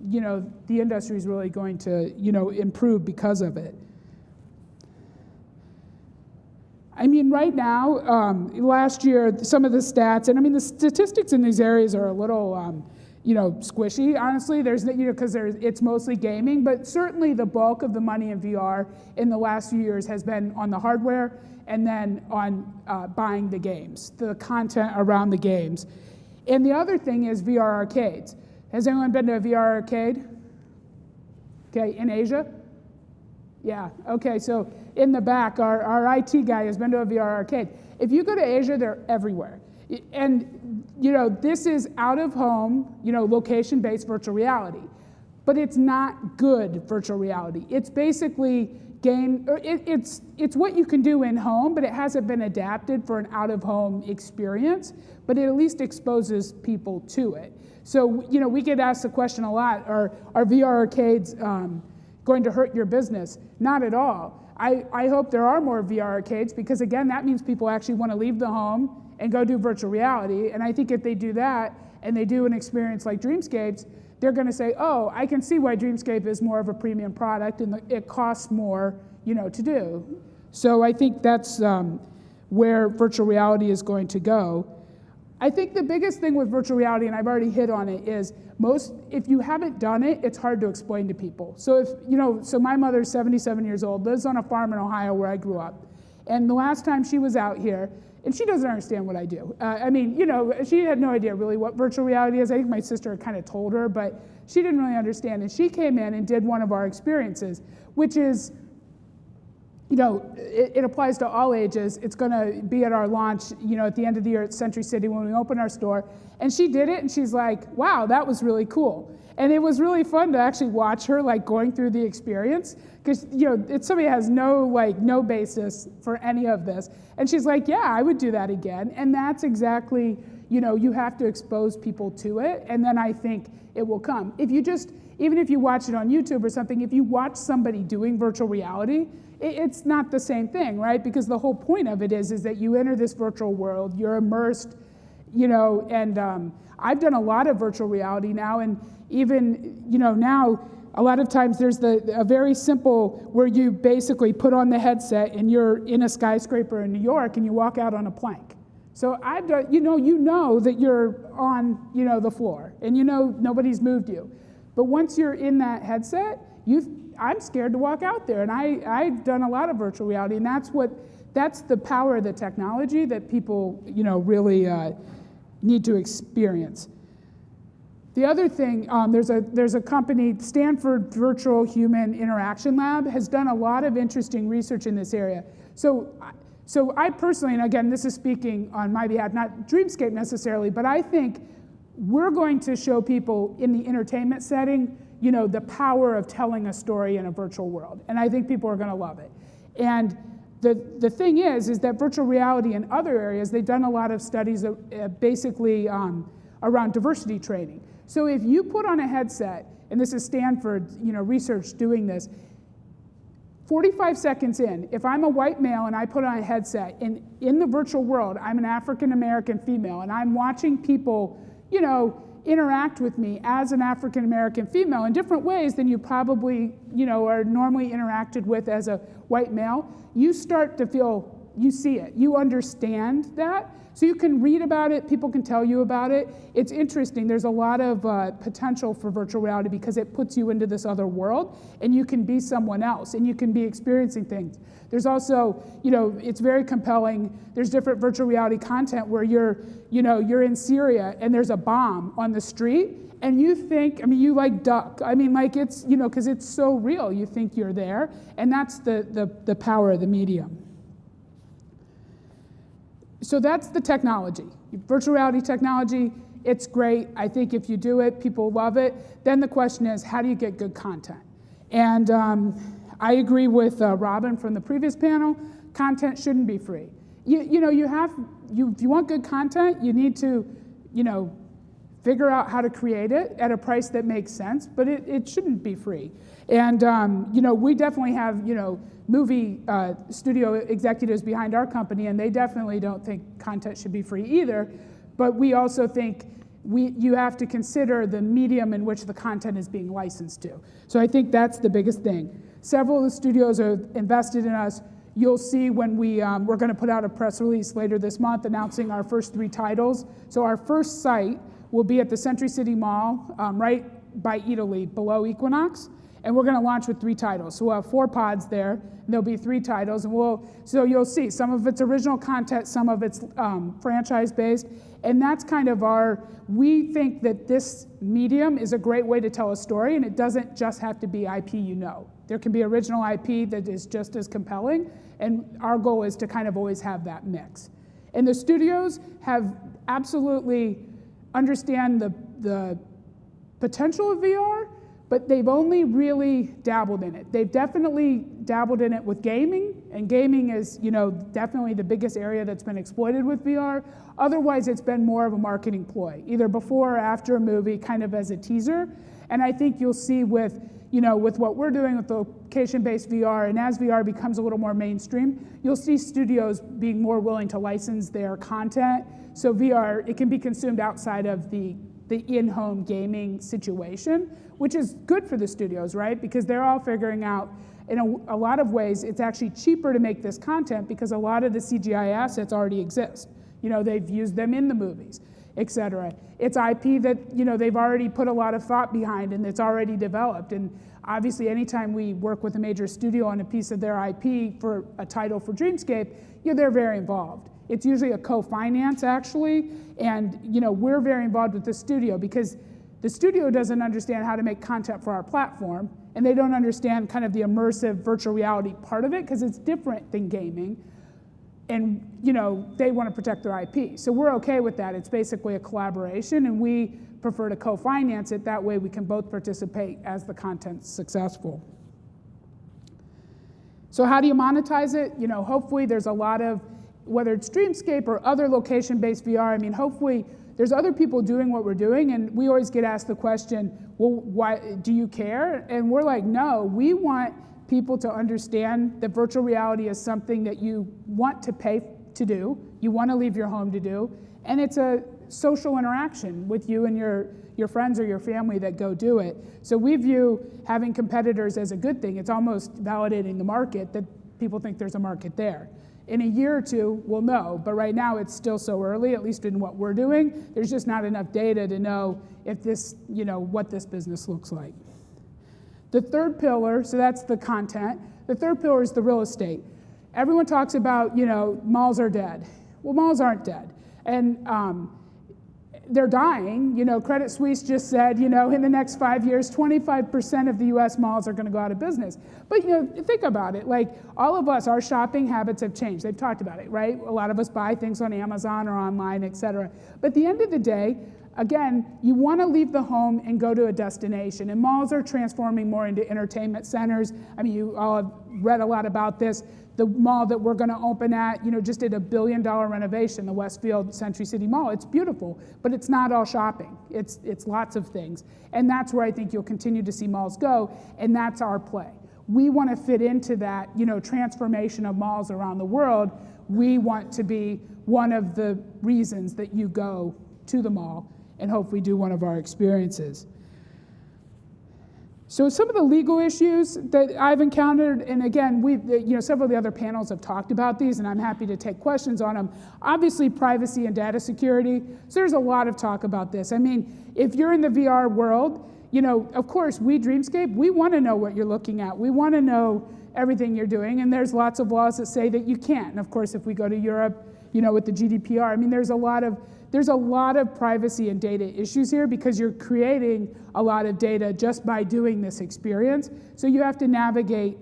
the industry is really going to, improve because of it. I mean, right now, last year, some of the stats, and I mean, the statistics in these areas are a little, squishy, honestly. There's, because it's mostly gaming, but certainly the bulk of the money in VR in the last few years has been on the hardware and then on buying the games, the content around the games. And the other thing is VR arcades. Has anyone been to a VR arcade? Okay, in Asia? Yeah, okay, so in the back, our IT guy has been to a VR arcade. If you go to Asia, they're everywhere. And, this is out-of-home, location-based virtual reality. But it's not good virtual reality. It's basically it's what you can do in home, but it hasn't been adapted for an out-of-home experience, but it at least exposes people to it. So, we get asked the question a lot, are VR arcades going to hurt your business? Not at all. I hope there are more VR arcades because, again, that means people actually want to leave the home and go do virtual reality. And I think if they do that and they do an experience like Dreamscapes, they're going to say, oh, I can see why Dreamscape is more of a premium product and it costs more, to do. So I think that's where virtual reality is going to go. I think the biggest thing with virtual reality, and I've already hit on it, is if you haven't done it, it's hard to explain to people. So so my mother's 77 years old, lives on a farm in Ohio where I grew up. And the last time she was out here, and she doesn't understand what I do. She had no idea really what virtual reality is. I think my sister kind of told her, but she didn't really understand. And she came in and did one of our experiences, which is, it applies to all ages. It's going to be at our launch, at the end of the year at Century City when we open our store. And she did it, and she's like, wow, that was really cool. And it was really fun to actually watch her going through the experience because, somebody has no basis for any of this. And she's like, yeah, I would do that again. And that's exactly, you have to expose people to it. And then I think it will come. Even if you watch it on YouTube or something, if you watch somebody doing virtual reality, it's not the same thing, right? Because the whole point of it is that you enter this virtual world, you're immersed, and I've done a lot of virtual reality now, and even, now a lot of times there's a very simple where you basically put on the headset and you're in a skyscraper in New York and you walk out on a plank. So I've done, you know that you're on, the floor and nobody's moved you. But once you're in that headset, I'm scared to walk out there. And I've done a lot of virtual reality, and that's the power of the technology that people, really need to experience. The other thing, there's a company, Stanford Virtual Human Interaction Lab, has done a lot of interesting research in this area. So I personally, and again, this is speaking on my behalf, not Dreamscape necessarily, but I think we're going to show people in the entertainment setting, the power of telling a story in a virtual world. And I think people are going to love it. And the thing is that virtual reality in other areas, they've done a lot of studies basically around diversity training. So if you put on a headset, and this is Stanford, research doing this, 45 seconds in, if I'm a white male and I put on a headset, and in the virtual world, I'm an African-American female, and I'm watching people, interact with me as an African-American female in different ways than you probably, are normally interacted with as a white male, you start to feel, you see it, you understand that. So you can read about it, people can tell you about it. It's interesting, there's a lot of potential for virtual reality because it puts you into this other world and you can be someone else and you can be experiencing things. There's also, it's very compelling. There's different virtual reality content where you're in Syria and there's a bomb on the street and you think, you like duck. It's, because it's so real, you think you're there, and that's the power of the medium. So that's the technology. Virtual reality technology, it's great. I think if you do it, people love it. Then the question is, how do you get good content? And I agree with Robin from the previous panel, content shouldn't be free. If you want good content, you need to, figure out how to create it at a price that makes sense, but it shouldn't be free. And, we definitely have, movie studio executives behind our company, and they definitely don't think content should be free either. But we also think you have to consider the medium in which the content is being licensed to. So I think that's the biggest thing. Several of the studios are invested in us. You'll see when we're going to put out a press release later this month announcing our first 3 titles. So our first site will be at the Century City Mall, right by Italy, below Equinox. And we're going to launch with 3 titles. So we'll have 4 pods there, and there'll be 3 titles. And so you'll see some of it's original content, some of it's franchise-based. And that's kind of we think that this medium is a great way to tell a story, and it doesn't just have to be IP There can be original IP that is just as compelling, and our goal is to kind of always have that mix. And the studios have absolutely understand the potential of VR, but they've only really dabbled in it. They've definitely dabbled in it with gaming, and gaming is, definitely the biggest area that's been exploited with VR. Otherwise, it's been more of a marketing ploy, either before or after a movie, kind of as a teaser. And I think you'll see with what we're doing with location-based VR, and as VR becomes a little more mainstream, you'll see studios being more willing to license their content. So VR, it can be consumed outside of the in-home gaming situation, which is good for the studios, right? Because they're all figuring out, in a lot of ways, it's actually cheaper to make this content because a lot of the CGI assets already exist. They've used them in the movies, et cetera. It's IP that, they've already put a lot of thought behind and it's already developed. And obviously, anytime we work with a major studio on a piece of their IP for a title for Dreamscape, they're very involved. It's usually a co-finance, actually, and we're very involved with the studio because the studio doesn't understand how to make content for our platform, and they don't understand kind of the immersive virtual reality part of it because it's different than gaming, and they want to protect their IP. So we're okay with that. It's basically a collaboration, and we prefer to co-finance it. That way we can both participate as the content's successful. So how do you monetize it? Hopefully there's a lot of, whether it's Dreamscape or other location-based VR, hopefully there's other people doing what we're doing, and we always get asked the question, well, why do you care? And we're like, no, we want people to understand that virtual reality is something that you want to pay to do, you want to leave your home to do, and it's a social interaction with you and your friends or your family that go do it. So we view having competitors as a good thing. It's almost validating the market that people think there's a market there. In a year or two, we'll know, but right now it's still so early, at least in what we're doing. There's just not enough data to know if this, what this business looks like. The third pillar, so that's the content. The third pillar is the real estate. Everyone talks about, malls are dead. Well, malls aren't dead. And they're dying. Credit Suisse just said, in the next 5 years, 25% of the US malls are going to go out of business. But, think about it. Like, all of us, our shopping habits have changed. They've talked about it, right? A lot of us buy things on Amazon or online, et cetera. But at the end of the day, again, you want to leave the home and go to a destination. And malls are transforming more into entertainment centers. I mean, you all have read a lot about this. The mall that we're going to open at, just did a $1 billion renovation, the Westfield Century City Mall. It's beautiful, but it's not all shopping. It's lots of things. And that's where I think you'll continue to see malls go, and that's our play. We want to fit into that, transformation of malls around the world. We want to be one of the reasons that you go to the mall and hopefully do one of our experiences. So some of the legal issues that I've encountered, and again, several of the other panels have talked about these, and I'm happy to take questions on them. Obviously, privacy and data security. So there's a lot of talk about this. I mean, if you're in the VR world, of course, we Dreamscape, we want to know what you're looking at. We want to know everything you're doing, and there's lots of laws that say that you can't. And of course, if we go to Europe, with the GDPR, I mean, there's a lot of privacy and data issues here because you're creating a lot of data just by doing this experience. So you have to navigate,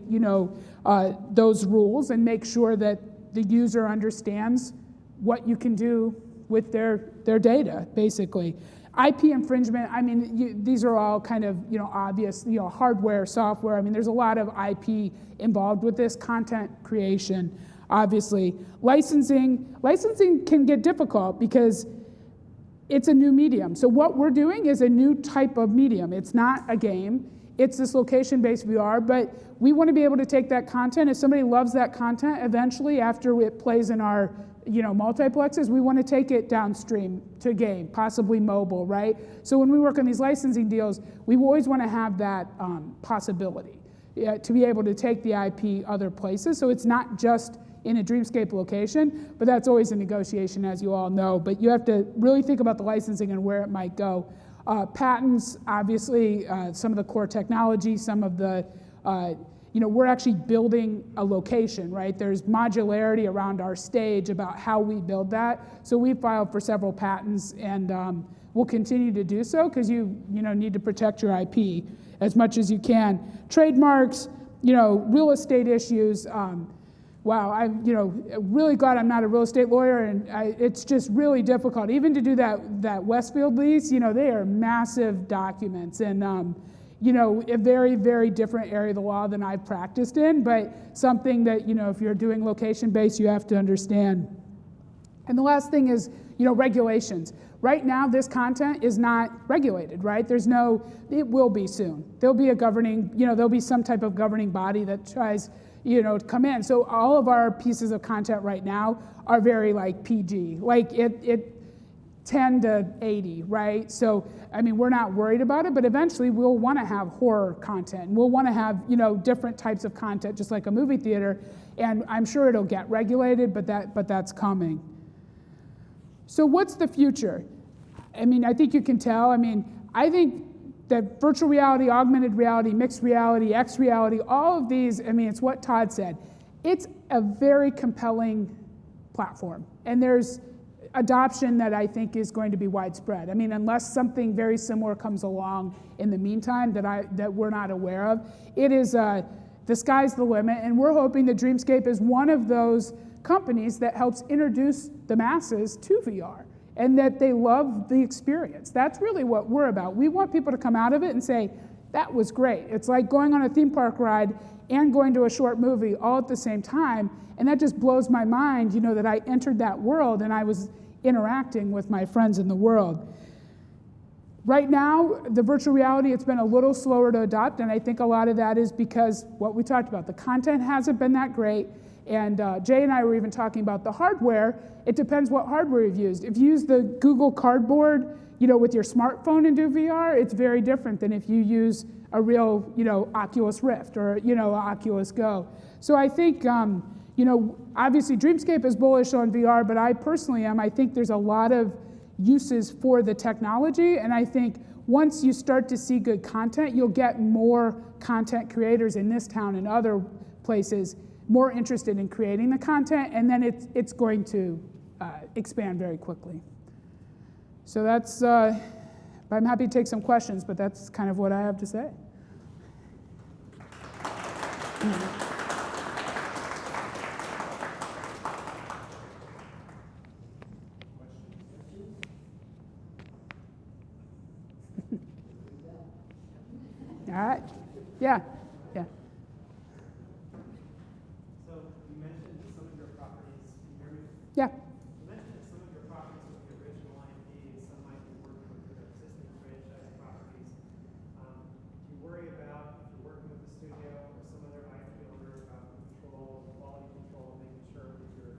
those rules and make sure that the user understands what you can do with their data, basically. IP infringement, I mean, these are all kind of, obvious, hardware, software. I mean, there's a lot of IP involved with this, content creation, obviously. Licensing can get difficult because it's a new medium. So what we're doing is a new type of medium. It's not a game. It's this location-based VR, but we want to be able to take that content. If somebody loves that content, eventually after it plays in our multiplexes, we want to take it downstream to game, possibly mobile, right? So when we work on these licensing deals, we always want to have that possibility to be able to take the IP other places. So it's not just in a Dreamscape location, but that's always a negotiation, as you all know. But you have to really think about the licensing and where it might go. Patents, obviously, some of the core technology, some of the, we're actually building a location, right? There's modularity around our stage about how we build that. So we filed for several patents, and we'll continue to do so because you need to protect your IP as much as you can. Trademarks, real estate issues. Wow, I'm really glad I'm not a real estate lawyer, and it's just really difficult. Even to do that Westfield lease, they are massive documents, and a very, very different area of the law than I've practiced in, but something that, if you're doing location-based, you have to understand. And the last thing is, regulations. Right now, this content is not regulated, right? It will be soon. There'll be there'll be some type of governing body that tries to come in. So all of our pieces of content right now are very PG, it 10 to 80, right? So, I mean, we're not worried about it, but eventually we'll want to have horror content. We'll want to have, different types of content, just like a movie theater. And I'm sure it'll get regulated, but that's coming. So what's the future? I mean, I think you can tell. I mean, I think that virtual reality, augmented reality, mixed reality, X reality, all of these, I mean, it's what Todd said. It's a very compelling platform. And there's adoption that I think is going to be widespread. I mean, unless something very similar comes along in the meantime that we're not aware of, it is, the sky's the limit. And we're hoping that Dreamscape is one of those companies that helps introduce the masses to VR, and that they love the experience. That's really what we're about. We want people to come out of it and say, that was great. It's like going on a theme park ride and going to a short movie all at the same time, and that just blows my mind, that I entered that world and I was interacting with my friends in the world. Right now, the virtual reality, it's been a little slower to adopt, and I think a lot of that is because what we talked about, the content hasn't been that great, and Jay and I were even talking about the hardware. It depends what hardware you've used. If you use the Google Cardboard, with your smartphone and do VR, it's very different than if you use a real, Oculus Rift or, Oculus Go. So I think, obviously Dreamscape is bullish on VR, but I personally am. I think there's a lot of uses for the technology, and I think once you start to see good content, you'll get more content creators in this town and other places more interested in creating the content, and then it's going to expand very quickly. So that's, I'm happy to take some questions, but that's kind of what I have to say. All right. Yeah. Yeah. So you mentioned some of your properties. Can you hear me? Yeah. You mentioned that some of your properties with the original IP and some might be working with your existing franchise properties. Do you worry about, if you're working with the studio or some other IP owner, about control, quality control, making sure that your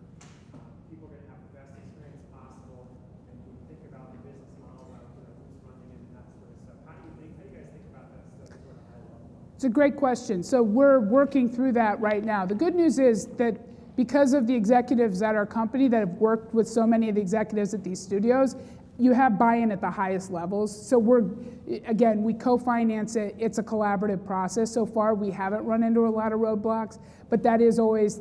people are going to have the best experience possible, and when you think about the business model, about who's running it and that sort of stuff? How do you guys think about that stuff sort of high level? It's a great question. So we're working through that right now. The good news is that because of the executives at our company that have worked with so many of the executives at these studios, you have buy-in at the highest levels. So we co-finance it. It's a collaborative process. So far, we haven't run into a lot of roadblocks, but that is always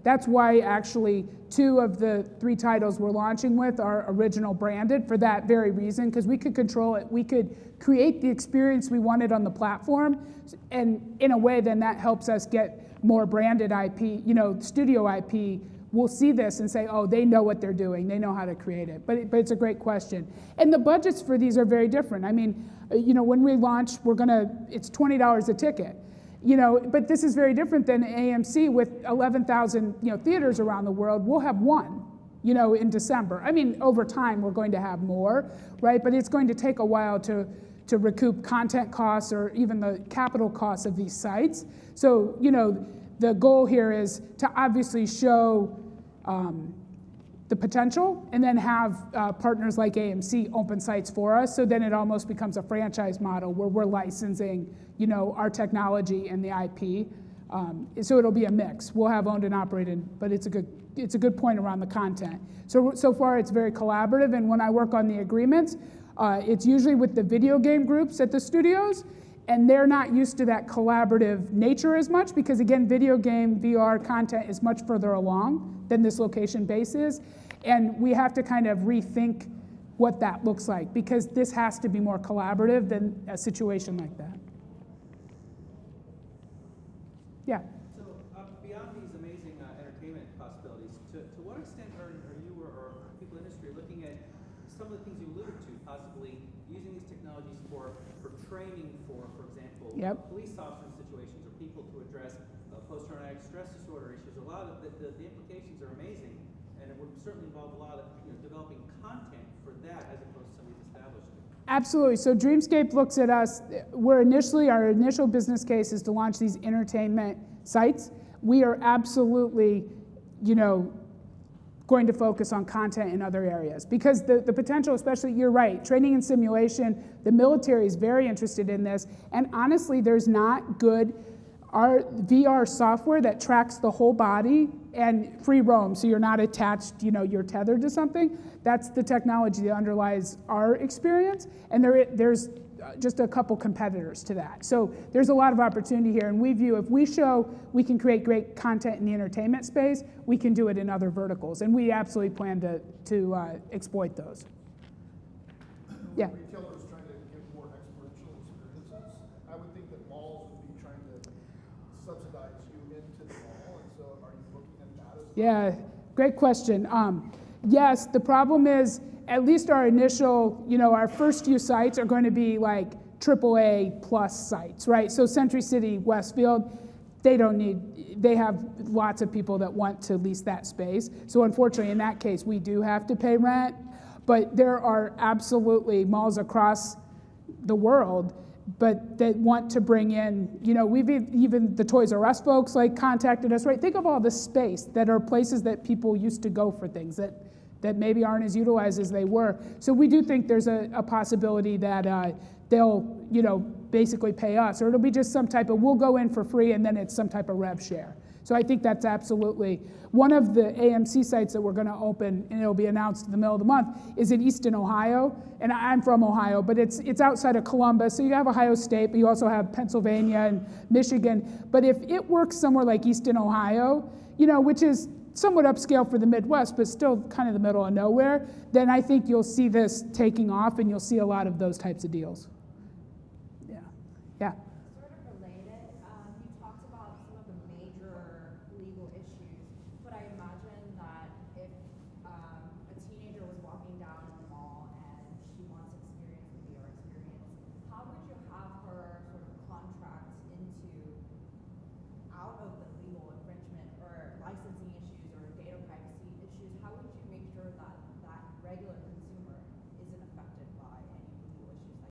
that's why actually 2 of the 3 titles we're launching with are original branded for that very reason, because we could control it. We could create the experience we wanted on the platform, and in a way, then that helps us get more branded IP, studio IP. We'll see this and say, oh, they know what they're doing. They know how to create it. But it's a great question. And the budgets for these are very different. I mean, when we launch, it's $20 a ticket. But this is very different than AMC with 11,000, theaters around the world. We'll have 1, in December. I mean, over time, we're going to have more, right? But it's going to take a while to recoup content costs or even the capital costs of these sites. So, the goal here is to obviously show the potential and then have partners like AMC open sites for us. So then it almost becomes a franchise model where we're licensing, our technology and the IP. So it'll be a mix. We'll have owned and operated, but it's a good point around the content. So far it's very collaborative, and when I work on the agreements, it's usually with the video game groups at the studios, and they're not used to that collaborative nature as much because, again, video game VR content is much further along than this location base is, and we have to kind of rethink what that looks like because this has to be more collaborative than a situation like that. Yeah. So beyond these amazing entertainment possibilities, to what extent are you or people in the industry looking at some of the things you alluded to, possibly using these technologies for training for example, police officer situations or people to address post-traumatic stress disorder issues? A lot of the implications are amazing, and it would certainly involve a lot of developing content for that as opposed to some of these established. Absolutely. So Dreamscape looks at us. Our initial business case is to launch these entertainment sites. We are absolutely, going to focus on content in other areas because the potential, especially, you're right, training and simulation, the military is very interested in this, and honestly, there's not good VR software that tracks the whole body and free roam, so you're not attached, you're tethered to something. That's the technology that underlies our experience, and there's just a couple competitors to that. So there's a lot of opportunity here, and we view if we show we can create great content in the entertainment space, we can do it in other verticals, and we absolutely plan to exploit those. Yeah. Retailers trying to give more experiential experiences. I would think that malls would be trying to subsidize you into the mall, and so are you looking at that as well? Yeah, great question. Yes, the problem is, at least our initial, our first few sites are going to be like AAA plus sites, right? So Century City, Westfield, they have lots of people that want to lease that space. So unfortunately, in that case, we do have to pay rent. But there are absolutely malls across the world, but that want to bring in, we've even the Toys R Us folks like contacted us, right? Think of all the space that are places that people used to go for things that maybe aren't as utilized as they were. So we do think there's a possibility that they'll, basically pay us, or it'll be just some type of, we'll go in for free and then it's some type of rev share. So I think that's absolutely, one of the AMC sites that we're gonna open, and it'll be announced in the middle of the month, is in Easton, Ohio. And I'm from Ohio, but it's outside of Columbus. So you have Ohio State, but you also have Pennsylvania and Michigan. But if it works somewhere like Easton, Ohio, which is somewhat upscale for the Midwest, but still kind of the middle of nowhere, then I think you'll see this taking off and you'll see a lot of those types of deals. Yeah.